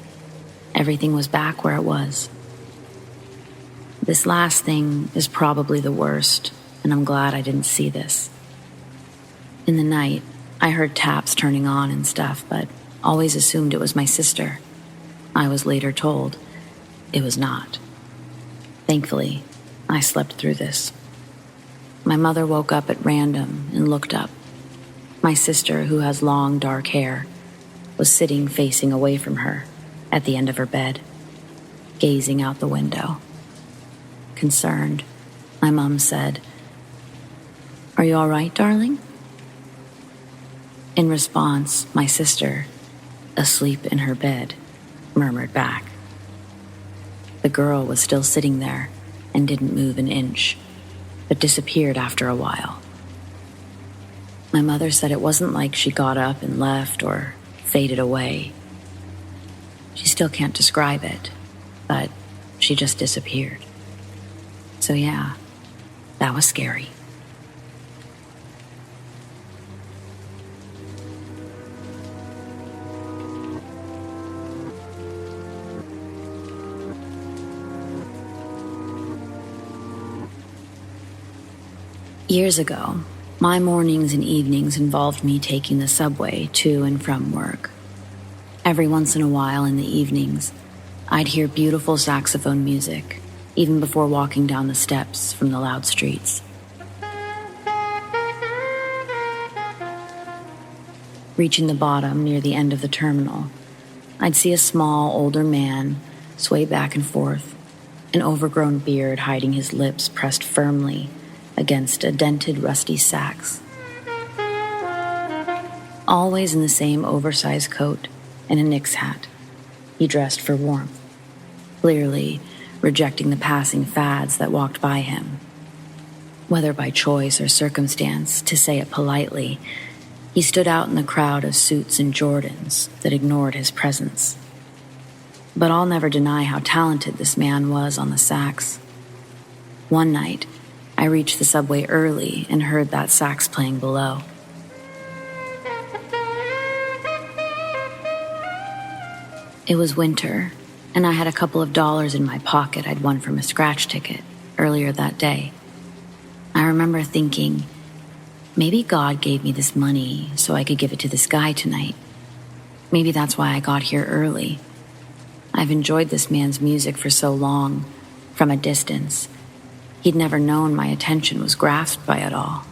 everything was back where it was. This last thing is probably the worst, and I'm glad I didn't see this. In the night, I heard taps turning on and stuff, but always assumed it was my sister. I was later told it was not. Thankfully, I slept through this. My mother woke up at random and looked up. My sister, who has long, dark hair, was sitting facing away from her at the end of her bed, gazing out the window. Concerned, my mom said, "Are you all right, darling?" In response, my sister, asleep in her bed, murmured back. The girl was still sitting there and didn't move an inch, but disappeared after a while. My mother said it wasn't like she got up and left or faded away. She still can't describe it, but she just disappeared. So yeah, that was scary. Years ago, my mornings and evenings involved me taking the subway to and from work. Every once in a while in the evenings, I'd hear beautiful saxophone music, even before walking down the steps from the loud streets. Reaching the bottom near the end of the terminal, I'd see a small, older man sway back and forth, an overgrown beard hiding his lips pressed firmly against a dented, rusty sax. always in the same oversized coat and a Knicks hat. He dressed for warmth, clearly rejecting the passing fads that walked by him. Whether by choice or circumstance, to say it politely, he stood out in the crowd of suits and Jordans that ignored his presence. But I'll never deny how talented this man was on the sax. One night, I reached the subway early and heard that sax playing below. It was winter, and I had a couple of dollars in my pocket I'd won from a scratch ticket earlier that day. I remember thinking, maybe God gave me this money so I could give it to this guy tonight. Maybe that's why I got here early. I've enjoyed this man's music for so long, from a distance. He'd never known my attention was grasped by it all.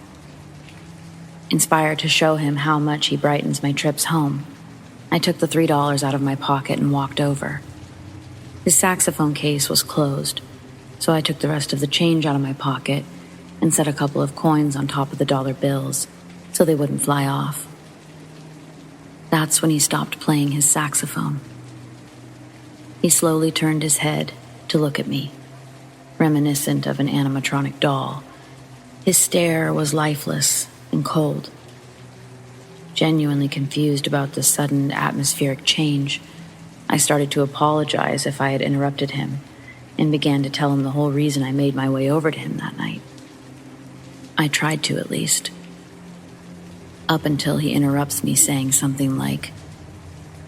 Inspired to show him how much he brightens my trips home, I took the $3 out of my pocket and walked over. His saxophone case was closed, so I took the rest of the change out of my pocket and set a couple of coins on top of the dollar bills so they wouldn't fly off. That's when he stopped playing his saxophone. He slowly turned his head to look at me, reminiscent of an animatronic doll. His stare was lifeless and cold. Genuinely confused about the sudden atmospheric change, I started to apologize if I had interrupted him and began to tell him the whole reason I made my way over to him that night. I tried to, at least. Up until he interrupts me saying something like,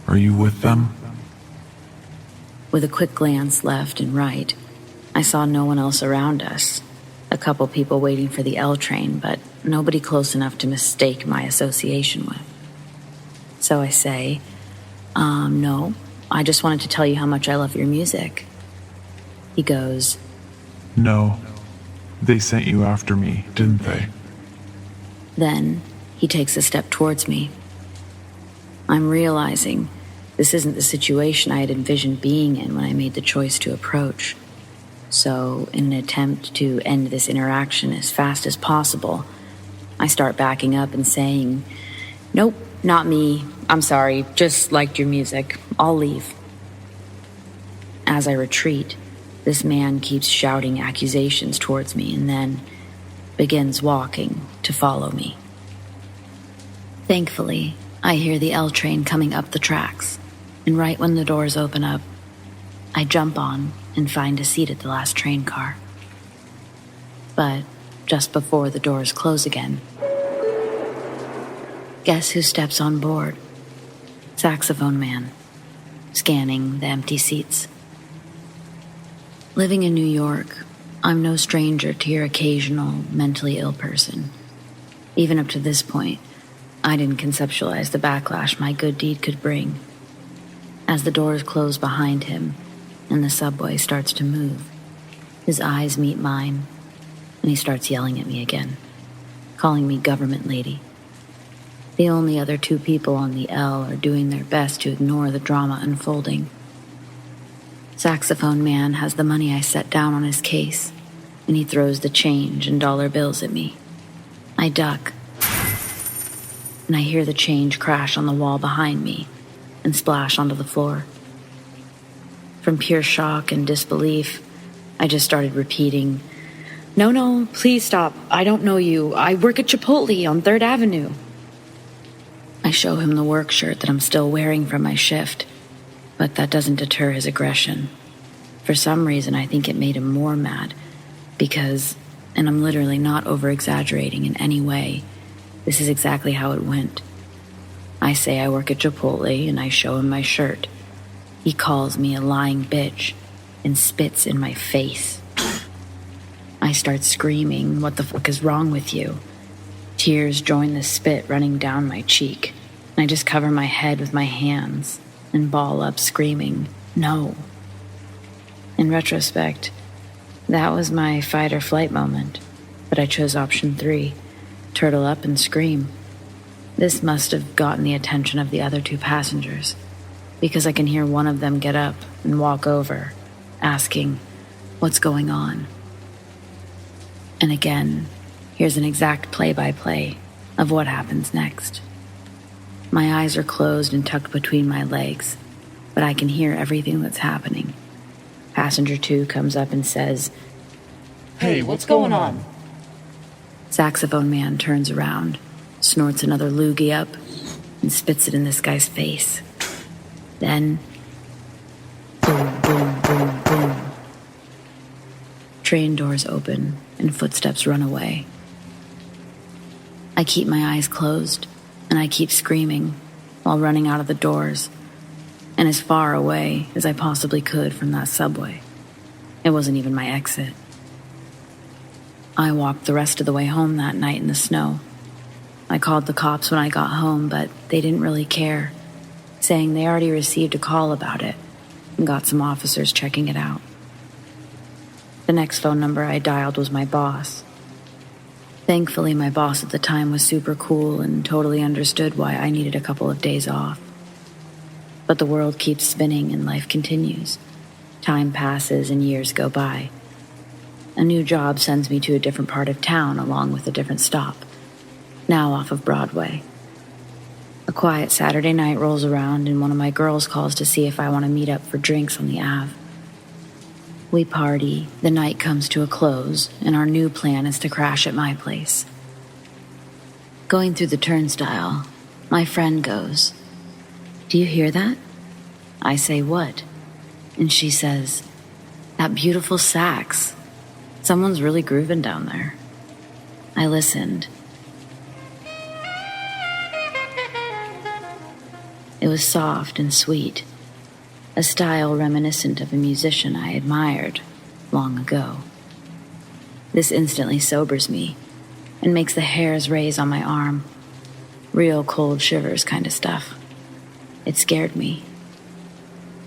"Are you with them?" With a quick glance left and right, I saw no one else around us. A couple people waiting for the L train, but nobody close enough to mistake my association with. So I say, no, I just wanted to tell you how much I love your music. He goes, "No, they sent you after me, didn't they?" Then he takes a step towards me. I'm realizing this isn't the situation I had envisioned being in when I made the choice to approach. So, in an attempt to end this interaction as fast as possible, I start backing up and saying, "Nope, not me. I'm sorry, just liked your music. I'll leave." As I retreat, this man keeps shouting accusations towards me and then begins walking to follow me. Thankfully, I hear the L train coming up the tracks, and right when the doors open up, I jump on and find a seat at the last train car. But just before the doors close again, guess who steps on board? Saxophone man, scanning the empty seats. Living in New York, I'm no stranger to your occasional mentally ill person. Even up to this point, I didn't conceptualize the backlash my good deed could bring. As the doors close behind him and the subway starts to move, his eyes meet mine, and he starts yelling at me again, calling me government lady. The only other two people on the L are doing their best to ignore the drama unfolding. Saxophone man has the money I set down on his case, and he throws the change and dollar bills at me. I duck, and I hear the change crash on the wall behind me and splash onto the floor. From pure shock and disbelief, I just started repeating, No, please stop. I don't know you. I work at Chipotle on 3rd Avenue. I show him the work shirt that I'm still wearing from my shift, but that doesn't deter his aggression. For some reason, I think it made him more mad because, and I'm literally not over-exaggerating in any way, this is exactly how it went. I say I work at Chipotle and I show him my shirt. He calls me a lying bitch and spits in my face. I start screaming, "What the fuck is wrong with you?" Tears join the spit running down my cheek, and I just cover my head with my hands and ball up screaming, "No." In retrospect, that was my fight or flight moment, but I chose option 3, turtle up and scream. This must have gotten the attention of the other 2 passengers, because I can hear one of them get up and walk over, asking, "What's going on?" And again, here's an exact play-by-play of what happens next. My eyes are closed and tucked between my legs, but I can hear everything that's happening. Passenger 2 comes up and says, "Hey, what's going on?" Saxophone man turns around, snorts another loogie up, and spits it in this guy's face. Then, boom, boom, boom, boom. Train doors open and footsteps run away. I keep my eyes closed, and I keep screaming while running out of the doors and as far away as I possibly could from that subway. It wasn't even my exit. I walked the rest of the way home that night in the snow. I called the cops when I got home, but they didn't really care, saying they already received a call about it and got some officers checking it out. The next phone number I dialed was my boss. Thankfully, my boss at the time was super cool and totally understood why I needed a couple of days off. But the world keeps spinning and life continues. Time passes and years go by. A new job sends me to a different part of town along with a different stop, now off of Broadway. A quiet Saturday night rolls around and one of my girls calls to see if I want to meet up for drinks on the Ave. We party, the night comes to a close, and our new plan is to crash at my place. Going through the turnstile, my friend goes, "Do you hear that?" I say, "What?" And she says, "That beautiful sax. Someone's really grooving down there." I listened. It was soft and sweet, a style reminiscent of a musician I admired long ago. This instantly sobers me and makes the hairs raise on my arm. Real cold shivers kind of stuff. It scared me.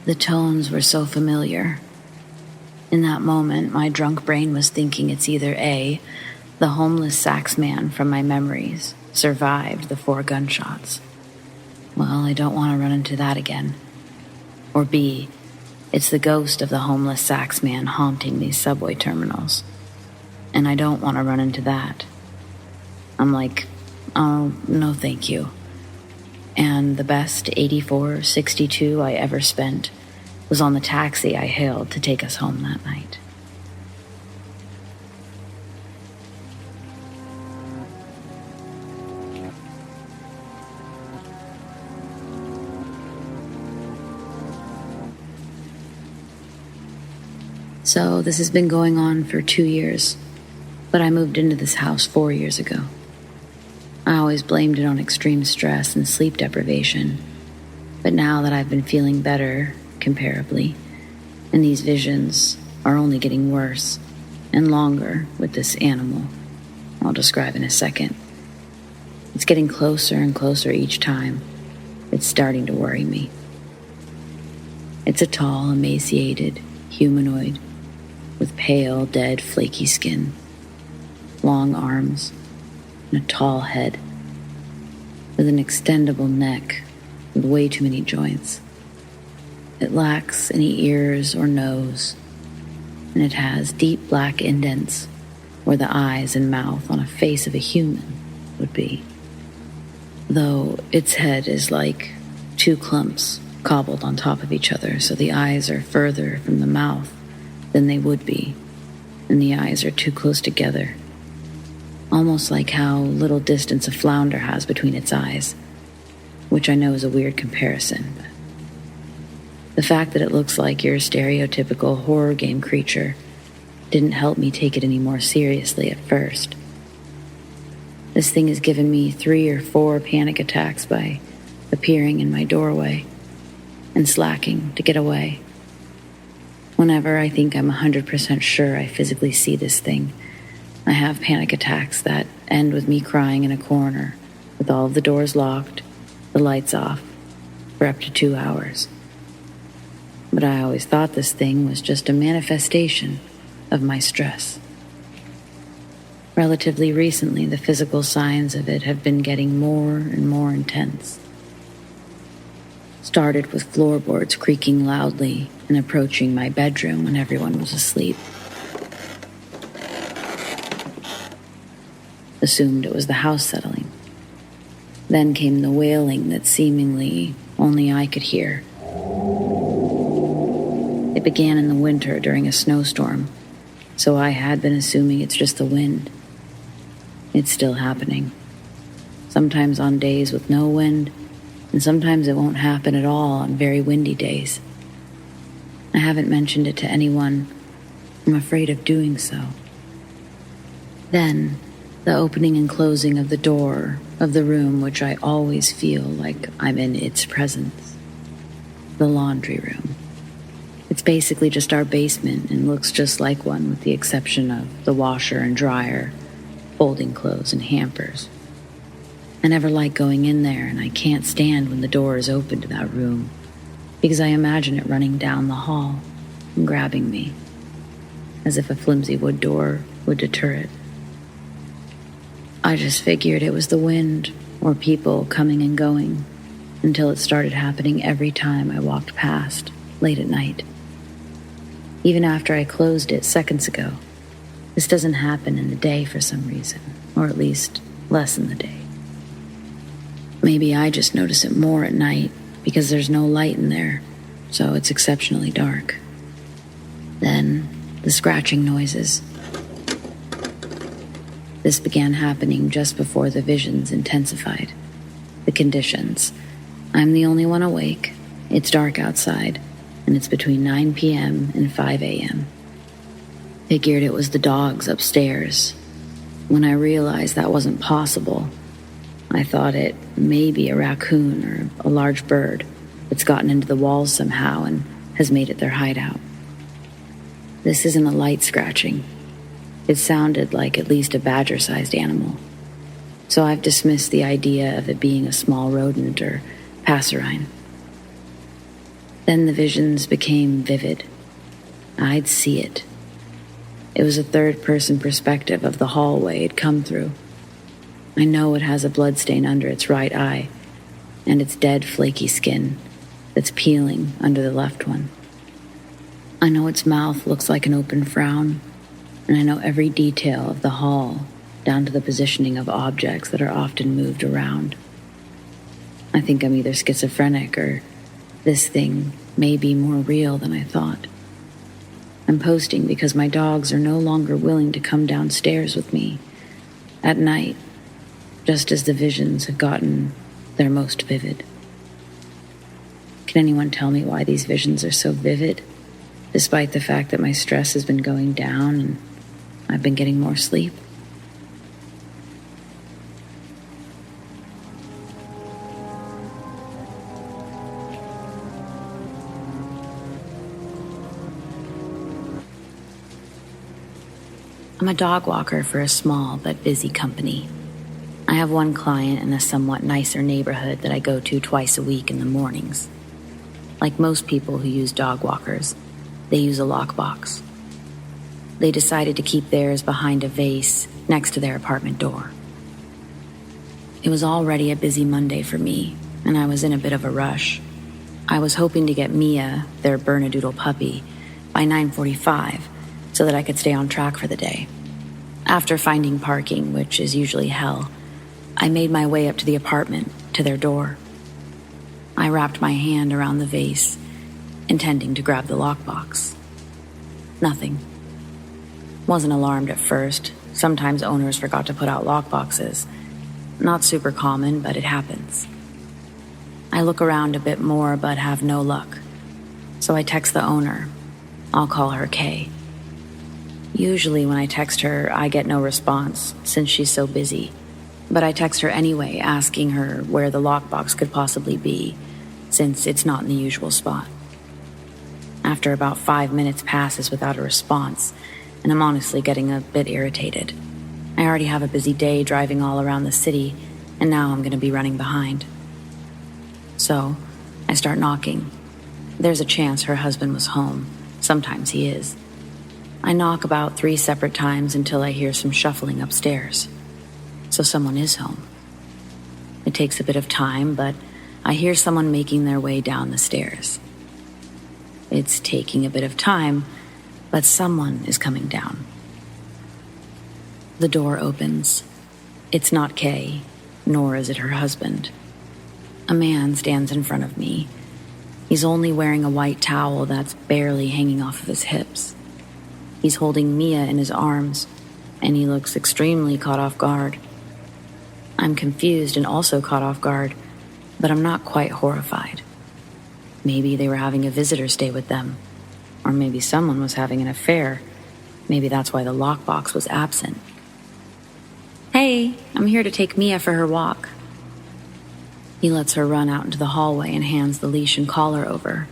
The tones were so familiar. In that moment, my drunk brain was thinking it's either A, the homeless sax man from my memories survived the 4 gunshots. Well, I don't want to run into that again. Or B, it's the ghost of the homeless sax man haunting these subway terminals. And I don't want to run into that. I'm like, oh, no thank you. And the best 84.62 I ever spent was on the taxi I hailed to take us home that night. So this has been going on for 2 years, but I moved into this house 4 years ago. I always blamed it on extreme stress and sleep deprivation, but now that I've been feeling better, comparably, and these visions are only getting worse and longer with this animal I'll describe in a second. It's getting closer and closer each time. It's starting to worry me. It's a tall, emaciated humanoid with pale, dead, flaky skin, long arms, and a tall head, with an extendable neck with way too many joints. It lacks any ears or nose, and it has deep black indents where the eyes and mouth on a face of a human would be, though its head is like 2 clumps cobbled on top of each other, so the eyes are further from the mouth than they would be, and the eyes are too close together, almost like how little distance a flounder has between its eyes, which I know is a weird comparison, but the fact that it looks like your stereotypical horror game creature didn't help me take it any more seriously at first. This thing has given me 3 or 4 panic attacks by appearing in my doorway and slacking to get away. Whenever I think I'm 100% sure I physically see this thing, I have panic attacks that end with me crying in a corner with all of the doors locked, the lights off, for up to 2 hours. But I always thought this thing was just a manifestation of my stress. Relatively recently, the physical signs of it have been getting more and more intense. Started with floorboards creaking loudly and approaching my bedroom when everyone was asleep. Assumed it was the house settling. Then came the wailing that seemingly only I could hear. It began in the winter during a snowstorm, so I had been assuming it's just the wind. It's still happening. Sometimes on days with no wind, and sometimes it won't happen at all on very windy days. I haven't mentioned it to anyone. I'm afraid of doing so. Then, the opening and closing of the door of the room which I always feel like I'm in its presence. The laundry room. It's basically just our basement and looks just like one with the exception of the washer and dryer, folding clothes and hampers. I never like going in there, and I can't stand when the door is open to that room because I imagine it running down the hall and grabbing me, as if a flimsy wood door would deter it. I just figured it was the wind or people coming and going until it started happening every time I walked past late at night. Even after I closed it seconds ago, this doesn't happen in the day for some reason, or at least less in the day. Maybe I just notice it more at night because there's no light in there, so it's exceptionally dark. Then, the scratching noises. This began happening just before the visions intensified. The conditions. I'm the only one awake. It's dark outside, and it's between 9 p.m. and 5 a.m. Figured it was the dogs upstairs. When I realized that wasn't possible, I thought it may be a raccoon or a large bird that's gotten into the walls somehow and has made it their hideout. This isn't a light scratching. It sounded like at least a badger-sized animal, so I've dismissed the idea of it being a small rodent or passerine. Then the visions became vivid. I'd see it. It was a third-person perspective of the hallway it'd come through. I know it has a bloodstain under its right eye, and its dead, flaky skin that's peeling under the left one. I know its mouth looks like an open frown, and I know every detail of the hall, down to the positioning of objects that are often moved around. I think I'm either schizophrenic or this thing may be more real than I thought. I'm posting because my dogs are no longer willing to come downstairs with me at night, just as the visions have gotten their most vivid. Can anyone tell me why these visions are so vivid, despite the fact that my stress has been going down and I've been getting more sleep? I'm a dog walker for a small but busy company. I have one client in a somewhat nicer neighborhood that I go to twice a week in the mornings. Like most people who use dog walkers, they use a lockbox. They decided to keep theirs behind a vase next to their apartment door. It was already a busy Monday for me, and I was in a bit of a rush. I was hoping to get Mia, their Bernedoodle puppy, by 9:45 so that I could stay on track for the day. After finding parking, which is usually hell, I made my way up to the apartment, to their door. I wrapped my hand around the vase, intending to grab the lockbox. Nothing. Wasn't alarmed at first. Sometimes owners forgot to put out lockboxes. Not super common, but it happens. I look around a bit more, but have no luck. So I text the owner. I'll call her Kay. Usually when I text her, I get no response, since she's so busy. But I text her anyway, asking her where the lockbox could possibly be, since it's not in the usual spot. After about 5 minutes passes without a response, and I'm honestly getting a bit irritated. I already have a busy day driving all around the city, and now I'm going to be running behind. So, I start knocking. There's a chance her husband was home. Sometimes he is. I knock about 3 separate times until I hear some shuffling upstairs. So someone is home. It takes a bit of time, but I hear someone making their way down the stairs. It's taking a bit of time, but someone is coming down. The door opens. It's not Kay, nor is it her husband. A man stands in front of me. He's only wearing a white towel that's barely hanging off of his hips. He's holding Mia in his arms, and he looks extremely caught off guard. I'm confused and also caught off guard, but I'm not quite horrified. Maybe they were having a visitor stay with them, or maybe someone was having an affair. Maybe that's why the lockbox was absent. "Hey, I'm here to take Mia for her walk." He lets her run out into the hallway and hands the leash and collar over,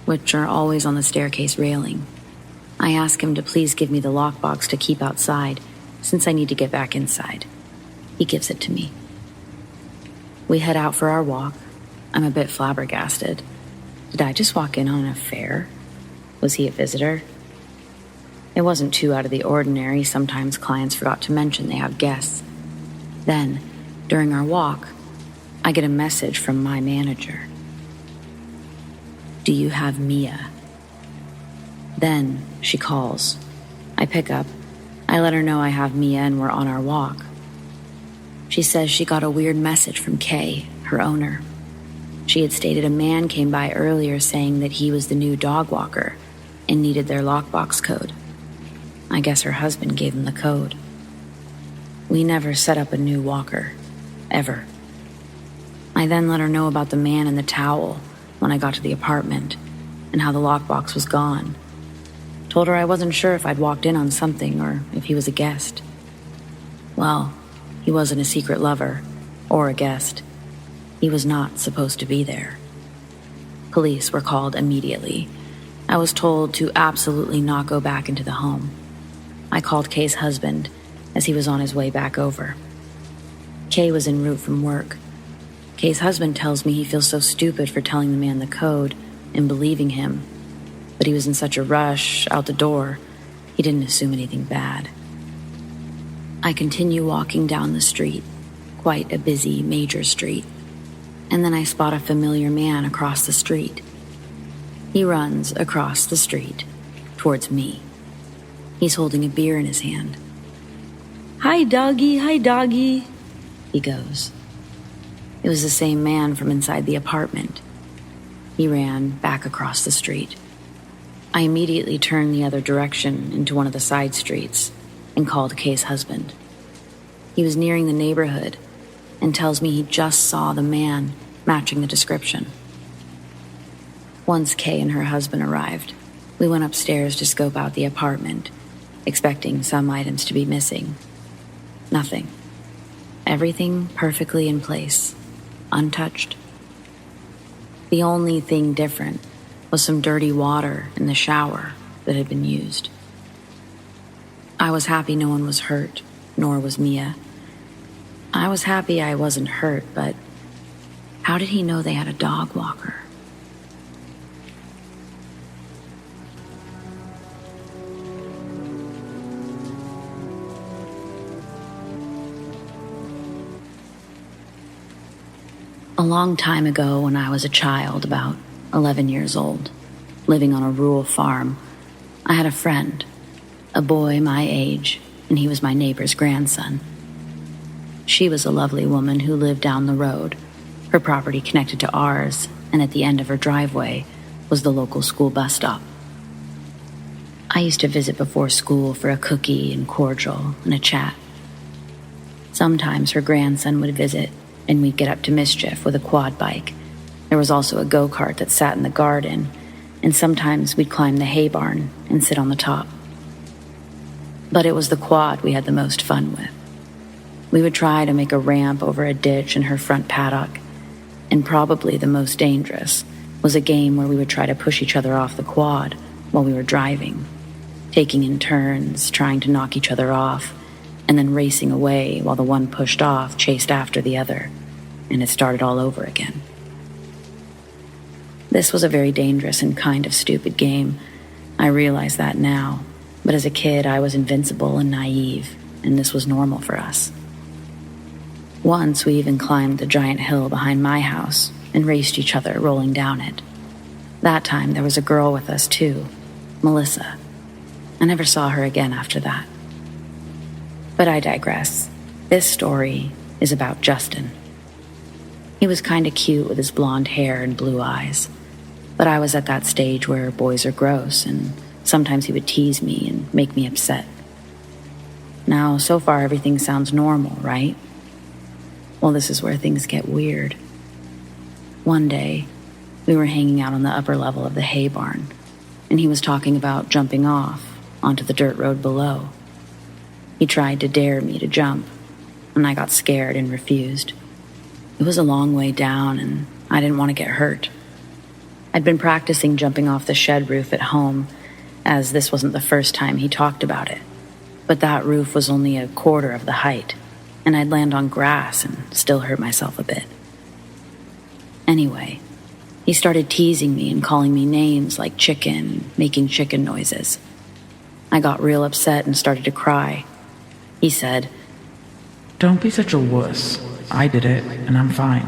which are always on the staircase railing. I ask him to please give me the lockbox to keep outside, since I need to get back inside. He gives it to me. We head out for our walk. I'm a bit flabbergasted. Did I just walk in on an affair? Was he a visitor? It wasn't too out of the ordinary. Sometimes clients forgot to mention they have guests. Then, during our walk, I get a message from my manager. "Do you have Mia?" Then she calls. I pick up. I let her know I have Mia and we're on our walk. She says she got a weird message from Kay, her owner. She had stated a man came by earlier saying that he was the new dog walker and needed their lockbox code. I guess her husband gave him the code. We never set up a new walker, ever. I then let her know about the man in the towel when I got to the apartment and how the lockbox was gone. Told her I wasn't sure if I'd walked in on something or if he was a guest. Well, he wasn't a secret lover or a guest. He was not supposed to be there. Police were called immediately. I was told to absolutely not go back into the home. I called Kay's husband as he was on his way back over. Kay was en route from work. Kay's husband tells me he feels so stupid for telling the man the code and believing him, but he was in such a rush out the door, he didn't assume anything bad. I continue walking down the street, quite a busy major street, and then I spot a familiar man across the street. He runs across the street towards me. He's holding a beer in his hand. Hi, doggy, he goes. It was the same man from inside the apartment. He ran back across the street. I immediately turned the other direction into one of the side streets and called Kay's husband. He was nearing the neighborhood and tells me he just saw the man matching the description. Once Kay and her husband arrived, we went upstairs to scope out the apartment, expecting some items to be missing. Nothing. Everything perfectly in place, untouched. The only thing different was some dirty water in the shower that had been used. I was happy no one was hurt, nor was Mia. I was happy I wasn't hurt, but how did he know they had a dog walker? A long time ago, when I was a child, about 11 years old, living on a rural farm, I had a friend, a boy my age, and he was my neighbor's grandson. She was a lovely woman who lived down the road, her property connected to ours, and at the end of her driveway was the local school bus stop. I used to visit before school for a cookie and cordial and a chat. Sometimes her grandson would visit, and we'd get up to mischief with a quad bike. There was also a go-kart that sat in the garden, and sometimes we'd climb the hay barn and sit on the top. But it was the quad we had the most fun with. We would try to make a ramp over a ditch in her front paddock, and probably the most dangerous was a game where we would try to push each other off the quad while we were driving, taking in turns, trying to knock each other off, and then racing away while the one pushed off chased after the other, and it started all over again. This was a very dangerous and kind of stupid game. I realize that now, but as a kid I was invincible and naive, and this was normal for us. Once we even climbed the giant hill behind my house and raced each other rolling down it. That time there was a girl with us too, Melissa. I never saw her again after that. But I digress. This story is about Justin. He was kinda cute with his blonde hair and blue eyes, but I was at that stage where boys are gross, and sometimes he would tease me and make me upset. Now, so far everything sounds normal, right? Well, this is where things get weird. One day, we were hanging out on the upper level of the hay barn, and he was talking about jumping off onto the dirt road below. He tried to dare me to jump, and I got scared and refused. It was a long way down, and I didn't want to get hurt. I'd been practicing jumping off the shed roof at home, as this wasn't the first time he talked about it. But that roof was only a quarter of the height, and I'd land on grass and still hurt myself a bit. Anyway, he started teasing me and calling me names like chicken and making chicken noises. I got real upset and started to cry. He said, Don't be such a wuss. I did it, and I'm fine.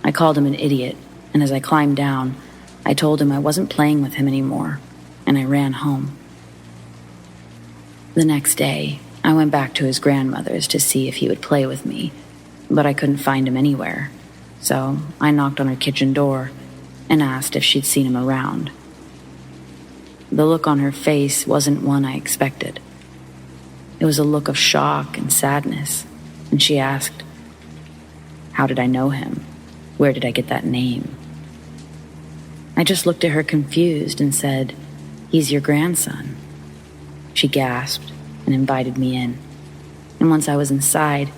I called him an idiot, and as I climbed down, I told him I wasn't playing with him anymore, and I ran home. The next day, I went back to his grandmother's to see if he would play with me, but I couldn't find him anywhere, so I knocked on her kitchen door and asked if she'd seen him around. The look on her face wasn't one I expected. It was a look of shock and sadness, and she asked, "How did I know him? Where did I get that name?" I just looked at her confused and said, "He's your grandson." She gasped and invited me in, and once I was inside,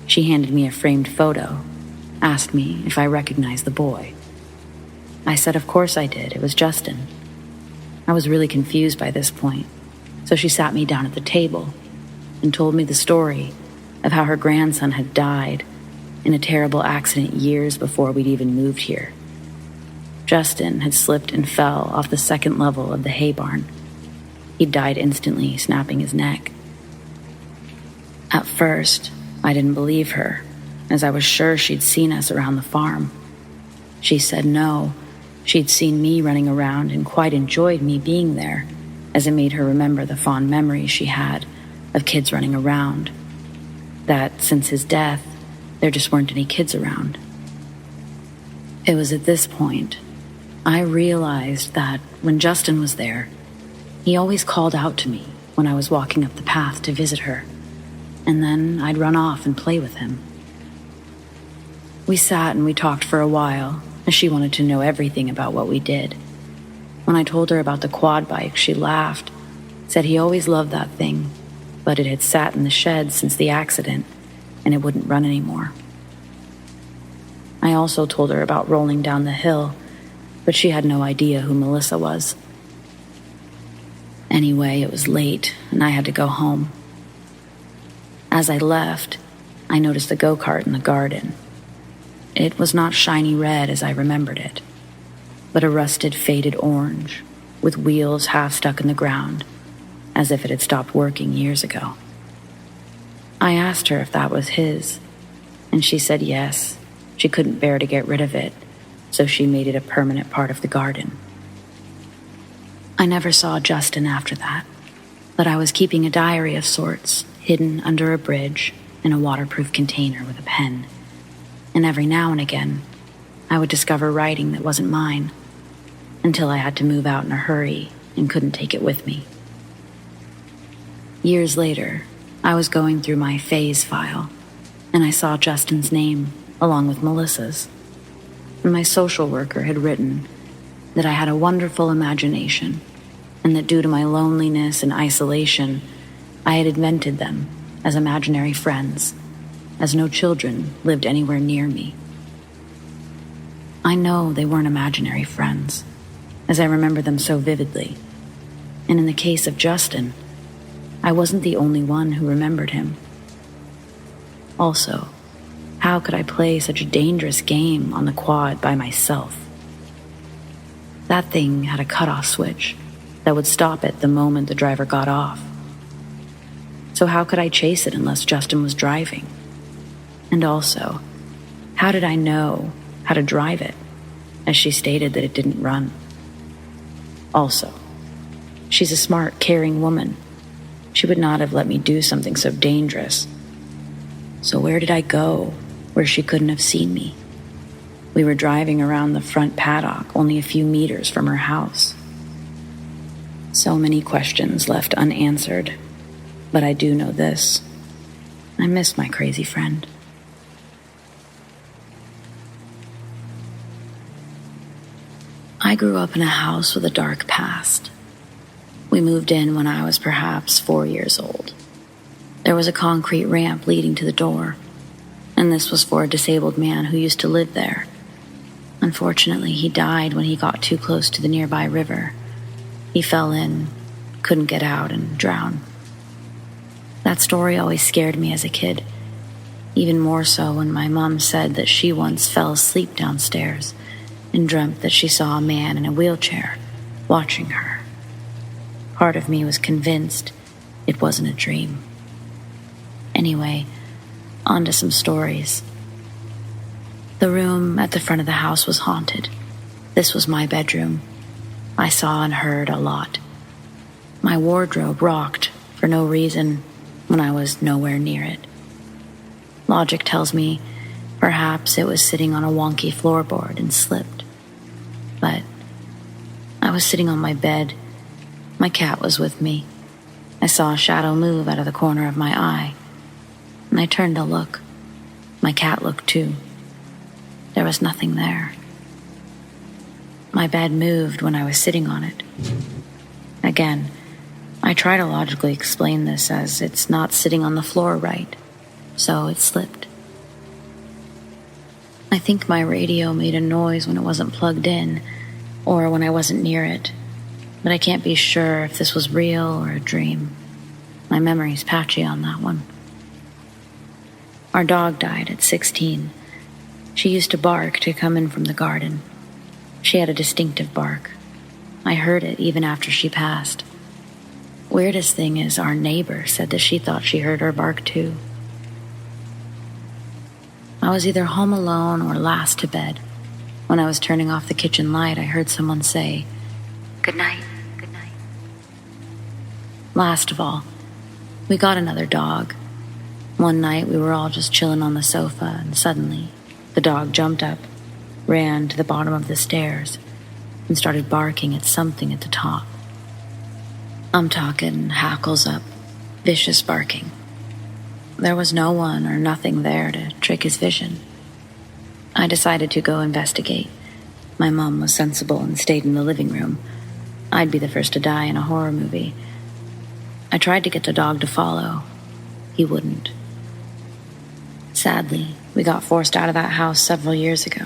she handed me a framed photo, asked me if I recognized the boy. I said of course I did, it was Justin. I was really confused by this point, so she sat me down at the table and told me the story of how her grandson had died in a terrible accident years before we'd even moved here. Justin had slipped and fell off the second level of the hay barn. He died instantly, snapping his neck. At first, I didn't believe her, as I was sure she'd seen us around the farm. She said no, she'd seen me running around and quite enjoyed me being there, as it made her remember the fond memories she had of kids running around. That since his death, there just weren't any kids around. It was at this point I realized that when Justin was there, he always called out to me when I was walking up the path to visit her, and then I'd run off and play with him. We sat and we talked for a while, as she wanted to know everything about what we did. When I told her about the quad bike, she laughed, said he always loved that thing, but it had sat in the shed since the accident, and it wouldn't run anymore. I also told her about rolling down the hill, but she had no idea who Melissa was. Anyway, it was late, and I had to go home. As I left, I noticed the go-kart in the garden. It was not shiny red as I remembered it, but a rusted, faded orange, with wheels half stuck in the ground, as if it had stopped working years ago. I asked her if that was his, and she said yes, she couldn't bear to get rid of it, so she made it a permanent part of the garden. I never saw Justin after that, but I was keeping a diary of sorts, hidden under a bridge in a waterproof container with a pen, and every now and again, I would discover writing that wasn't mine, until I had to move out in a hurry and couldn't take it with me. Years later, I was going through my phase file, and I saw Justin's name along with Melissa's, and my social worker had written that I had a wonderful imagination, and that due to my loneliness and isolation, I had invented them as imaginary friends, as no children lived anywhere near me. I know they weren't imaginary friends, as I remember them so vividly, and in the case of Justin, I wasn't the only one who remembered him. Also, how could I play such a dangerous game on the quad by myself? That thing had a cutoff switch that would stop it the moment the driver got off. So how could I chase it unless Justin was driving? And also, how did I know how to drive it, as she stated that it didn't run? Also, she's a smart, caring woman. She would not have let me do something so dangerous. So where did I go? where she couldn't have seen me. We were driving around the front paddock only a few meters from her house. So many questions left unanswered, but I do know this. I miss my crazy friend. I grew up in a house with a dark past. We moved in when I was perhaps 4 years old. There was a concrete ramp leading to the door, and this was for a disabled man who used to live there. Unfortunately, he died when he got too close to the nearby river. He fell in, couldn't get out, and drowned. That story always scared me as a kid, even more so when my mom said that she once fell asleep downstairs and dreamt that she saw a man in a wheelchair watching her. Part of me was convinced it wasn't a dream. Anyway, on to some stories. The room at the front of the house was haunted. This was my bedroom. I saw and heard a lot. My wardrobe rocked for no reason when I was nowhere near it. Logic tells me perhaps it was sitting on a wonky floorboard and slipped. But I was sitting on my bed. My cat was with me. I saw a shadow move out of the corner of my eye, and I turned to look. My cat looked too. There was nothing there. My bed moved when I was sitting on it. Again, I try to logically explain this as it's not sitting on the floor right, so it slipped. I think my radio made a noise when it wasn't plugged in, or when I wasn't near it, but I can't be sure if this was real or a dream. My memory's patchy on that one. Our dog died at 16. She used to bark to come in from the garden. She had a distinctive bark. I heard it even after she passed. Weirdest thing is our neighbor said that she thought she heard her bark too. I was either home alone or last to bed. When I was turning off the kitchen light, I heard someone say, "Good night, good night." Last of all, we got another dog. One night we were all just chilling on the sofa, and suddenly the dog jumped up, ran to the bottom of the stairs, and started barking at something at the top. I'm talking hackles up, vicious barking. There was no one or nothing there to trick his vision. I decided to go investigate. My mom was sensible and stayed in the living room. I'd be the first to die in a horror movie. I tried to get the dog to follow. He wouldn't. Sadly, we got forced out of that house several years ago.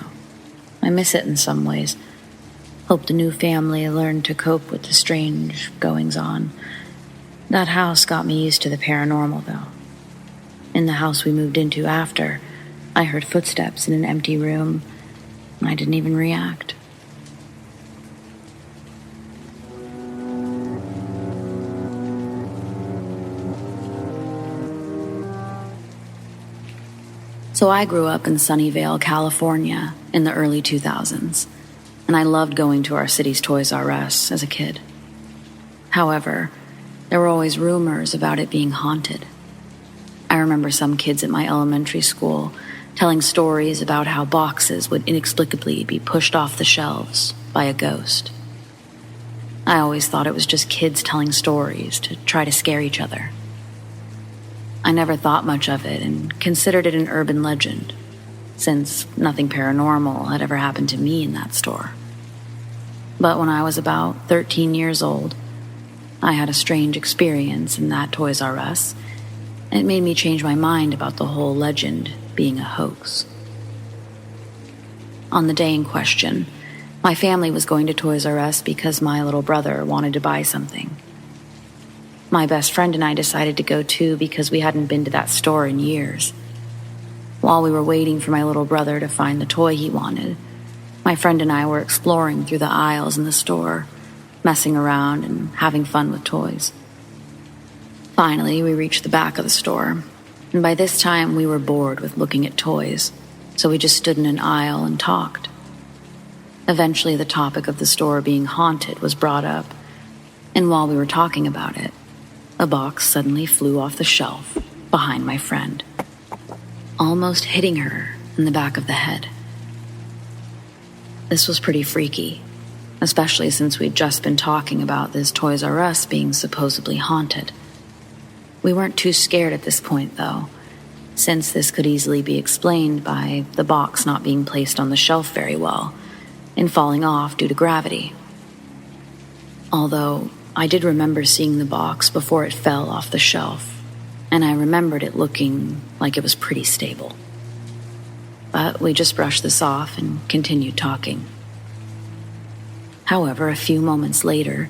I miss it in some ways. Hope the new family learned to cope with the strange goings-on. That house got me used to the paranormal, though. In the house we moved into after, I heard footsteps in an empty room, and I didn't even react. So I grew up in Sunnyvale, California in the early 2000s, and I loved going to our city's Toys R Us as a kid. However, there were always rumors about it being haunted. I remember some kids at my elementary school telling stories about how boxes would inexplicably be pushed off the shelves by a ghost. I always thought it was just kids telling stories to try to scare each other. I never thought much of it and considered it an urban legend, since nothing paranormal had ever happened to me in that store. But when I was about 13 years old, I had a strange experience in that Toys R Us, and it made me change my mind about the whole legend being a hoax. On the day in question, my family was going to Toys R Us because my little brother wanted to buy something. My best friend and I decided to go too because we hadn't been to that store in years. While we were waiting for my little brother to find the toy he wanted, my friend and I were exploring through the aisles in the store, messing around and having fun with toys. Finally, we reached the back of the store, and by this time we were bored with looking at toys, so we just stood in an aisle and talked. Eventually, the topic of the store being haunted was brought up, and while we were talking about it, a box suddenly flew off the shelf behind my friend, almost hitting her in the back of the head. This was pretty freaky, especially since we'd just been talking about this Toys R Us being supposedly haunted. We weren't too scared at this point, though, since this could easily be explained by the box not being placed on the shelf very well and falling off due to gravity. Although I did remember seeing the box before it fell off the shelf, and I remembered it looking like it was pretty stable. But we just brushed this off and continued talking. However, a few moments later,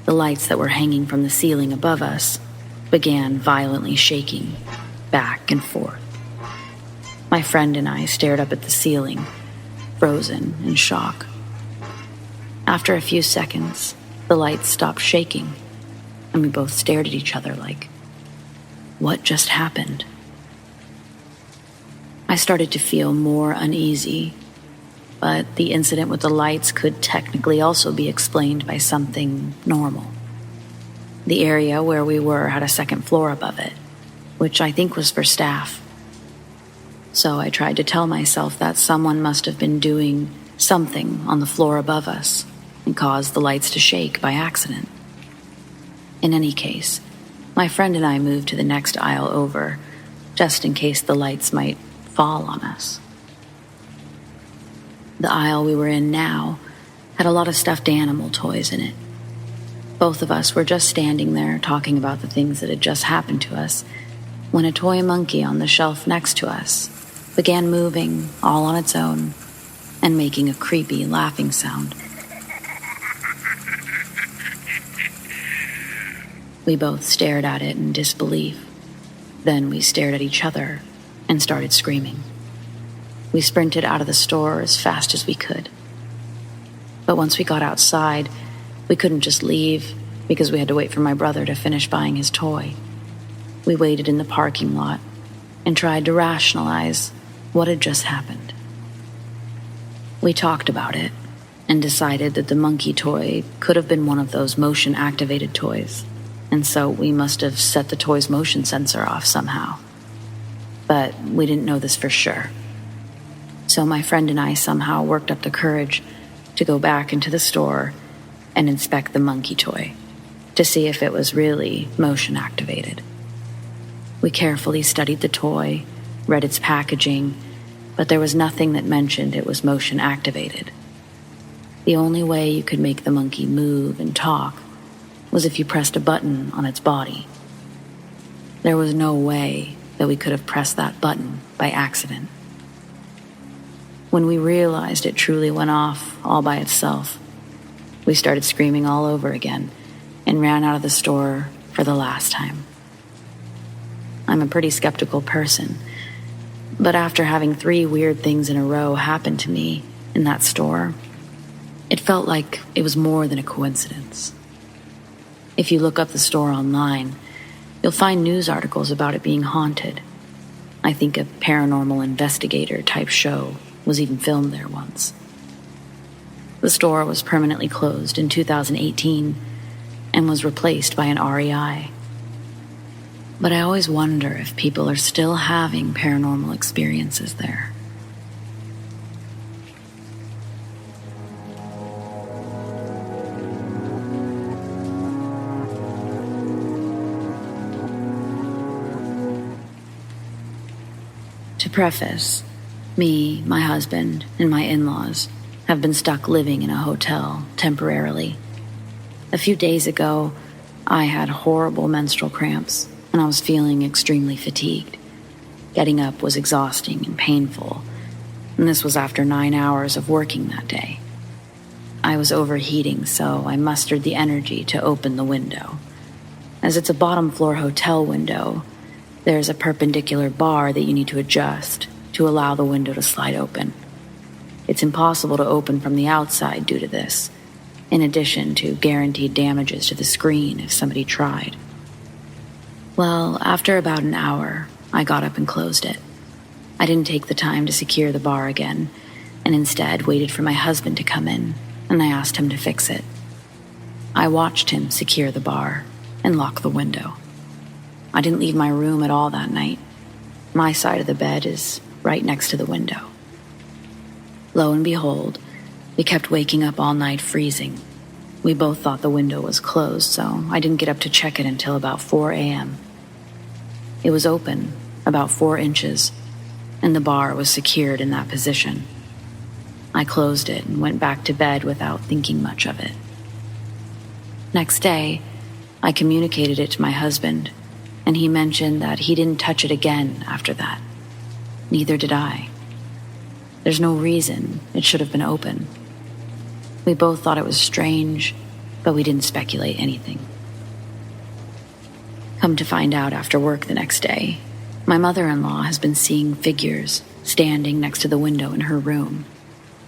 the lights that were hanging from the ceiling above us began violently shaking back and forth. My friend and I stared up at the ceiling, frozen in shock. After a few seconds, the lights stopped shaking, and we both stared at each other like, what just happened? I started to feel more uneasy, but the incident with the lights could technically also be explained by something normal. The area where we were had a second floor above it, which I think was for staff. So I tried to tell myself that someone must have been doing something on the floor above us and caused the lights to shake by accident. In any case, my friend and I moved to the next aisle over, just in case the lights might fall on us. The aisle we were in now had a lot of stuffed animal toys in it. Both of us were just standing there talking about the things that had just happened to us when a toy monkey on the shelf next to us began moving all on its own and making a creepy laughing sound. We both stared at it in disbelief. Then we stared at each other and started screaming. We sprinted out of the store as fast as we could. But once we got outside, we couldn't just leave because we had to wait for my brother to finish buying his toy. We waited in the parking lot and tried to rationalize what had just happened. We talked about it and decided that the monkey toy could have been one of those motion-activated toys, and so we must have set the toy's motion sensor off somehow. But we didn't know this for sure. So my friend and I somehow worked up the courage to go back into the store and inspect the monkey toy to see if it was really motion activated. We carefully studied the toy, read its packaging, but there was nothing that mentioned it was motion activated. The only way you could make the monkey move and talk was if you pressed a button on its body. There was no way that we could have pressed that button by accident. When we realized it truly went off all by itself, we started screaming all over again and ran out of the store for the last time. I'm a pretty skeptical person, but after having 3 weird things in a row happen to me in that store, it felt like it was more than a coincidence. If you look up the store online, you'll find news articles about it being haunted. I think a paranormal investigator type show was even filmed there once. The store was permanently closed in 2018 and was replaced by an REI. But I always wonder if people are still having paranormal experiences there. To preface, me, my husband, and my in-laws have been stuck living in a hotel temporarily. A few days ago, I had horrible menstrual cramps, and I was feeling extremely fatigued. Getting up was exhausting and painful, and this was after 9 hours of working that day. I was overheating, so I mustered the energy to open the window. As it's a bottom-floor hotel window, there's a perpendicular bar that you need to adjust to allow the window to slide open. It's impossible to open from the outside due to this, in addition to guaranteed damages to the screen if somebody tried. Well, after about an hour, I got up and closed it. I didn't take the time to secure the bar again, and instead waited for my husband to come in, and I asked him to fix it. I watched him secure the bar and lock the window. I didn't leave my room at all that night. My side of the bed is right next to the window. Lo and behold, we kept waking up all night freezing. We both thought the window was closed, so I didn't get up to check it until about 4 a.m. It was open, about 4 inches, and the bar was secured in that position. I closed it and went back to bed without thinking much of it. Next day, I communicated it to my husband, and he mentioned that he didn't touch it again after that. Neither did I. There's no reason it should have been open. We both thought it was strange, but we didn't speculate anything. Come to find out after work the next day, my mother-in-law has been seeing figures standing next to the window in her room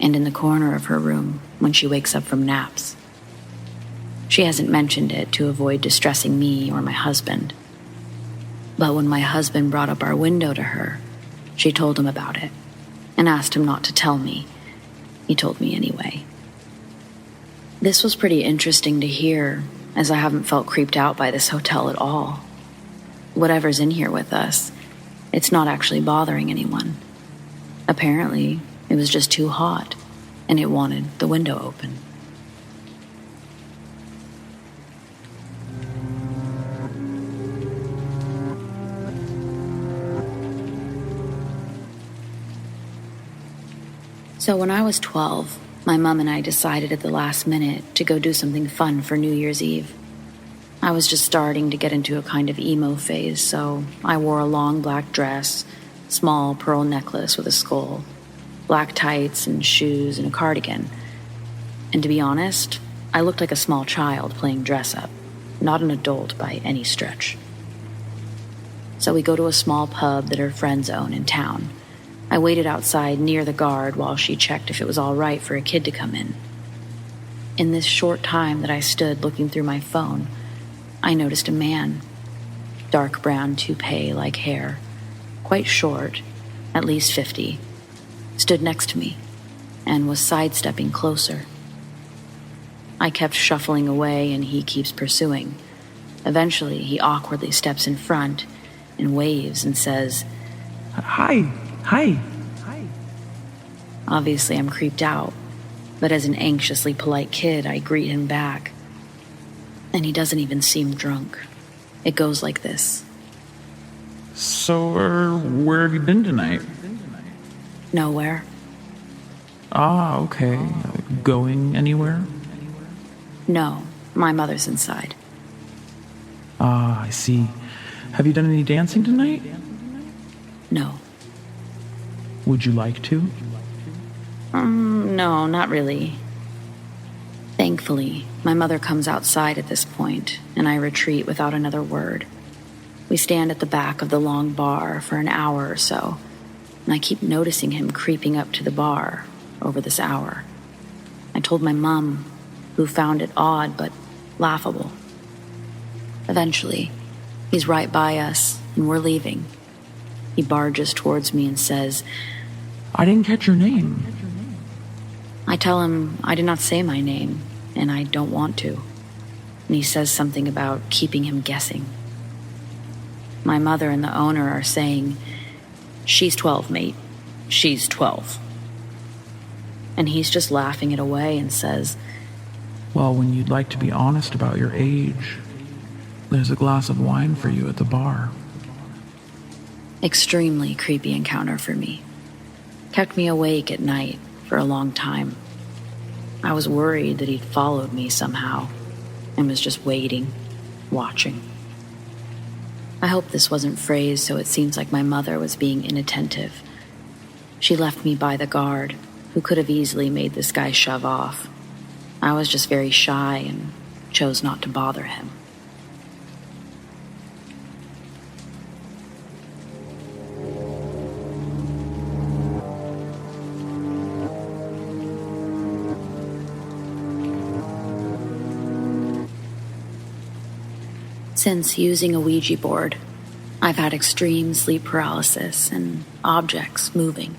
and in the corner of her room when she wakes up from naps. She hasn't mentioned it to avoid distressing me or my husband. But when my husband brought up our window to her, she told him about it and asked him not to tell me. He told me anyway. This was pretty interesting to hear, as I haven't felt creeped out by this hotel at all. Whatever's in here with us, it's not actually bothering anyone. Apparently, it was just too hot, and it wanted the window open. So when I was 12, my mom and I decided at the last minute to go do something fun for New Year's Eve. I was just starting to get into a kind of emo phase, so I wore a long black dress, small pearl necklace with a skull, black tights and shoes and a cardigan. And to be honest, I looked like a small child playing dress-up, not an adult by any stretch. So we go to a small pub that her friends own in town. I waited outside near the guard while she checked if it was all right for a kid to come in. In this short time that I stood looking through my phone, I noticed a man, dark brown toupee-like hair, quite short, at least 50, stood next to me and was sidestepping closer. I kept shuffling away and he keeps pursuing. Eventually, he awkwardly steps in front and waves and says, Hi. Obviously, I'm creeped out, but as an anxiously polite kid, I greet him back. And he doesn't even seem drunk. It goes like this. So, where have you been tonight? Nowhere. Ah, okay. Going anywhere? No, my mother's inside. Ah, I see. Have you done any dancing tonight? No. Would you like to? No, not really. Thankfully, my mother comes outside at this point, and I retreat without another word. We stand at the back of the long bar for an hour or so, and I keep noticing him creeping up to the bar over this hour. I told my mom, who found it odd but laughable. Eventually, he's right by us, and we're leaving. He barges towards me and says, I didn't catch your name. I tell him I did not say my name, and I don't want to. And he says something about keeping him guessing. My mother and the owner are saying, "She's 12, mate. She's 12. And he's just laughing it away and says, Well, when you'd like to be honest about your age, there's a glass of wine for you at the bar. Extremely creepy encounter for me. Kept me awake at night for a long time. I was worried that he'd followed me somehow and was just waiting, watching. I hope this wasn't phrased so it seems like my mother was being inattentive. She left me by the guard, who could have easily made this guy shove off. I was just very shy and chose not to bother him. Since using a Ouija board, I've had extreme sleep paralysis and objects moving.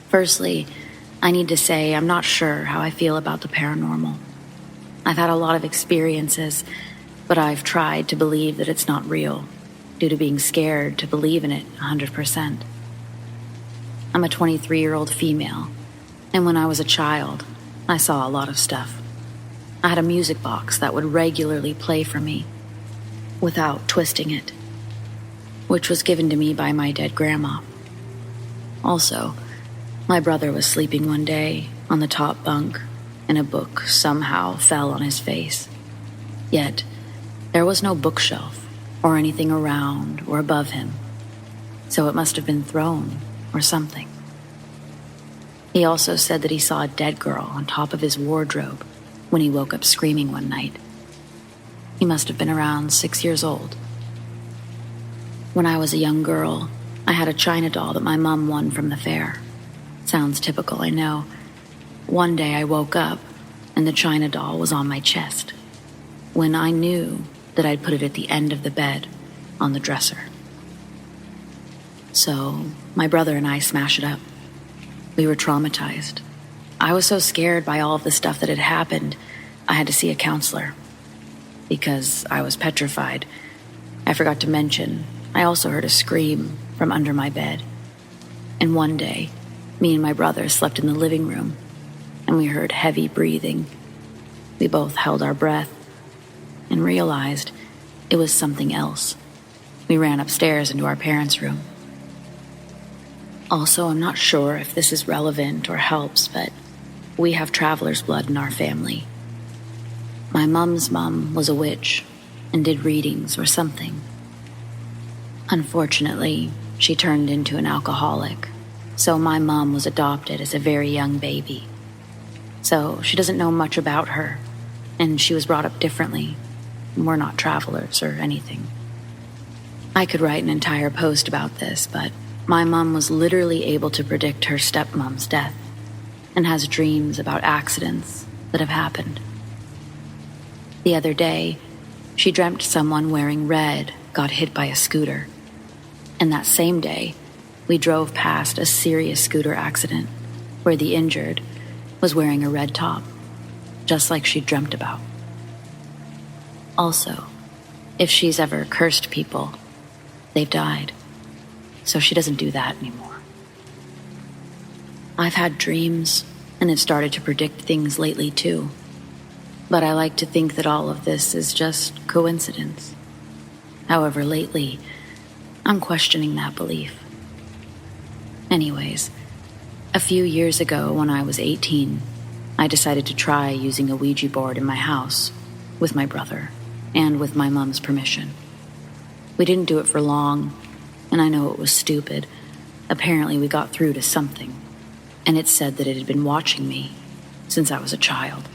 Firstly, I need to say I'm not sure how I feel about the paranormal. I've had a lot of experiences, but I've tried to believe that it's not real. due to being scared to believe in it 100%. I'm a 23-year-old female, and when I was a child, I saw a lot of stuff. I had a music box that would regularly play for me without twisting it, which was given to me by my dead grandma. Also, my brother was sleeping one day on the top bunk, and a book somehow fell on his face. Yet, there was no bookshelf or anything around or above him, so it must have been thrown or something. He also said that he saw a dead girl on top of his wardrobe when he woke up screaming one night. He must have been around 6 years old. When I was a young girl, I had a China doll that my mom won from the fair. Sounds typical, I know. One day I woke up and the China doll was on my chest, when I knew that I'd put it at the end of the bed on the dresser. So my brother and I smashed it up. We were traumatized. I was so scared by all of the stuff that had happened, I had to see a counselor. Because I was petrified, I forgot to mention, I also heard a scream from under my bed. And one day, me and my brother slept in the living room, and we heard heavy breathing. We both held our breath and realized it was something else. We ran upstairs into our parents' room. Also, I'm not sure if this is relevant or helps, but we have traveler's blood in our family. My mom's mom was a witch and did readings or something. Unfortunately, she turned into an alcoholic, so my mom was adopted as a very young baby. So she doesn't know much about her, and she was brought up differently. We're not travelers or anything. I could write an entire post about this, but my mom was literally able to predict her stepmom's death and has dreams about accidents that have happened. The other day, she dreamt someone wearing red got hit by a scooter. And that same day, we drove past a serious scooter accident where the injured was wearing a red top, just like she dreamt about. Also, if she's ever cursed people, they've died, so she doesn't do that anymore. I've had dreams and have started to predict things lately too, but I like to think that all of this is just coincidence. However, lately, I'm questioning that belief. Anyways, a few years ago when I was 18, I decided to try using a Ouija board in my house with my brother and with my mom's permission. We didn't do it for long, and I know it was stupid. Apparently we got through to something, and it said that it had been watching me since I was a child.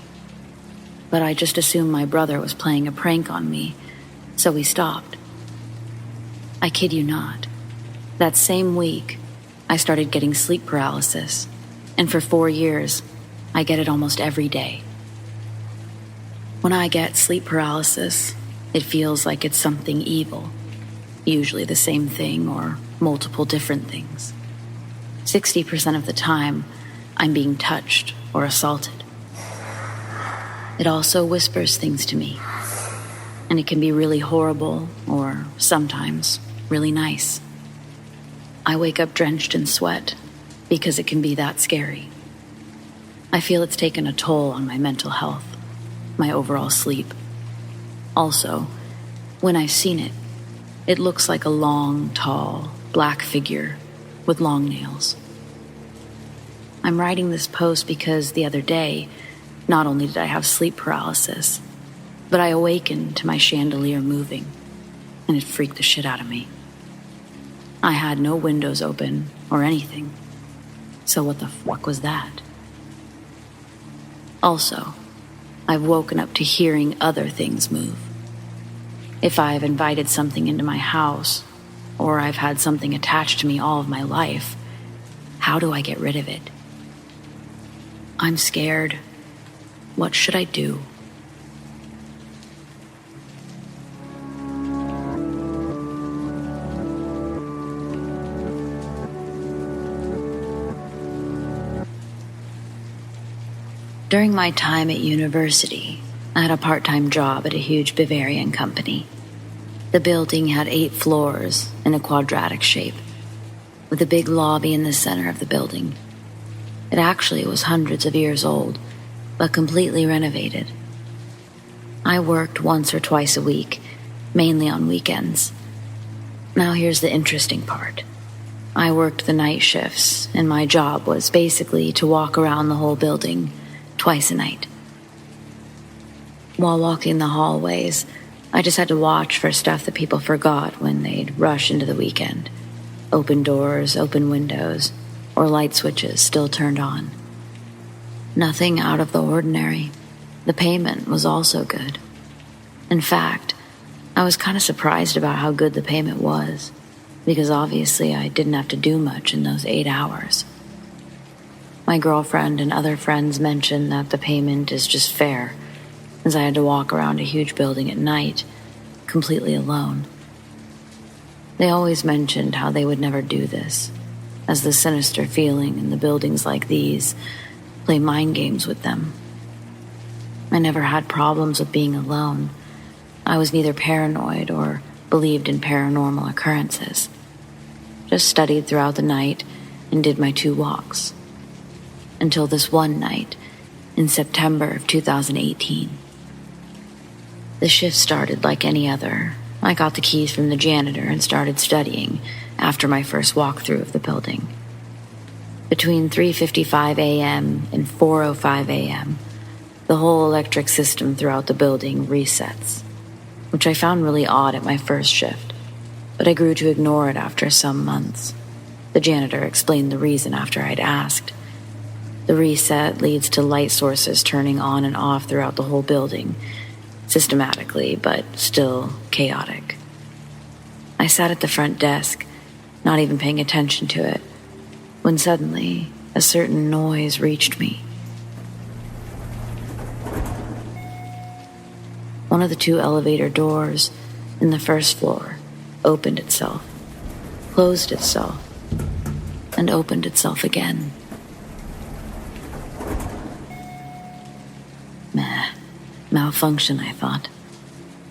But I just assumed my brother was playing a prank on me, so we stopped. I kid you not. That same week, I started getting sleep paralysis, and for 4 years, I get it almost every day. When I get sleep paralysis, it feels like it's something evil, usually the same thing or multiple different things. 60% of the time, I'm being touched or assaulted. It also whispers things to me, and it can be really horrible or sometimes really nice. I wake up drenched in sweat because it can be that scary. I feel it's taken a toll on my mental health, my overall sleep. Also, when I've seen it, it looks like a long, tall, black figure with long nails. I'm writing this post because the other day, not only did I have sleep paralysis, but I awakened to my chandelier moving, and it freaked the shit out of me. I had no windows open or anything, so what the fuck was that? Also, I've woken up to hearing other things move. If I've invited something into my house, or I've had something attached to me all of my life, how do I get rid of it? I'm scared. What should I do? During my time at university, I had a part-time job at a huge Bavarian company. The building had 8 floors in a quadratic shape, with a big lobby in the center of the building. It actually was hundreds of years old, but completely renovated. I worked once or twice a week, mainly on weekends. Now here's the interesting part. I worked the night shifts, and my job was basically to walk around the whole building twice a night. While walking the hallways, I just had to watch for stuff that people forgot when they'd rush into the weekend. Open doors, open windows, or light switches still turned on. Nothing out of the ordinary. The payment was also good. In fact, I was kind of surprised about how good the payment was, because obviously I didn't have to do much in those 8 hours. My girlfriend and other friends mentioned that the payment is just fair, as I had to walk around a huge building at night, completely alone. They always mentioned how they would never do this, as the sinister feeling in the buildings like these play mind games with them. I never had problems with being alone. I was neither paranoid or believed in paranormal occurrences. Just studied throughout the night and did my 2 walks. Until this one night in September of 2018. The shift started like any other. I got the keys from the janitor and started studying after my first walkthrough of the building. Between 3:55 a.m. and 4:05 a.m., the whole electric system throughout the building resets, which I found really odd at my first shift, but I grew to ignore it after some months. The janitor explained the reason after I'd asked. The reset leads to light sources turning on and off throughout the whole building, systematically, but still chaotic. I sat at the front desk, not even paying attention to it, when suddenly a certain noise reached me. One of the 2 elevator doors in the first floor opened itself, closed itself, and opened itself again. Malfunction, I thought,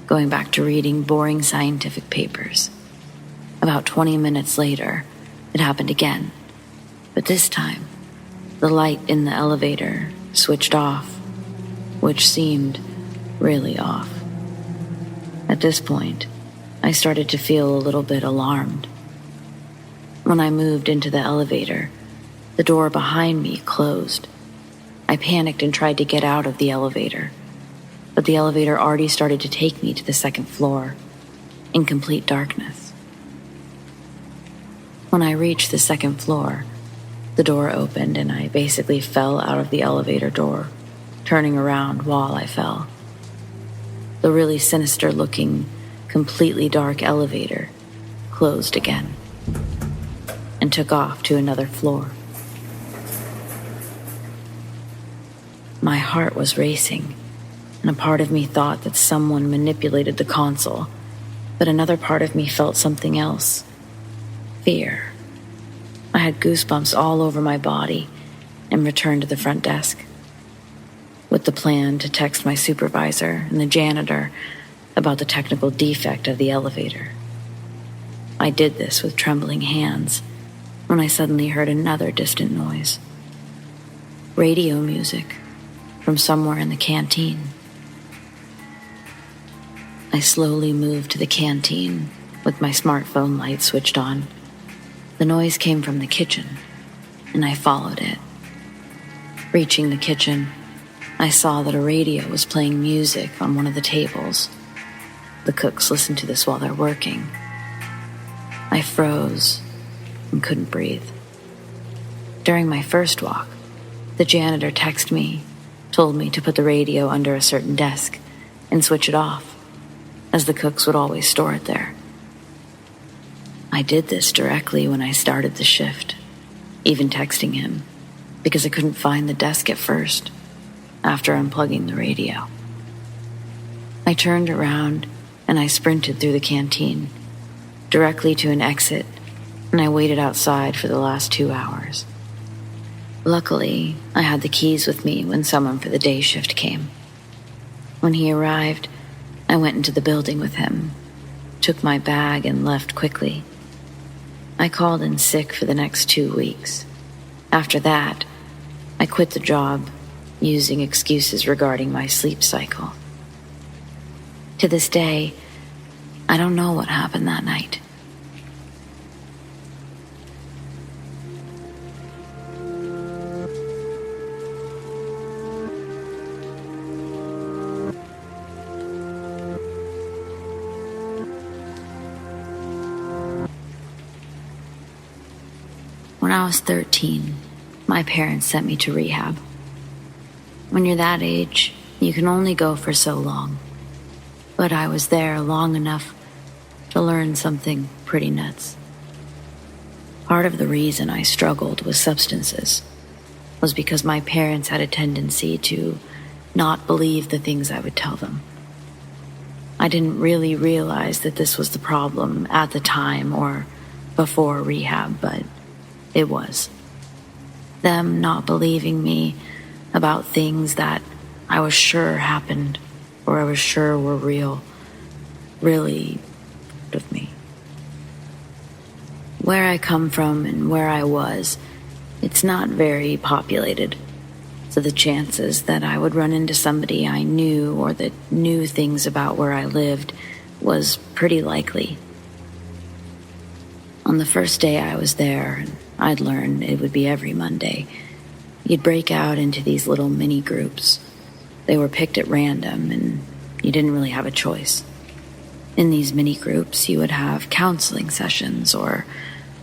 going back to reading boring scientific papers. About 20 minutes later, it happened again, but this time, the light in the elevator switched off, which seemed really off. At this point, I started to feel a little bit alarmed. When I moved into the elevator, the door behind me closed. I panicked and tried to get out of the elevator, but the elevator already started to take me to the 2nd floor, in complete darkness. When I reached the 2nd floor, the door opened and I basically fell out of the elevator door, turning around while I fell. The really sinister-looking, completely dark elevator closed again and took off to another floor. My heart was racing, and a part of me thought that someone manipulated the console, but another part of me felt something else. Fear. I had goosebumps all over my body and returned to the front desk, with the plan to text my supervisor and the janitor about the technical defect of the elevator. I did this with trembling hands when I suddenly heard another distant noise. Radio music from somewhere in the canteen. I slowly moved to the canteen with my smartphone light switched on. The noise came from the kitchen, and I followed it. Reaching the kitchen, I saw that a radio was playing music on one of the tables. The cooks listen to this while they're working. I froze and couldn't breathe. During my first walk, the janitor texted me, told me to put the radio under a certain desk and switch it off, as the cooks would always store it there. I did this directly when I started the shift, even texting him, because I couldn't find the desk at first, after unplugging the radio. I turned around and I sprinted through the canteen, directly to an exit, and I waited outside for the last 2 hours. Luckily, I had the keys with me when someone for the day shift came. When he arrived, I went into the building with him, took my bag, and left quickly. I called in sick for the next 2 weeks. After that, I quit the job, using excuses regarding my sleep cycle. To this day, I don't know what happened that night. When I was 13, my parents sent me to rehab. When you're that age, you can only go for so long. But I was there long enough to learn something pretty nuts. Part of the reason I struggled with substances was because my parents had a tendency to not believe the things I would tell them. I didn't really realize that this was the problem at the time or before rehab, but it was. Them not believing me about things that I was sure happened or I was sure were real really of me. Where I come from and where I was, it's not very populated, so the chances that I would run into somebody I knew or that knew things about where I lived was pretty likely. On the first day I was there, I'd learned it would be every Monday. You'd break out into these little mini groups. They were picked at random, and you didn't really have a choice. In these mini groups, you would have counseling sessions or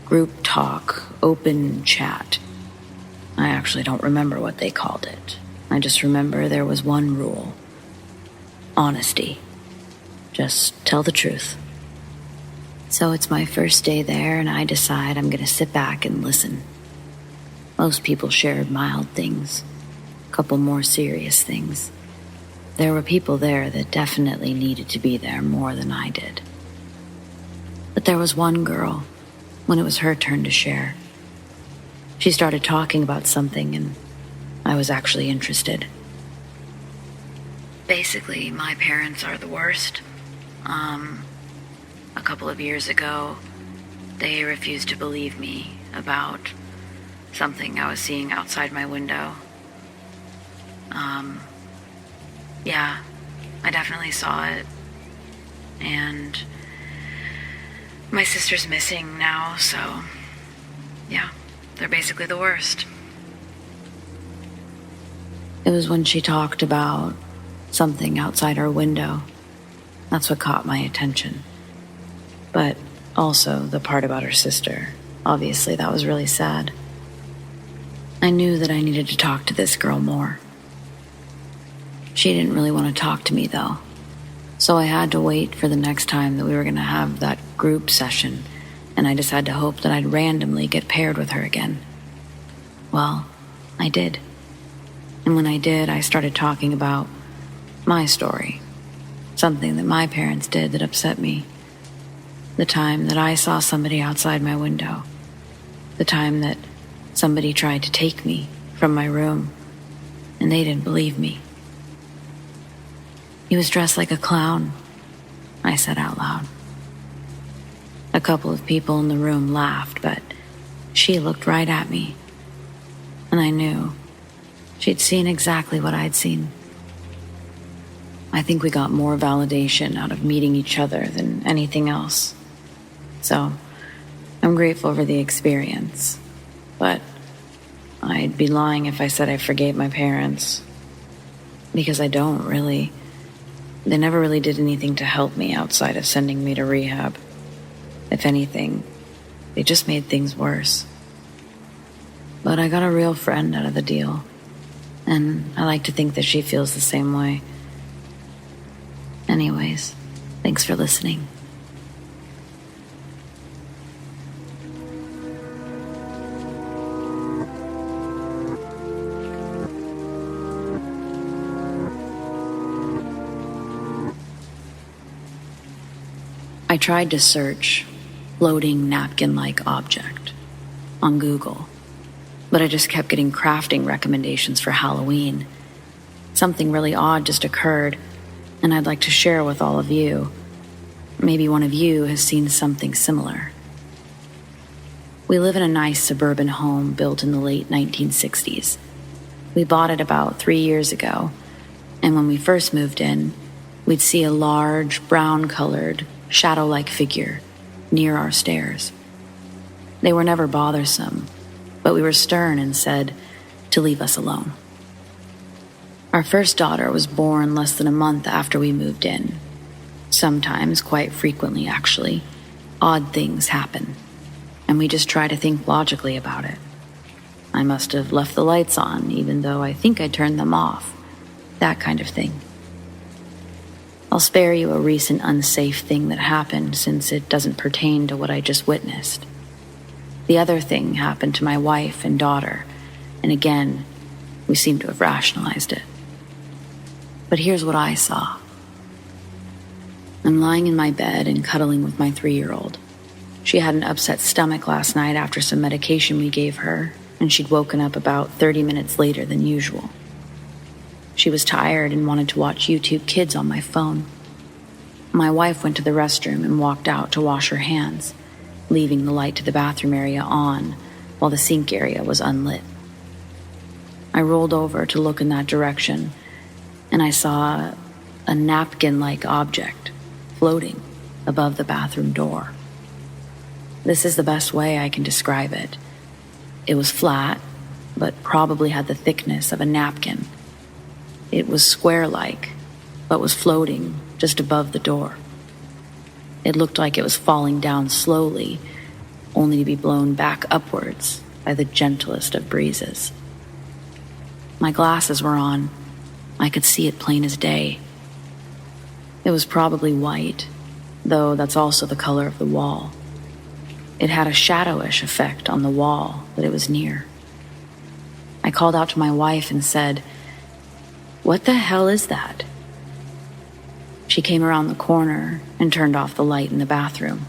group talk, open chat. I actually don't remember what they called it. I just remember there was one rule: honesty. Just tell the truth. So it's my first day there, and I decide I'm going to sit back and listen. Most people shared mild things, a couple more serious things. There were people there that definitely needed to be there more than I did. But there was one girl, when it was her turn to share. She started talking about something, and I was actually interested. Basically, my parents are the worst. A couple of years ago, they refused to believe me about something I was seeing outside my window. Yeah, I definitely saw it. And my sister's missing now, so yeah, they're basically the worst. It was when she talked about something outside our window. That's what caught my attention. But also the part about her sister. Obviously, that was really sad. I knew that I needed to talk to this girl more. She didn't really want to talk to me, though. So I had to wait for the next time that we were going to have that group session, and I just had to hope that I'd randomly get paired with her again. Well, I did. And when I did, I started talking about my story. Something that my parents did that upset me. The time that I saw somebody outside my window. The time that somebody tried to take me from my room, and they didn't believe me. He was dressed like a clown, I said out loud. A couple of people in the room laughed, but she looked right at me, and I knew she'd seen exactly what I'd seen. I think we got more validation out of meeting each other than anything else. So, I'm grateful for the experience, but I'd be lying if I said I forgave my parents, because I don't really. They never really did anything to help me outside of sending me to rehab. If anything, they just made things worse. But I got a real friend out of the deal, and I like to think that she feels the same way. Anyways, thanks for listening. I tried to search floating napkin-like object on Google, but I just kept getting crafting recommendations for Halloween. Something really odd just occurred, and I'd like to share with all of you. maybe one of you has seen something similar. We live in a nice suburban home built in the late 1960s. We bought it about 3 years ago, and when we first moved in, we'd see a large, brown-colored, shadow-like figure near our stairs. They were never bothersome, but we were stern and said to leave us alone. Our first daughter was born less than a month after we moved in. Sometimes, quite frequently actually, odd things happen, and we just try to think logically about it. I must have left the lights on, even though I think I turned them off. That kind of thing. I'll spare you a recent unsafe thing that happened since it doesn't pertain to what I just witnessed. The other thing happened to my wife and daughter, and again, we seem to have rationalized it. But here's what I saw. I'm lying in my bed and cuddling with my 3-year-old. She had an upset stomach last night after some medication we gave her, and she'd woken up about 30 minutes later than usual. She was tired and wanted to watch YouTube Kids on my phone. My wife went to the restroom and walked out to wash her hands, leaving the light to the bathroom area on while the sink area was unlit. I rolled over to look in that direction, and I saw a napkin-like object floating above the bathroom door. This is the best way I can describe it. It was flat, but probably had the thickness of a napkin. It was square-like, but was floating just above the door. It looked like it was falling down slowly, only to be blown back upwards by the gentlest of breezes. My glasses were on. I could see it plain as day. It was probably white, though that's also the color of the wall. It had a shadowish effect on the wall that it was near. I called out to my wife and said, "What the hell is that?" She came around the corner and turned off the light in the bathroom.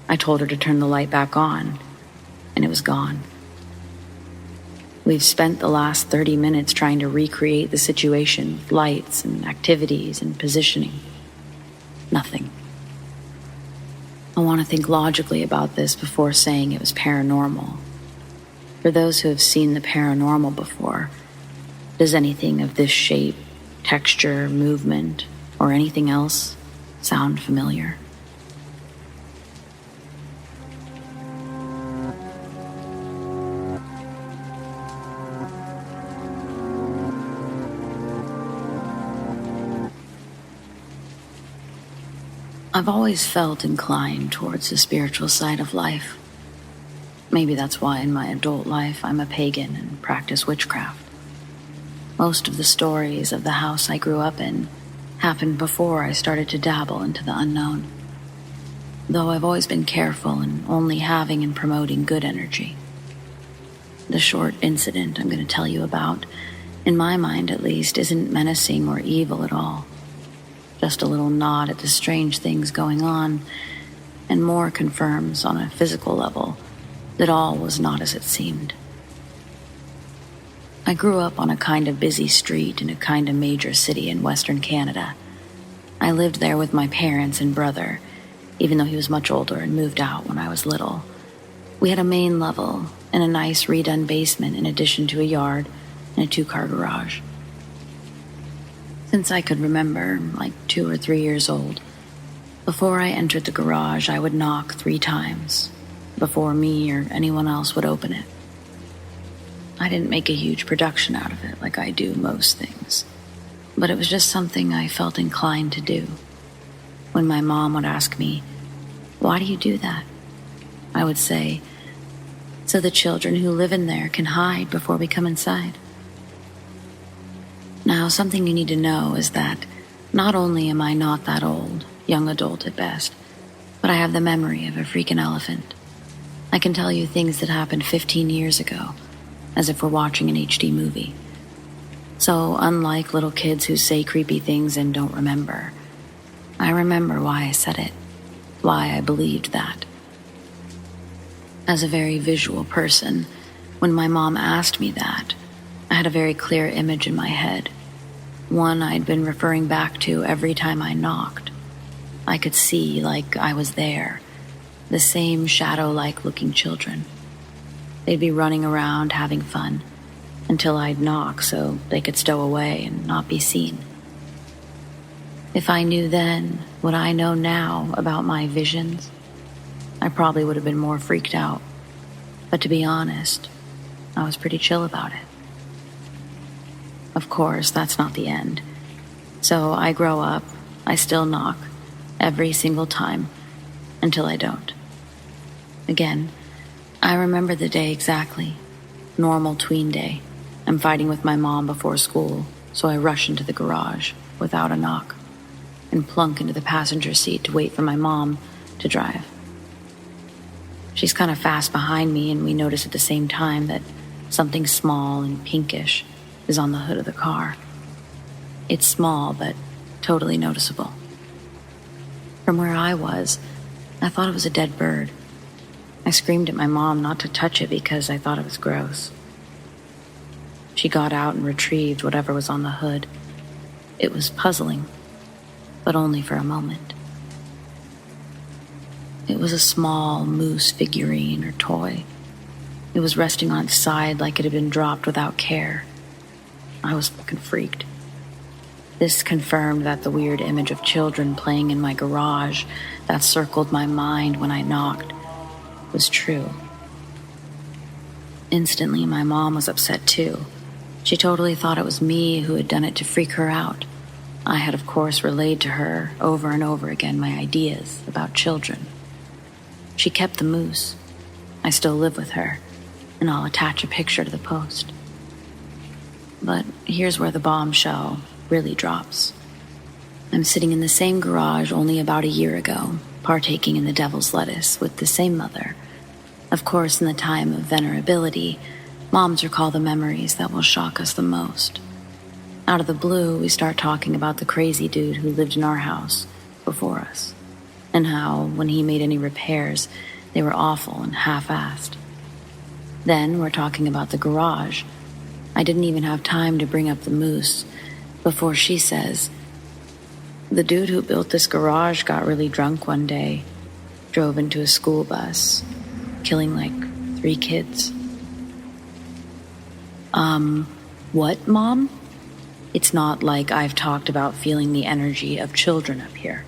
I told her to turn the light back on, and it was gone. We've spent the last 30 minutes trying to recreate the situation with lights and activities and positioning. Nothing. I want to think logically about this before saying it was paranormal. For those who have seen the paranormal before, does anything of this shape, texture, movement, or anything else sound familiar? I've always felt inclined towards the spiritual side of life. Maybe that's why in my adult life I'm a pagan and practice witchcraft. Most of the stories of the house I grew up in happened before I started to dabble into the unknown, though I've always been careful in only having and promoting good energy. The short incident I'm going to tell you about, in my mind at least, isn't menacing or evil at all. Just a little nod at the strange things going on, and more confirms on a physical level that all was not as it seemed. I grew up on a kind of busy street in a kind of major city in Western Canada. I lived there with my parents and brother, even though he was much older and moved out when I was little. We had a main level and a nice redone basement in addition to a yard and a 2-car garage. Since I could remember, like 2 or 3 years old, before I entered the garage, I would knock 3 times before me or anyone else would open it. I didn't make a huge production out of it like I do most things, but it was just something I felt inclined to do. When my mom would ask me, "Why do you do that?" I would say, "So the children who live in there can hide before we come inside." Now, something you need to know is that not only am I not that old, young adult at best, but I have the memory of a freaking elephant. I can tell you things that happened 15 years ago, as if we're watching an HD movie. So, unlike little kids who say creepy things and don't remember, I remember why I said it, why I believed that. As a very visual person, when my mom asked me that, I had a very clear image in my head, one I'd been referring back to every time I knocked. I could see like I was there, the same shadow-like looking children. They'd be running around having fun until I'd knock so they could stow away and not be seen. If I knew then what I know now about my visions, I probably would have been more freaked out. But to be honest, I was pretty chill about it. Of course, that's not the end. So I grow up, I still knock, every single time, until I don't. Again, I remember the day exactly. Normal tween day. I'm fighting with my mom before school, so I rush into the garage without a knock and plunk into the passenger seat to wait for my mom to drive. She's kind of fast behind me, and we notice at the same time that something small and pinkish is on the hood of the car. It's small, but totally noticeable. From where I was, I thought it was a dead bird. I screamed at my mom not to touch it because I thought it was gross. She got out and retrieved whatever was on the hood. It was puzzling, but only for a moment. It was a small moose figurine or toy. It was resting on its side like it had been dropped without care. I was fucking freaked. This confirmed that the weird image of children playing in my garage that circled my mind when I knocked was true. Instantly, my mom was upset too. She totally thought it was me who had done it to freak her out. I had, of course, relayed to her over and over again my ideas about children. She kept the moose. I still live with her, and I'll attach a picture to the post. But here's where the bombshell really drops. I'm sitting in the same garage only about a year ago, partaking in the devil's lettuce with the same mother. Of course, in the time of venerability, moms recall the memories that will shock us the most. Out of the blue, we start talking about the crazy dude who lived in our house before us, and how, when he made any repairs, they were awful and half-assed. Then we're talking about the garage. I didn't even have time to bring up the moose before she says, "The dude who built this garage got really drunk one day, drove into a school bus, killing like 3 kids." What, Mom? It's not like I've talked about feeling the energy of children up here.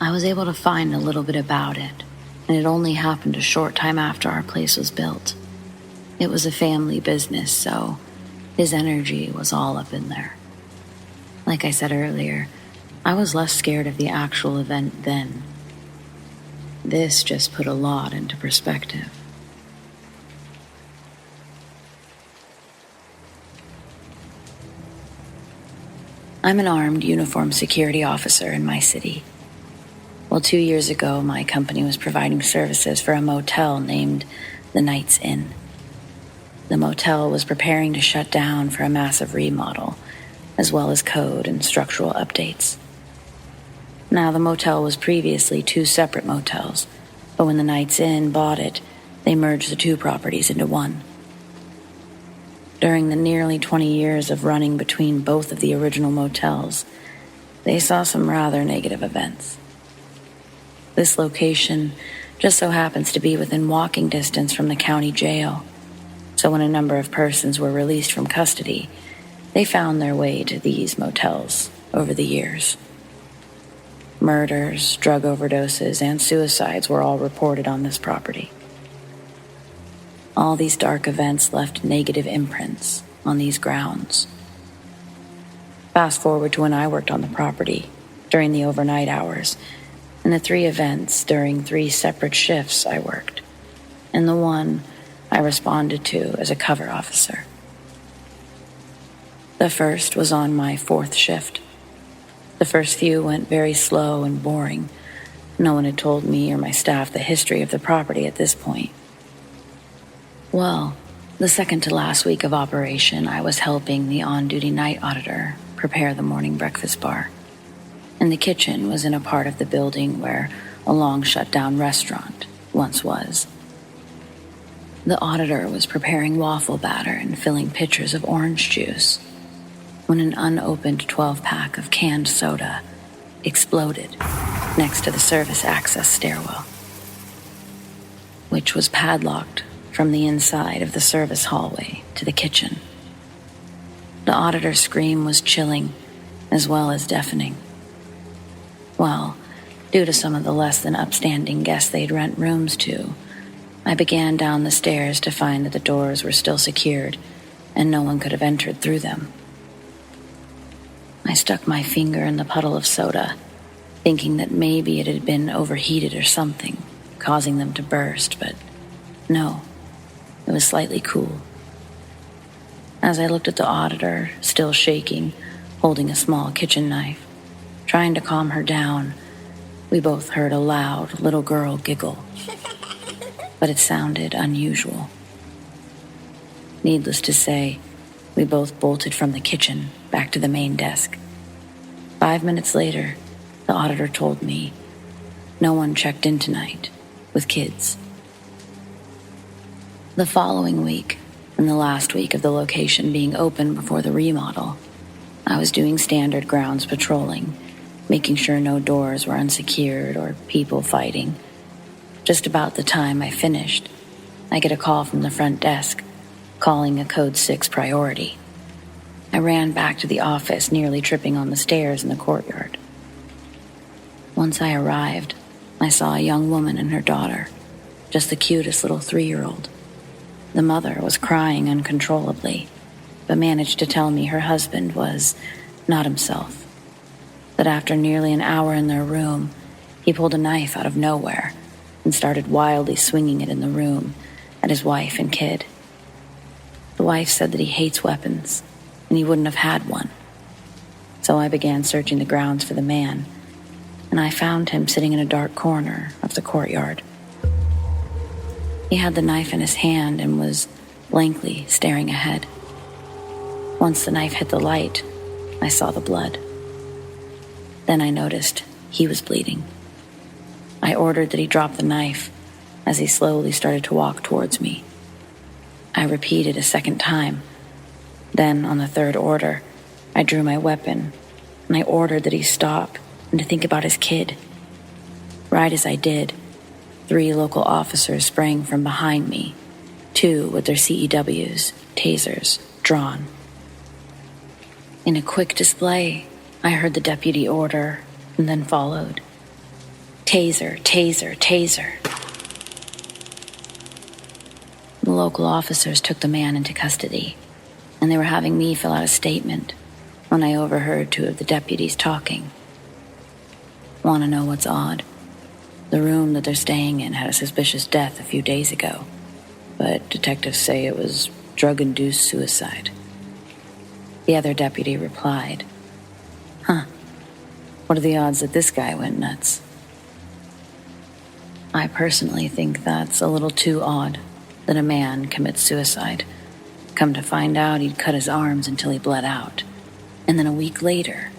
I was able to find a little bit about it, and it only happened a short time after our place was built. It was a family business, so his energy was all up in there. Like I said earlier, I was less scared of the actual event then. This just put a lot into perspective. I'm an armed uniformed security officer in my city. Well, 2 years ago, my company was providing services for a motel named the Knights Inn. The motel was preparing to shut down for a massive remodel, as well as code and structural updates. Now, the motel was previously 2 separate motels, but when the Knights Inn bought it, they merged the 2 properties into one. During the nearly 20 years of running between both of the original motels, they saw some rather negative events. This location just so happens to be within walking distance from the county jail, so when a number of persons were released from custody, they found their way to these motels over the years. Murders, drug overdoses, and suicides were all reported on this property. All these dark events left negative imprints on these grounds. Fast forward to when I worked on the property during the overnight hours, and the 3 events during 3 separate shifts I worked, and the one I responded to as a cover officer. The first was on my 4th shift. The first few went very slow and boring. No one had told me or my staff the history of the property at this point. Well, the second to last week of operation, I was helping the on-duty night auditor prepare the morning breakfast bar. And the kitchen was in a part of the building where a long shut-down restaurant once was. The auditor was preparing waffle batter and filling pitchers of orange juice when an unopened 12-pack of canned soda exploded next to the service access stairwell, which was padlocked from the inside of the service hallway to the kitchen. The auditor's scream was chilling as well as deafening. Well, due to some of the less than upstanding guests they'd rent rooms to, I began down the stairs to find that the doors were still secured and no one could have entered through them. I stuck my finger in the puddle of soda, thinking that maybe it had been overheated or something, causing them to burst, but no, it was slightly cool. As I looked at the auditor, still shaking, holding a small kitchen knife, trying to calm her down, we both heard a loud little girl giggle, but it sounded unusual. Needless to say, we both bolted from the kitchen back to the main desk. 5 minutes later, the auditor told me no one checked in tonight with kids. The following week, and the last week of the location being open before the remodel, I was doing standard grounds patrolling, making sure no doors were unsecured or people fighting. Just about the time I finished, I get a call from the front desk, calling a Code 6 priority. I ran back to the office, nearly tripping on the stairs in the courtyard. Once I arrived, I saw a young woman and her daughter, just the cutest little 3-year-old. The mother was crying uncontrollably, but managed to tell me her husband was not himself. That after nearly an hour in their room, he pulled a knife out of nowhere and started wildly swinging it in the room at his wife and kid. The wife said that he hates weapons, and he wouldn't have had one. So I began searching the grounds for the man, and I found him sitting in a dark corner of the courtyard. He had the knife in his hand and was blankly staring ahead. Once the knife hit the light, I saw the blood. Then I noticed he was bleeding. I ordered that he drop the knife as he slowly started to walk towards me. I repeated a second time. Then, on the third order, I drew my weapon, and I ordered that he stop and to think about his kid. Right as I did, 3 local officers sprang from behind me, 2 with their CEWs, tasers, drawn. In a quick display, I heard the deputy order, and then followed. Taser, taser, taser. The local officers took the man into custody, and they were having me fill out a statement when I overheard 2 of the deputies talking. Want to know what's odd? The room that they're staying in had a suspicious death a few days ago, but detectives say it was drug-induced suicide. The other deputy replied, What are the odds that this guy went nuts? I personally think that's a little too odd that a man commits suicide. Come to find out, he'd cut his arms until he bled out. And then a week later,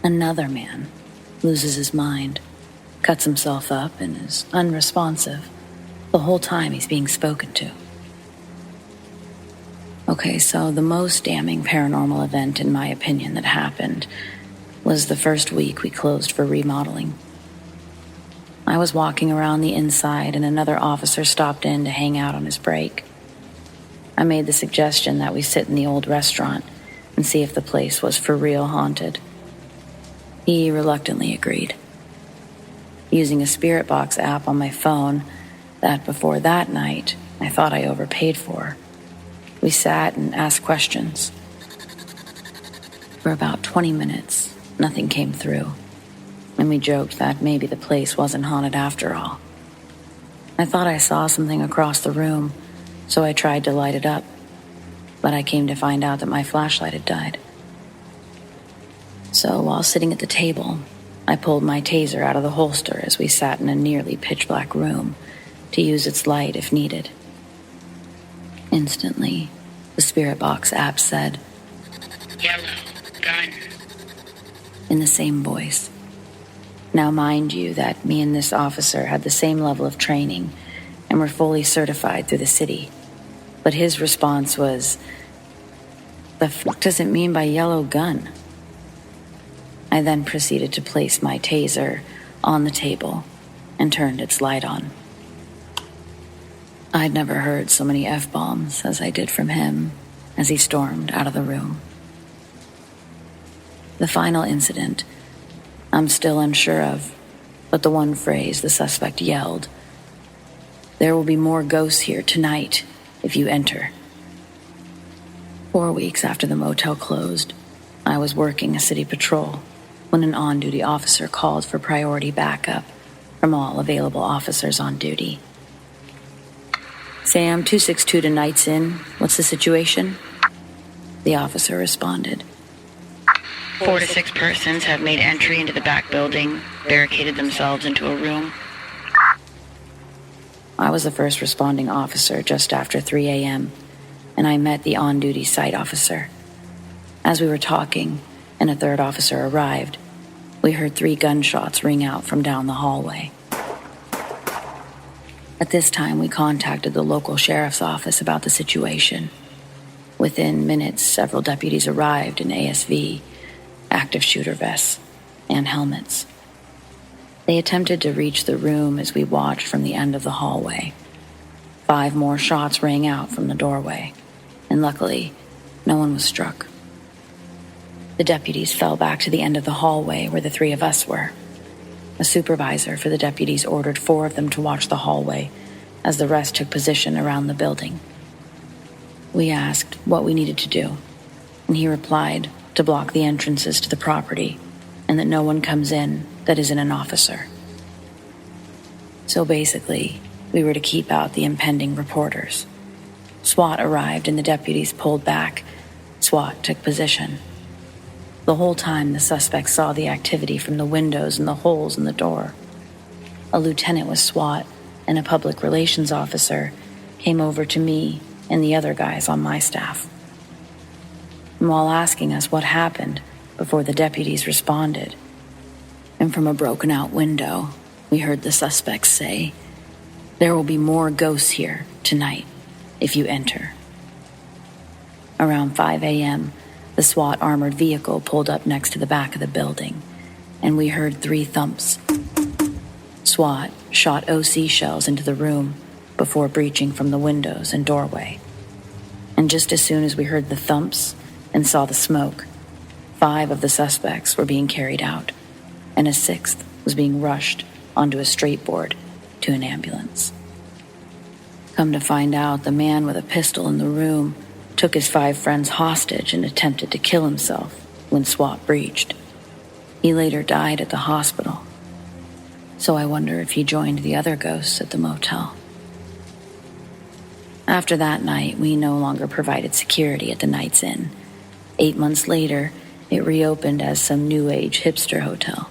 another man loses his mind, cuts himself up, and is unresponsive the whole time he's being spoken to. Okay, so the most damning paranormal event, in my opinion, that happened was the first week we closed for remodeling. I was walking around the inside and another officer stopped in to hang out on his break. I made the suggestion that we sit in the old restaurant and see if the place was for real haunted. He reluctantly agreed. Using a spirit box app on my phone that before that night I thought I overpaid for, we sat and asked questions. For about 20 minutes, nothing came through, and we joked that maybe the place wasn't haunted after all. I thought I saw something across the room, so I tried to light it up, but I came to find out that my flashlight had died. So while sitting at the table, I pulled my taser out of the holster as we sat in a nearly pitch-black room to use its light if needed. Instantly, the Spirit Box app said, "Yellow, gun," in the same voice. Now mind you that me and this officer had the same level of training and were fully certified through the city. But his response was, "The fuck does it mean by yellow gun?" I then proceeded to place my taser on the table and turned its light on. I'd never heard so many F-bombs as I did from him as he stormed out of the room. The final incident, I'm still unsure of, but the one phrase the suspect yelled, "There will be more ghosts here tonight if you enter." 4 weeks after the motel closed, I was working a city patrol when an on-duty officer called for priority backup from all available officers on duty. "Sam, 262 to Nights Inn. What's the situation?" The officer responded. 4 to 6 persons have made entry into the back building, barricaded themselves into a room. I was the first responding officer just after 3 a.m., and I met the on-duty site officer. As we were talking, and a third officer arrived, we heard 3 gunshots ring out from down the hallway. At this time, we contacted the local sheriff's office about the situation. Within minutes, several deputies arrived in ASV, active shooter vests, and helmets. They attempted to reach the room as we watched from the end of the hallway. 5 more shots rang out from the doorway, and luckily, no one was struck. The deputies fell back to the end of the hallway where the 3 of us were. A supervisor for the deputies ordered 4 of them to watch the hallway as the rest took position around the building. We asked what we needed to do, and he replied to block the entrances to the property and that no one comes in that isn't an officer. So basically, we were to keep out the impending reporters. SWAT arrived and the deputies pulled back. SWAT took position. The whole time, the suspects saw the activity from the windows and the holes in the door. A lieutenant with SWAT and a public relations officer came over to me and the other guys on my staff. And while asking us what happened before the deputies responded, and from a broken-out window, we heard the suspects say, "There will be more ghosts here tonight if you enter." Around 5 a.m., the SWAT armored vehicle pulled up next to the back of the building, and we heard 3 thumps. SWAT shot OC shells into the room before breaching from the windows and doorway. And just as soon as we heard the thumps and saw the smoke, 5 of the suspects were being carried out, and a 6th was being rushed onto a straightboard to an ambulance. Come to find out, the man with a pistol in the room took his 5 friends hostage and attempted to kill himself when SWAT breached. He later died at the hospital, so I wonder if he joined the other ghosts at the motel. After that night, we no longer provided security at the Nights Inn. 8 months later, it reopened as some new age hipster hotel.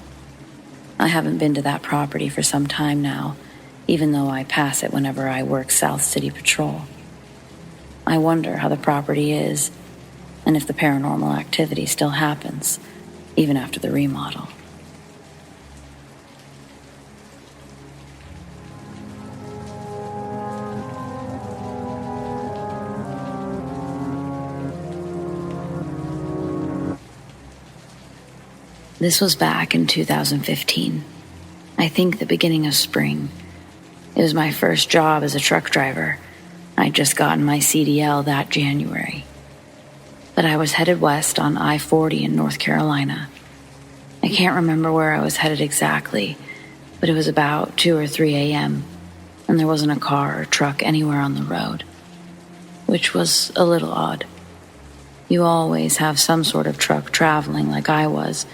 I haven't been to that property for some time now, even though I pass it whenever I work South City Patrol. I wonder how the property is, and if the paranormal activity still happens, even after the remodel. This was back in 2015. I think the beginning of spring. It was my first job as a truck driver. I'd just gotten my CDL that January. But I was headed west on I-40 in North Carolina. I can't remember where I was headed exactly, but it was about 2 or 3 a.m., and there wasn't a car or truck anywhere on the road, which was a little odd. You always have some sort of truck traveling like I was,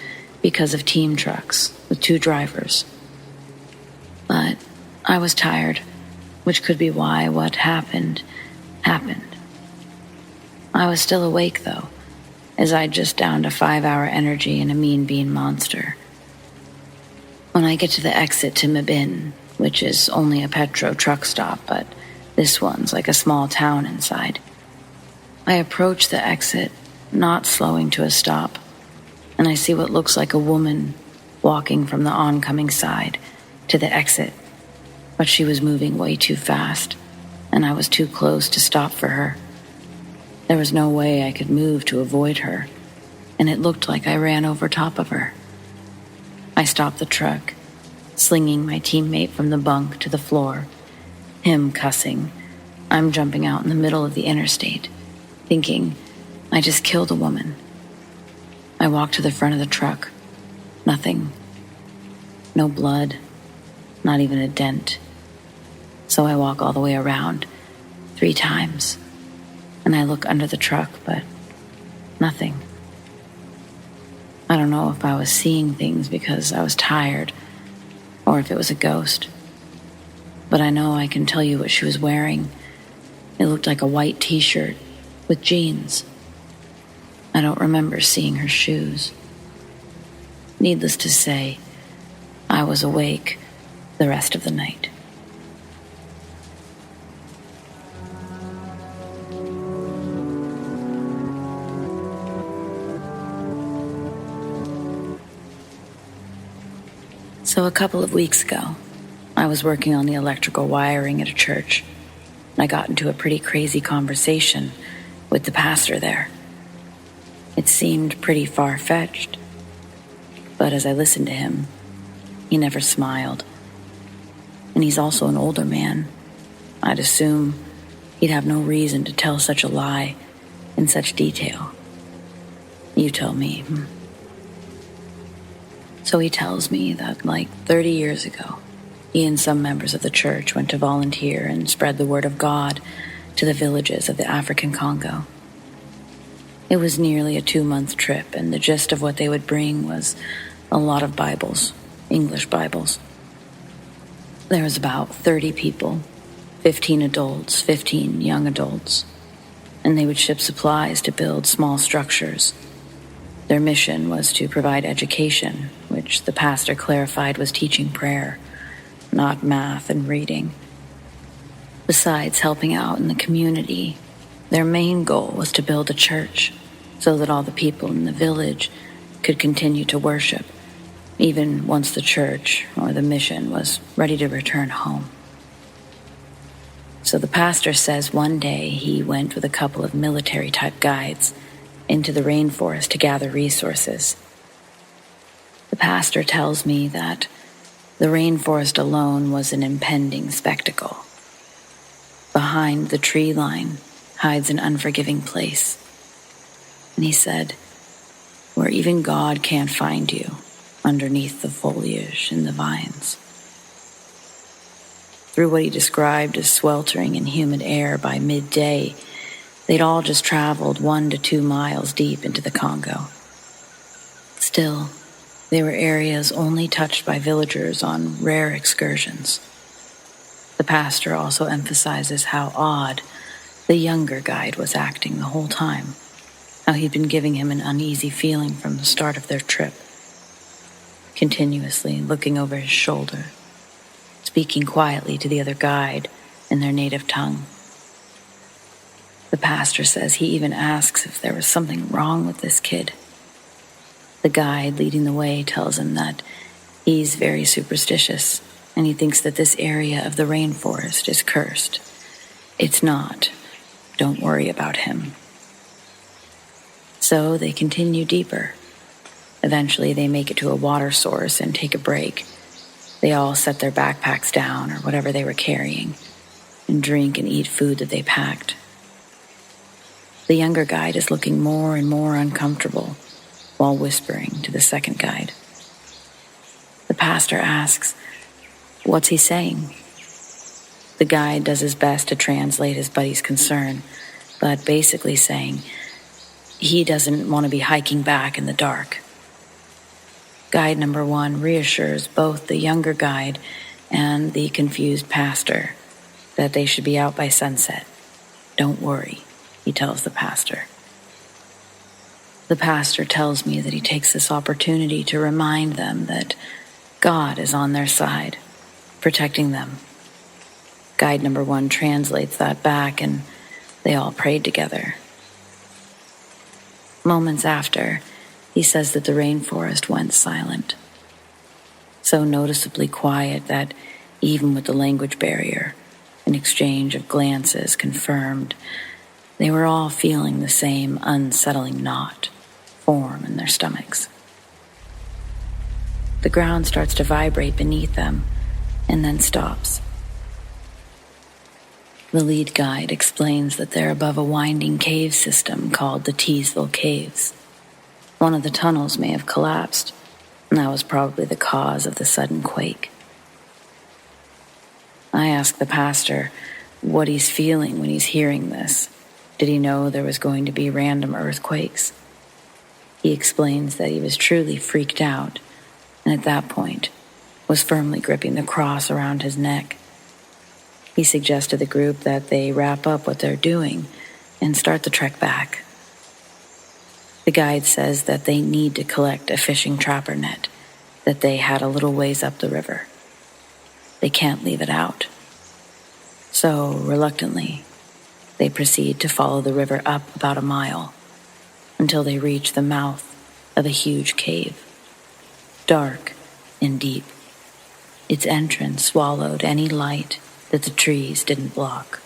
because of team trucks with 2 drivers. But I was tired, which could be why what happened. I was still awake, though, as I'd just downed a 5-hour energy and a mean bean monster. When I get to the exit to Mabin, which is only a Petro truck stop, but this one's like a small town inside, I approach the exit, not slowing to a stop, and I see what looks like a woman walking from the oncoming side to the exit, but she was moving way too fast, and I was too close to stop for her. There was no way I could move to avoid her, and it looked like I ran over top of her, I stop the truck, slinging my teammate from the bunk to the floor, him cussing. I'm jumping out in the middle of the interstate, thinking, I just killed a woman. I walk to the front of the truck. Nothing. No blood. Not even a dent. So I walk all the way around 3 times, and I look under the truck, but nothing. I don't know if I was seeing things because I was tired, or if it was a ghost. But I know I can tell you what she was wearing. It looked like a white t-shirt with jeans. I don't remember seeing her shoes. Needless to say, I was awake the rest of the night. So a couple of weeks ago, I was working on the electrical wiring at a church, and I got into a pretty crazy conversation with the pastor there. It seemed pretty far-fetched, but as I listened to him, he never smiled. And he's also an older man. I'd assume he'd have no reason to tell such a lie in such detail. You tell me. So he tells me that like 30 years ago, he and some members of the church went to volunteer and spread the word of God to the villages of the African Congo. It was nearly a 2-month trip, and the gist of what they would bring was a lot of Bibles, English Bibles. There was about 30 people, 15 adults, 15 young adults, and they would ship supplies to build small structures. Their mission was to provide education, which the pastor clarified was teaching prayer, not math and reading. Besides helping out in the community, their main goal was to build a church so that all the people in the village could continue to worship, even once the church or the mission was ready to return home. So the pastor says one day he went with a couple of military-type guides into the rainforest to gather resources. The pastor tells me that the rainforest alone was an impending spectacle. Behind the tree line hides an unforgiving place. And he said, where even God can't find you, underneath the foliage and the vines. Through what he described as sweltering and humid air by midday, they'd all just traveled 1 to 2 miles deep into the Congo. Still, they were areas only touched by villagers on rare excursions. The pastor also emphasizes how odd the younger guide was acting the whole time, how he'd been giving him an uneasy feeling from the start of their trip, continuously looking over his shoulder, speaking quietly to the other guide in their native tongue. The pastor says he even asks if there was something wrong with this kid. The guide leading the way tells him that he's very superstitious, and he thinks that this area of the rainforest is cursed. It's not. Don't worry about him. So they continue deeper. Eventually they make it to a water source and take a break. They all set their backpacks down, or whatever they were carrying, and drink and eat food that they packed. The younger guide is looking more and more uncomfortable while whispering to the second guide. The pastor asks, "What's he saying?" The guide does his best to translate his buddy's concern, but basically saying he doesn't want to be hiking back in the dark. Guide number 1 reassures both the younger guide and the confused pastor that they should be out by sunset. Don't worry, he tells the pastor. The pastor tells me that he takes this opportunity to remind them that God is on their side, protecting them. Guide number 1 translates that back, and they all prayed together. Moments after, he says that the rainforest went silent, so noticeably quiet that even with the language barrier, an exchange of glances confirmed they were all feeling the same unsettling knot form in their stomachs. The ground starts to vibrate beneath them and then stops. The lead guide explains that they're above a winding cave system called the Teesville Caves. One of the tunnels may have collapsed, and that was probably the cause of the sudden quake. I ask the pastor what he's feeling when he's hearing this. Did he know there was going to be random earthquakes? He explains that he was truly freaked out, and at that point was firmly gripping the cross around his neck. He suggests to the group that they wrap up what they're doing and start the trek back. The guide says that they need to collect a fishing trapper net that they had a little ways up the river. They can't leave it out. So, reluctantly, they proceed to follow the river up about a mile until they reach the mouth of a huge cave, dark and deep. Its entrance swallowed any light that the trees didn't block.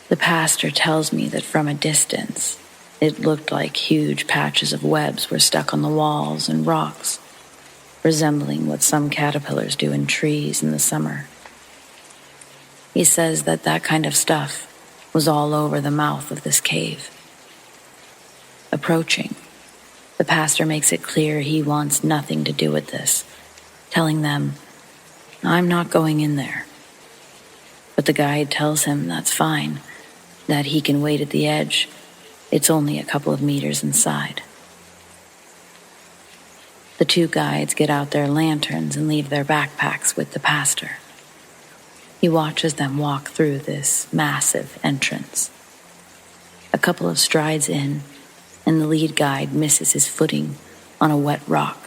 The pastor tells me that from a distance, it looked like huge patches of webs were stuck on the walls and rocks, resembling what some caterpillars do in trees in the summer. He says that that kind of stuff was all over the mouth of this cave. Approaching, the pastor makes it clear he wants nothing to do with this, telling them, "I'm not going in there." But the guide tells him that's fine, that he can wait at the edge. It's only a couple of meters inside. The two guides get out their lanterns and leave their backpacks with the pastor. He watches them walk through this massive entrance. A couple of strides in, and the lead guide misses his footing on a wet rock,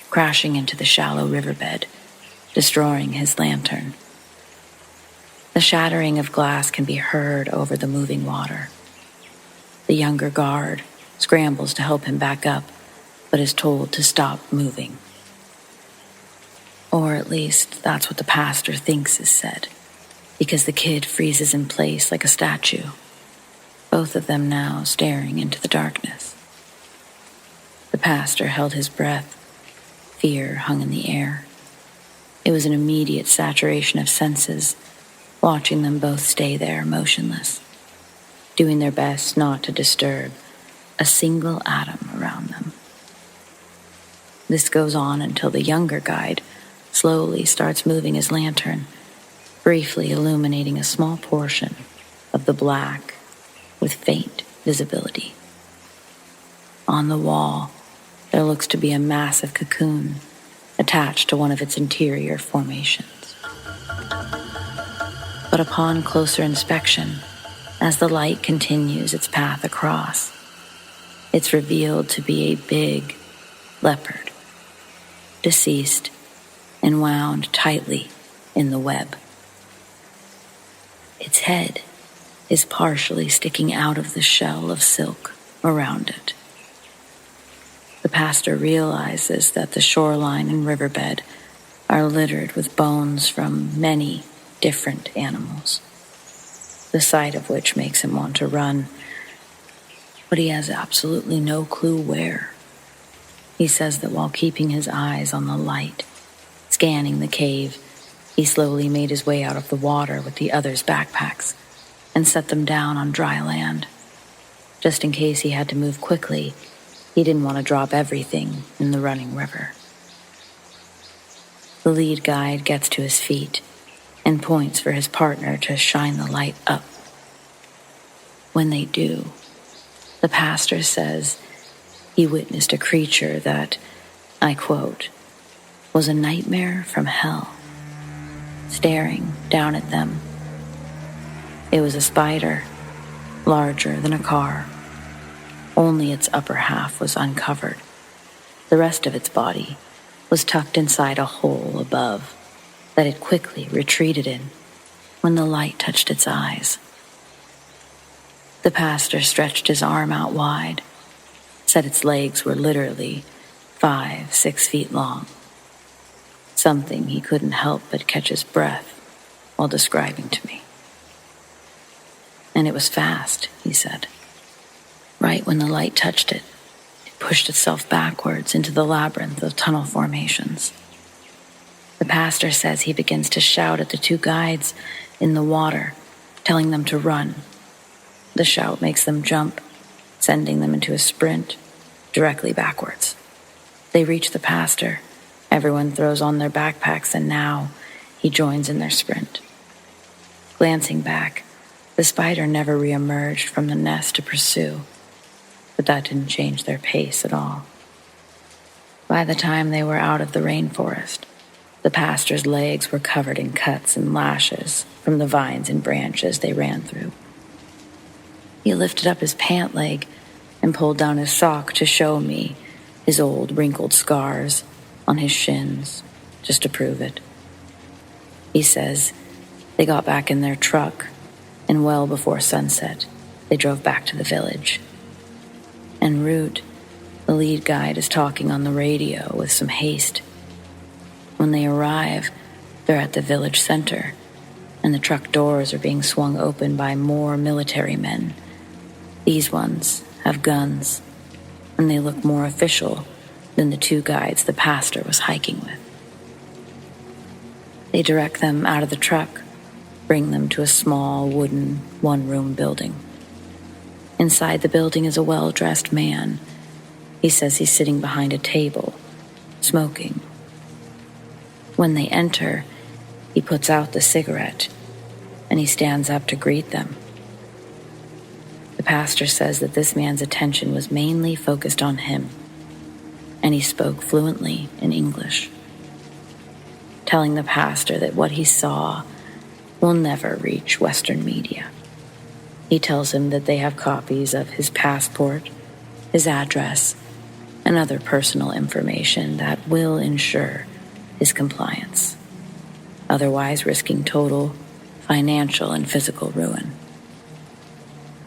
crashing into the shallow riverbed, destroying his lantern. The shattering of glass can be heard over the moving water. The younger guard scrambles to help him back up, but is told to stop moving. Or at least that's what the pastor thinks is said, because the kid freezes in place like a statue, both of them now staring into the darkness. The pastor held his breath. Fear hung in the air. It was an immediate saturation of senses, watching them both stay there motionless, doing their best not to disturb a single atom around them. This goes on until the younger guide slowly starts moving his lantern, briefly illuminating a small portion of the black with faint visibility. On the wall, there looks to be a massive cocoon attached to one of its interior formations. But upon closer inspection, as the light continues its path across, it's revealed to be a big leopard, deceased and wound tightly in the web. Its head is partially sticking out of the shell of silk around it. The pastor realizes that the shoreline and riverbed are littered with bones from many different animals, the sight of which makes him want to run, but he has absolutely no clue where. He says that while keeping his eyes on the light, scanning the cave, he slowly made his way out of the water with the others' backpacks and set them down on dry land. Just in case he had to move quickly, he didn't want to drop everything in the running river. The lead guide gets to his feet and points for his partner to shine the light up. When they do, the pastor says he witnessed a creature that, I quote, was a nightmare from hell, staring down at them. It was a spider, larger than a car. Only its upper half was uncovered. The rest of its body was tucked inside a hole above that it quickly retreated in when the light touched its eyes. The pastor stretched his arm out wide, said its legs were literally 5-6 feet long, something he couldn't help but catch his breath while describing to me. And it was fast, he said. Right when the light touched it, it pushed itself backwards into the labyrinth of tunnel formations. The pastor says he begins to shout at the two guides in the water, telling them to run. The shout makes them jump, sending them into a sprint directly backwards. They reach the pastor. Everyone throws on their backpacks, and now he joins in their sprint. Glancing back, the spider never reemerged from the nest to pursue, but that didn't change their pace at all. By the time they were out of the rainforest, the pastor's legs were covered in cuts and lashes from the vines and branches they ran through. He lifted up his pant leg and pulled down his sock to show me his old wrinkled scars on his shins, just to prove it. He says they got back in their truck, and well before sunset, they drove back to the village. En route, the lead guide is talking on the radio with some haste. When they arrive, they're at the village center, and the truck doors are being swung open by more military men. These ones have guns, and they look more official than the two guides the pastor was hiking with. They direct them out of the truck, bring them to a small wooden one-room building. Inside the building is a well-dressed man. He says he's sitting behind a table, smoking. When they enter, he puts out the cigarette, and he stands up to greet them. The pastor says that this man's attention was mainly focused on him, and he spoke fluently in English, telling the pastor that what he saw will never reach Western media. He tells him that they have copies of his passport, his address, and other personal information that will ensure his compliance, otherwise risking total financial and physical ruin.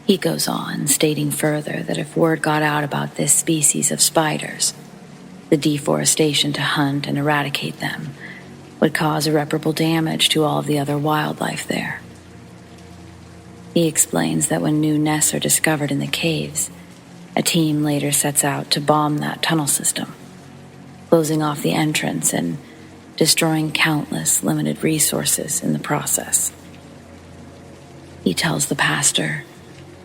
He goes on, stating further that if word got out about this species of spiders, the deforestation to hunt and eradicate them would cause irreparable damage to all of the other wildlife there. He explains that when new nests are discovered in the caves, a team later sets out to bomb that tunnel system, closing off the entrance and destroying countless limited resources in the process. He tells the pastor,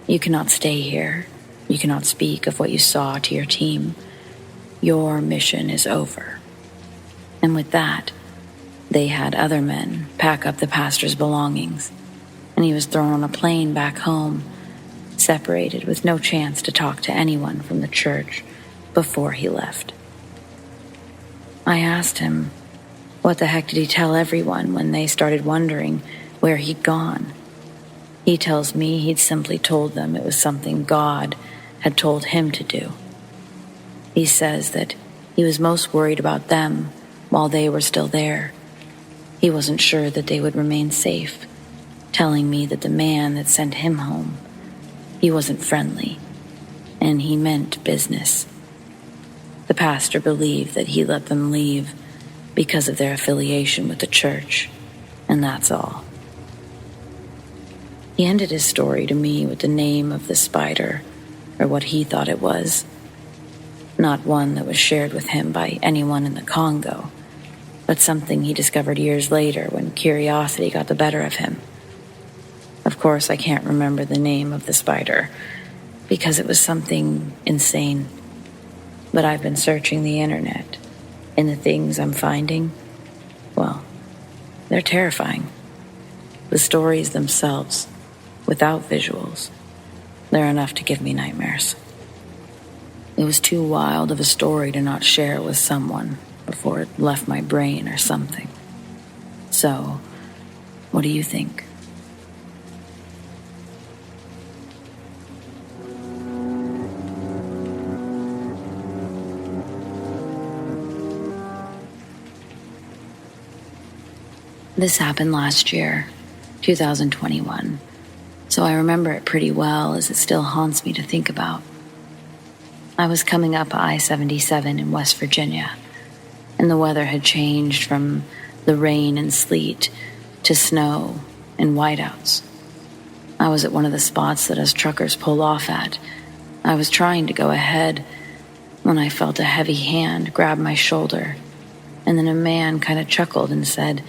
"You cannot stay here. You cannot speak of what you saw to your team. Your mission is over." And with that, they had other men pack up the pastor's belongings, and he was thrown on a plane back home, separated with no chance to talk to anyone from the church before he left. I asked him, what the heck did he tell everyone when they started wondering where he'd gone? He tells me he'd simply told them it was something God had told him to do. He says that he was most worried about them while they were still there. He wasn't sure that they would remain safe, telling me that the man that sent him home, he wasn't friendly, and he meant business. The pastor believed that he let them leave because of their affiliation with the church, and that's all. He ended his story to me with the name of the spider, or what he thought it was, not one that was shared with him by anyone in the Congo, but something he discovered years later when curiosity got the better of him. Of course, I can't remember the name of the spider, because it was something insane. But I've been searching the internet, and the things I'm finding, well, they're terrifying. The stories themselves, without visuals, they're enough to give me nightmares. It was too wild of a story to not share with someone before it left my brain or something. So, what do you think? This happened last year, 2021, so I remember it pretty well as it still haunts me to think about. I was coming up I-77 in West Virginia, and the weather had changed from the rain and sleet to snow and whiteouts. I was at one of the spots that us truckers pull off at. I was trying to go ahead, when I felt a heavy hand grab my shoulder, and then a man kind of chuckled and said,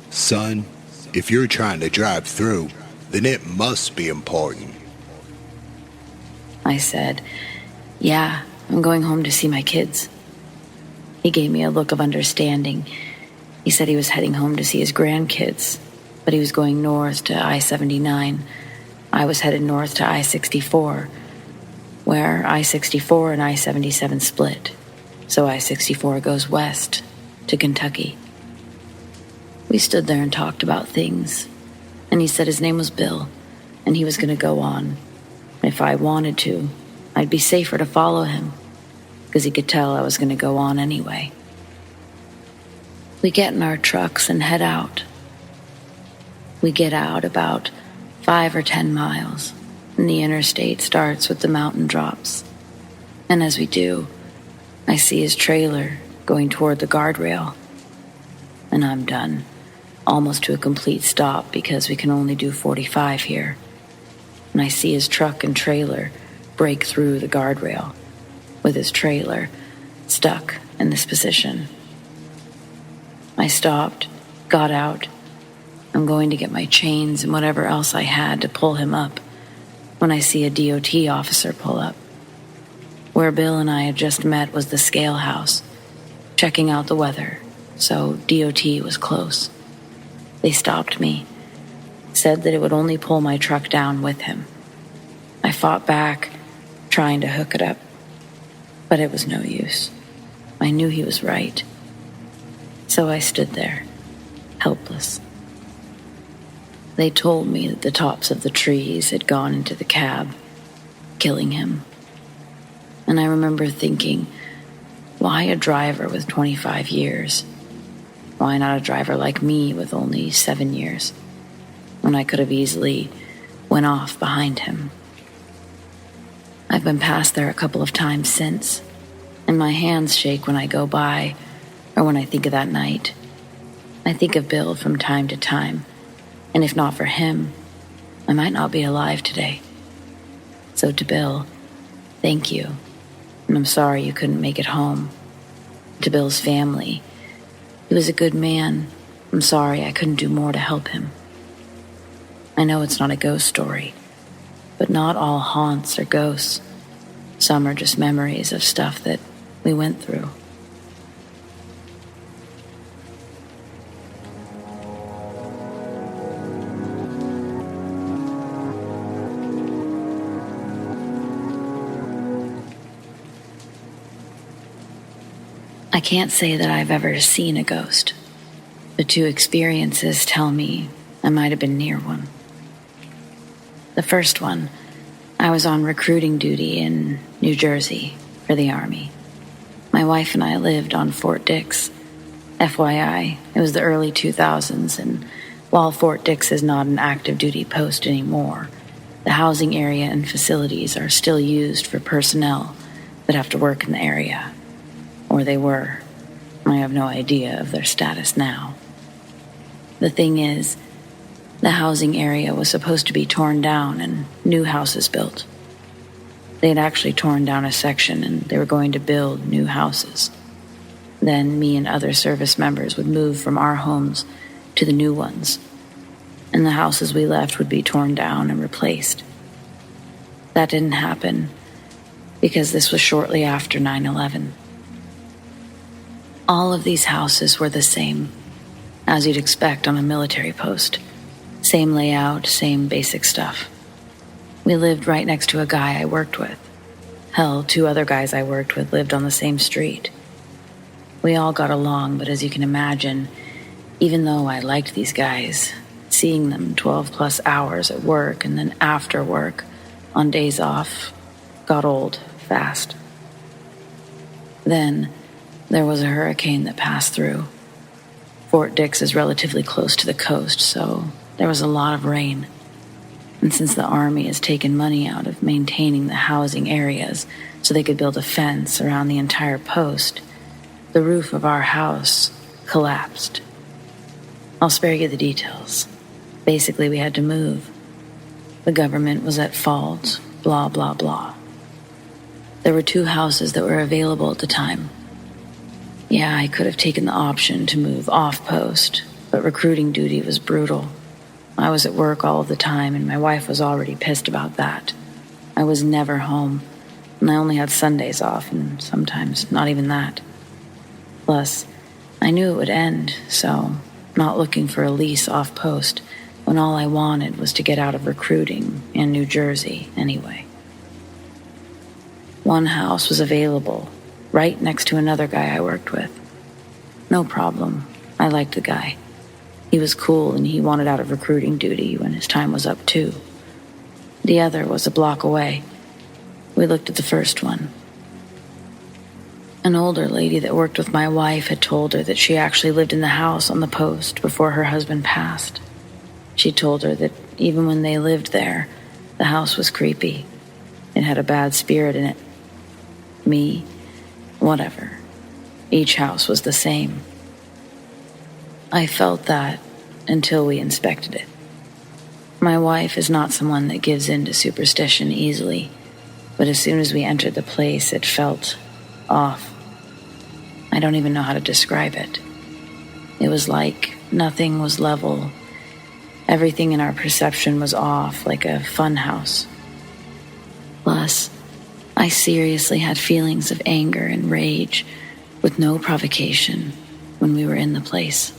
"Son, if you're trying to drive through, then it must be important." I said, "Yeah, I'm going home to see my kids." He gave me a look of understanding. He said he was heading home to see his grandkids, but he was going north to I-79. I was headed north to I-64, where I-64 and I-77 split. So I-64 goes west to Kentucky. We stood there and talked about things, and he said his name was Bill, and he was going to go on. If I wanted to, I'd be safer to follow him, because he could tell I was going to go on anyway. We get in our trucks and head out. We get out about 5 or 10 miles, and the interstate starts with the mountain drops. And as we do, I see his trailer going toward the guardrail. And I'm done, almost to a complete stop because we can only do 45 here. And I see his truck and trailer break through the guardrail, with his trailer stuck in this position. I stopped, got out. I'm going to get my chains and whatever else I had to pull him up when I see a DOT officer pull up. Where Bill and I had just met was the scale house, checking out the weather, so DOT was close. They stopped me, said that it would only pull my truck down with him. I fought back, trying to hook it up, but it was no use. I knew he was right. So I stood there, helpless. They told me that the tops of the trees had gone into the cab, killing him. And I remember thinking, why a driver with 25 years? Why not a driver like me with only 7 years, when I could have easily went off behind him? I've been past there a couple of times since, and my hands shake when I go by or when I think of that night. I think of Bill from time to time, and if not for him, I might not be alive today. So to Bill, thank you, and I'm sorry you couldn't make it home. To Bill's family, he was a good man. I'm sorry I couldn't do more to help him. I know it's not a ghost story, but not all haunts are ghosts. Some are just memories of stuff that we went through. I can't say that I've ever seen a ghost. The two experiences tell me I might have been near one. The first one, I was on recruiting duty in New Jersey for the Army. My wife and I lived on Fort Dix. FYI, it was the early 2000s, and while Fort Dix is not an active duty post anymore, the housing area and facilities are still used for personnel that have to work in the area. Or they were. I have no idea of their status now. The thing is, the housing area was supposed to be torn down and new houses built. They had actually torn down a section and they were going to build new houses. Then me and other service members would move from our homes to the new ones, and the houses we left would be torn down and replaced. That didn't happen because this was shortly after 9/11. All of these houses were the same, as you'd expect on a military post. Same layout, same basic stuff. We lived right next to a guy I worked with. Hell, 2 other guys I worked with lived on the same street. We all got along, but as you can imagine, even though I liked these guys, seeing them 12 plus hours at work and then after work, on days off, got old fast. Then there was a hurricane that passed through. Fort Dix is relatively close to the coast, so there was a lot of rain. And since the Army has taken money out of maintaining the housing areas so they could build a fence around the entire post, the roof of our house collapsed. I'll spare you the details. Basically, we had to move. The government was at fault, blah, blah, blah. There were 2 houses that were available at the time. Yeah, I could have taken the option to move off post, but recruiting duty was brutal. I was at work all of the time, and my wife was already pissed about that. I was never home, and I only had Sundays off, and sometimes not even that. Plus, I knew it would end, so not looking for a lease off post when all I wanted was to get out of recruiting in New Jersey anyway. One house was available, right next to another guy I worked with. No problem. I liked the guy. He was cool and he wanted out of recruiting duty when his time was up too. The other was a block away. We looked at the first one. An older lady that worked with my wife had told her that she actually lived in the house on the post before her husband passed. She told her that even when they lived there, the house was creepy. It had a bad spirit in it. Me, whatever. Each house was the same. I felt that until we inspected it. My wife is not someone that gives in to superstition easily, but as soon as we entered the place, it felt off. I don't even know how to describe it. It was like nothing was level. Everything in our perception was off, like a fun house. Plus, I seriously had feelings of anger and rage with no provocation when we were in the place.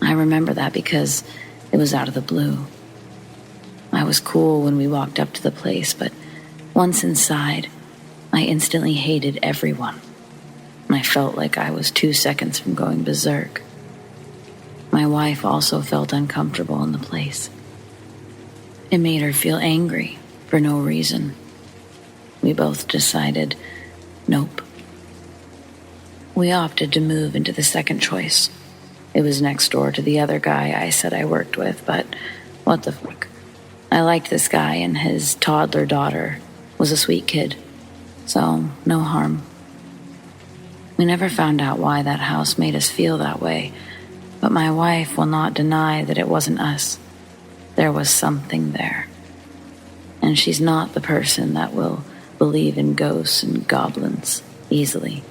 I remember that because it was out of the blue. I was cool when we walked up to the place, but once inside, I instantly hated everyone. And I felt like I was 2 seconds from going berserk. My wife also felt uncomfortable in the place. It made her feel angry for no reason. We both decided, nope. We opted to move into the second choice. It was next door to the other guy I said I worked with, but what the fuck. I liked this guy, and his toddler daughter was a sweet kid, so no harm. We never found out why that house made us feel that way, but my wife will not deny that it wasn't us. There was something there. And she's not the person that will believe in ghosts and goblins easily.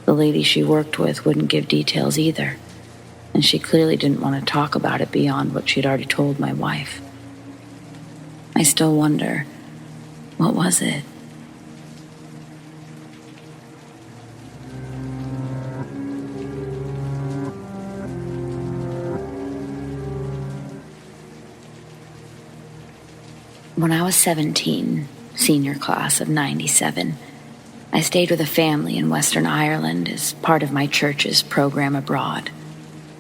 The lady she worked with wouldn't give details either, and she clearly didn't want to talk about it beyond what she'd already told my wife. I still wonder, what was it? When I was 17, senior class of 97, I stayed with a family in Western Ireland as part of my church's program abroad.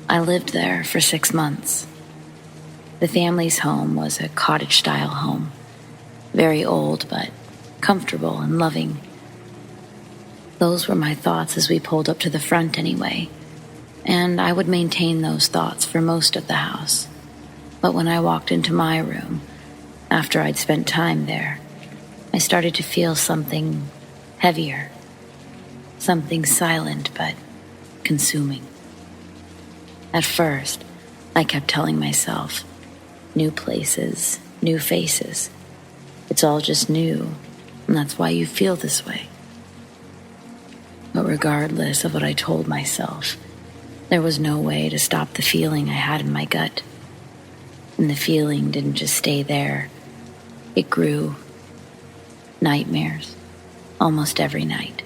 I lived there for 6 months. The family's home was a cottage-style home, very old but comfortable and loving. Those were my thoughts as we pulled up to the front anyway, and I would maintain those thoughts for most of the house. But when I walked into my room, after I'd spent time there, I started to feel something heavier, something silent but consuming. At first, I kept telling myself, new places, new faces. It's all just new, and that's why you feel this way. But regardless of what I told myself, there was no way to stop the feeling I had in my gut. And the feeling didn't just stay there. It grew. Nightmares. Almost every night.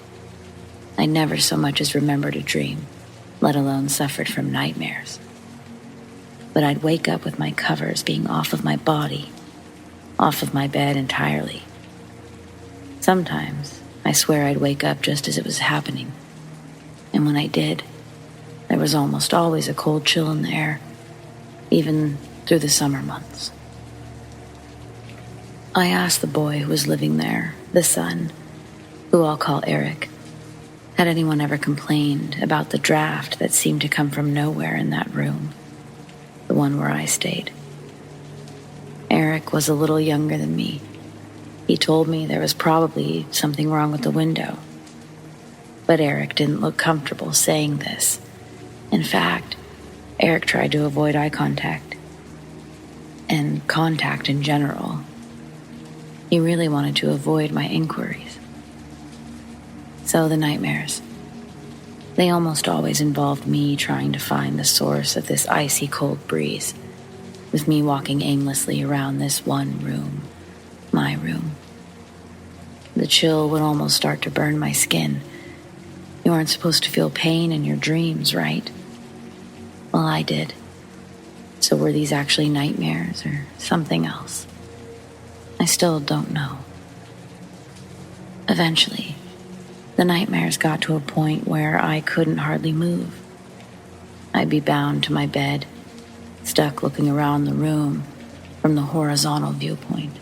I never so much as remembered a dream, let alone suffered from nightmares. But I'd wake up with my covers being off of my body, off of my bed entirely. Sometimes, I swear I'd wake up just as it was happening. And when I did, there was almost always a cold chill in the air, even through the summer months. I asked the boy who was living there, the son, who I'll call Eric, had anyone ever complained about the draft that seemed to come from nowhere in that room, the one where I stayed. Eric was a little younger than me. He told me there was probably something wrong with the window. But Eric didn't look comfortable saying this. In fact, Eric tried to avoid eye contact. And contact in general. He really wanted to avoid my inquiries. So the nightmares. They almost always involved me trying to find the source of this icy cold breeze, with me walking aimlessly around this one room, my room. The chill would almost start to burn my skin. You aren't supposed to feel pain in your dreams, right? Well, I did. So were these actually nightmares or something else? I still don't know. Eventually, the nightmares got to a point where I couldn't hardly move. I'd be bound to my bed, stuck looking around the room from the horizontal viewpoint.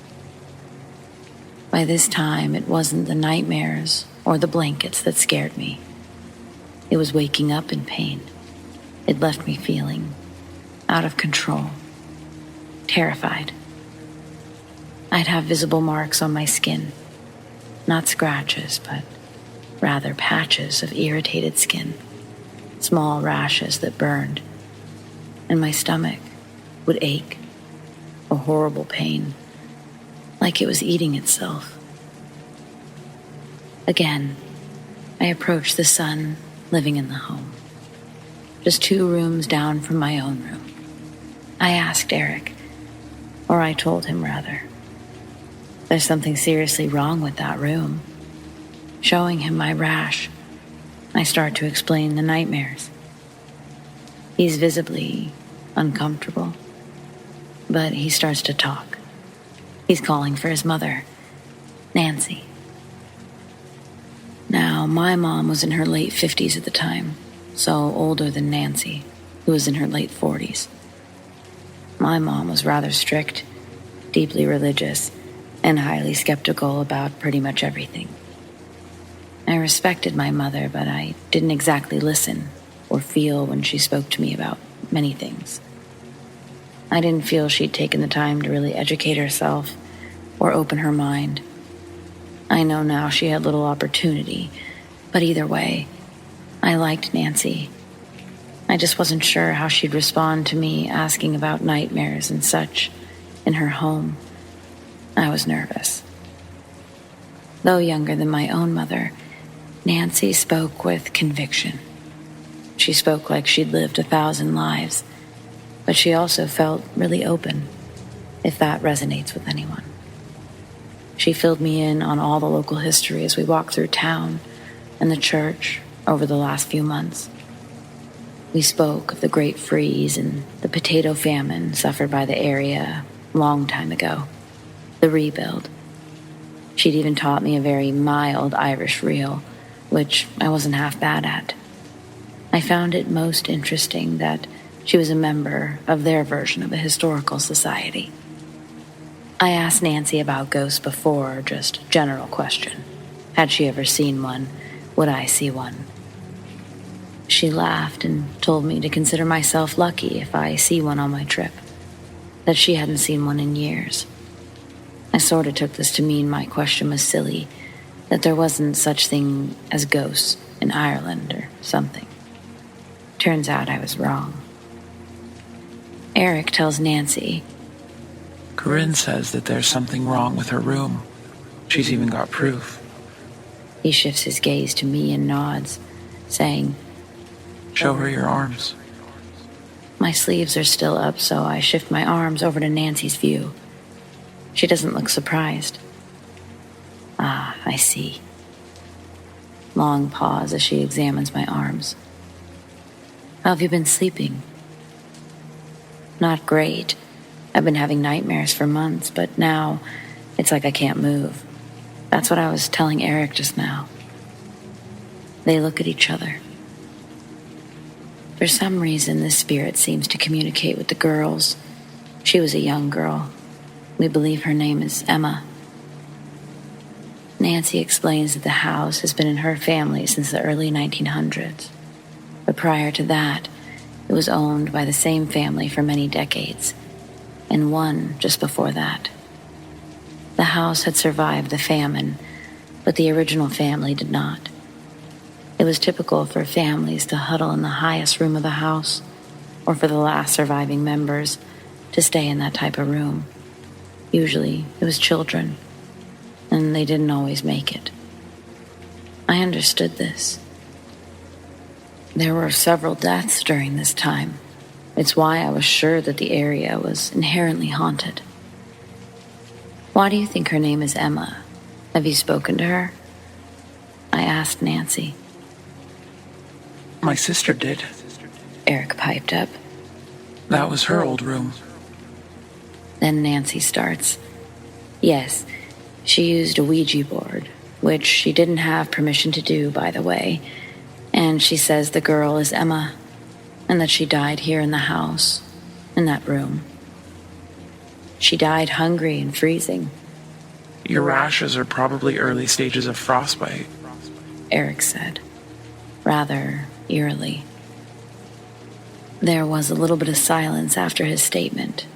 By this time, it wasn't the nightmares or the blankets that scared me. It was waking up in pain. It left me feeling out of control, terrified. I'd have visible marks on my skin, not scratches, but rather patches of irritated skin, small rashes that burned, and my stomach would ache, a horrible pain, like it was eating itself. Again, I approached the son living in the home, just 2 rooms down from my own room. I asked Eric, or I told him rather, there's something seriously wrong with that room. Showing him my rash, I start to explain the nightmares. He's visibly uncomfortable, but he starts to talk. He's calling for his mother, Nancy. Now, my mom was in her late 50s at the time, so older than Nancy, who was in her late 40s. My mom was rather strict, deeply religious, and highly skeptical about pretty much everything. I respected my mother, but I didn't exactly listen or feel when she spoke to me about many things. I didn't feel she'd taken the time to really educate herself or open her mind. I know now she had little opportunity, but either way, I liked Nancy. I just wasn't sure how she'd respond to me asking about nightmares and such in her home. I was nervous. Though younger than my own mother, Nancy spoke with conviction. She spoke like she'd lived 1,000 lives, but she also felt really open, if that resonates with anyone. She filled me in on all the local history as we walked through town and the church over the last few months. We spoke of the Great Freeze and the potato famine suffered by the area a long time ago, the rebuild. She'd even taught me a very mild Irish reel, which I wasn't half bad at. I found it most interesting that she was a member of their version of a historical society. I asked Nancy about ghosts before, just general question. Had she ever seen one? Would I see one? She laughed and told me to consider myself lucky if I see one on my trip, that she hadn't seen one in years. I sort of took this to mean my question was silly, that there wasn't such thing as ghosts in Ireland or something. Turns out I was wrong. Eric tells Nancy, Corinne says that there's something wrong with her room. She's even got proof. He shifts his gaze to me and nods, saying, Show her your arms. My sleeves are still up, so I shift my arms over to Nancy's view. She doesn't look surprised. Ah, I see. Long pause as she examines my arms. How have you been sleeping? Not great. I've been having nightmares for months, but now it's like I can't move. That's what I was telling Eric just now. They look at each other. For some reason, this spirit seems to communicate with the girls. She was a young girl. We believe her name is Emma. Nancy explains that the house has been in her family since the early 1900s. But prior to that, it was owned by the same family for many decades, and one just before that. The house had survived the famine, but the original family did not. It was typical for families to huddle in the highest room of the house, or for the last surviving members to stay in that type of room. Usually, it was children, and they didn't always make it. I understood this. There were several deaths during this time. It's why I was sure that the area was inherently haunted. Why do you think her name is Emma? Have you spoken to her? I asked Nancy. My sister did. Eric piped up. That was her old room. Then Nancy starts. Yes, she used a Ouija board, which she didn't have permission to do, by the way. And she says the girl is Emma, and that she died here in the house, in that room. She died hungry and freezing. Your rashes are probably early stages of frostbite. Eric said, rather eerily. There was a little bit of silence after his statement.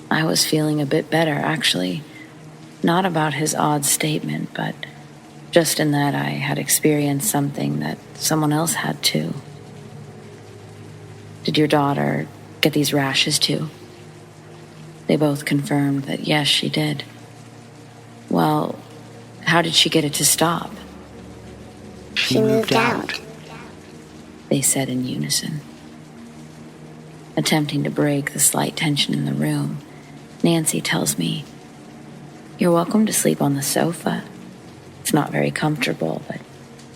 I was feeling a bit better, actually. Not about his odd statement, but just in that I had experienced something that someone else had too. Did your daughter get these rashes too? They both confirmed that yes, she did. Well, how did she get it to stop? She moved out, they said in unison. Attempting to break the slight tension in the room, Nancy tells me, "You're welcome to sleep on the sofa. It's not very comfortable, but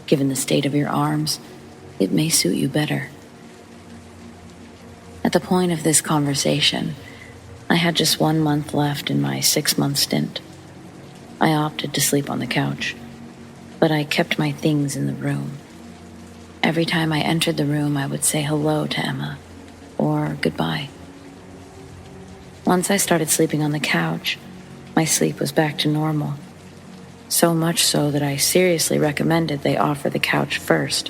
given the state of your arms, it may suit you better." At the point of this conversation, I had just 1 month left in my 6-month stint. I opted to sleep on the couch, but I kept my things in the room. Every time I entered the room, I would say hello to Emma, or goodbye. Once I started sleeping on the couch, my sleep was back to normal. So much so that I seriously recommended they offer the couch first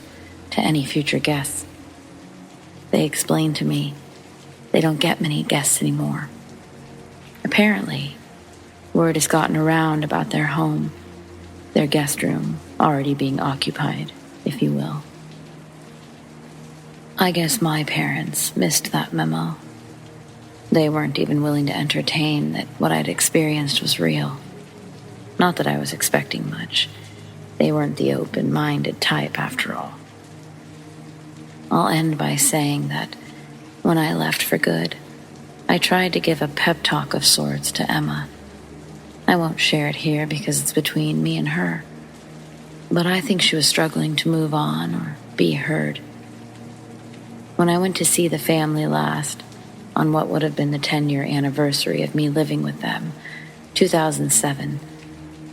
to any future guests. They explained to me they don't get many guests anymore. Apparently, word has gotten around about their home, their guest room already being occupied, if you will. I guess my parents missed that memo. They weren't even willing to entertain that what I'd experienced was real. Not that I was expecting much. They weren't the open-minded type, after all. I'll end by saying that when I left for good, I tried to give a pep talk of sorts to Emma. I won't share it here because it's between me and her, but I think she was struggling to move on or be heard. When I went to see the family last, on what would have been the 10-year anniversary of me living with them, 2007,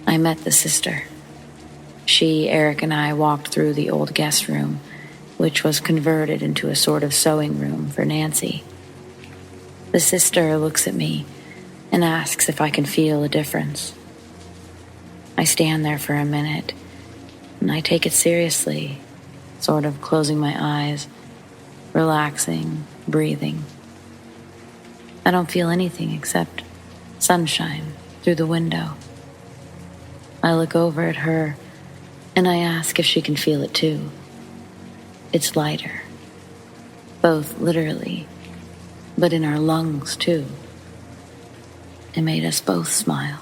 I met the sister. She, Eric, and I walked through the old guest room, which was converted into a sort of sewing room for Nancy. The sister looks at me and asks if I can feel a difference. I stand there for a minute, and I take it seriously, sort of closing my eyes, relaxing, breathing. I don't feel anything except sunshine through the window. I look over at her, and I ask if she can feel it too. It's lighter, both literally, but in our lungs too. It made us both smile.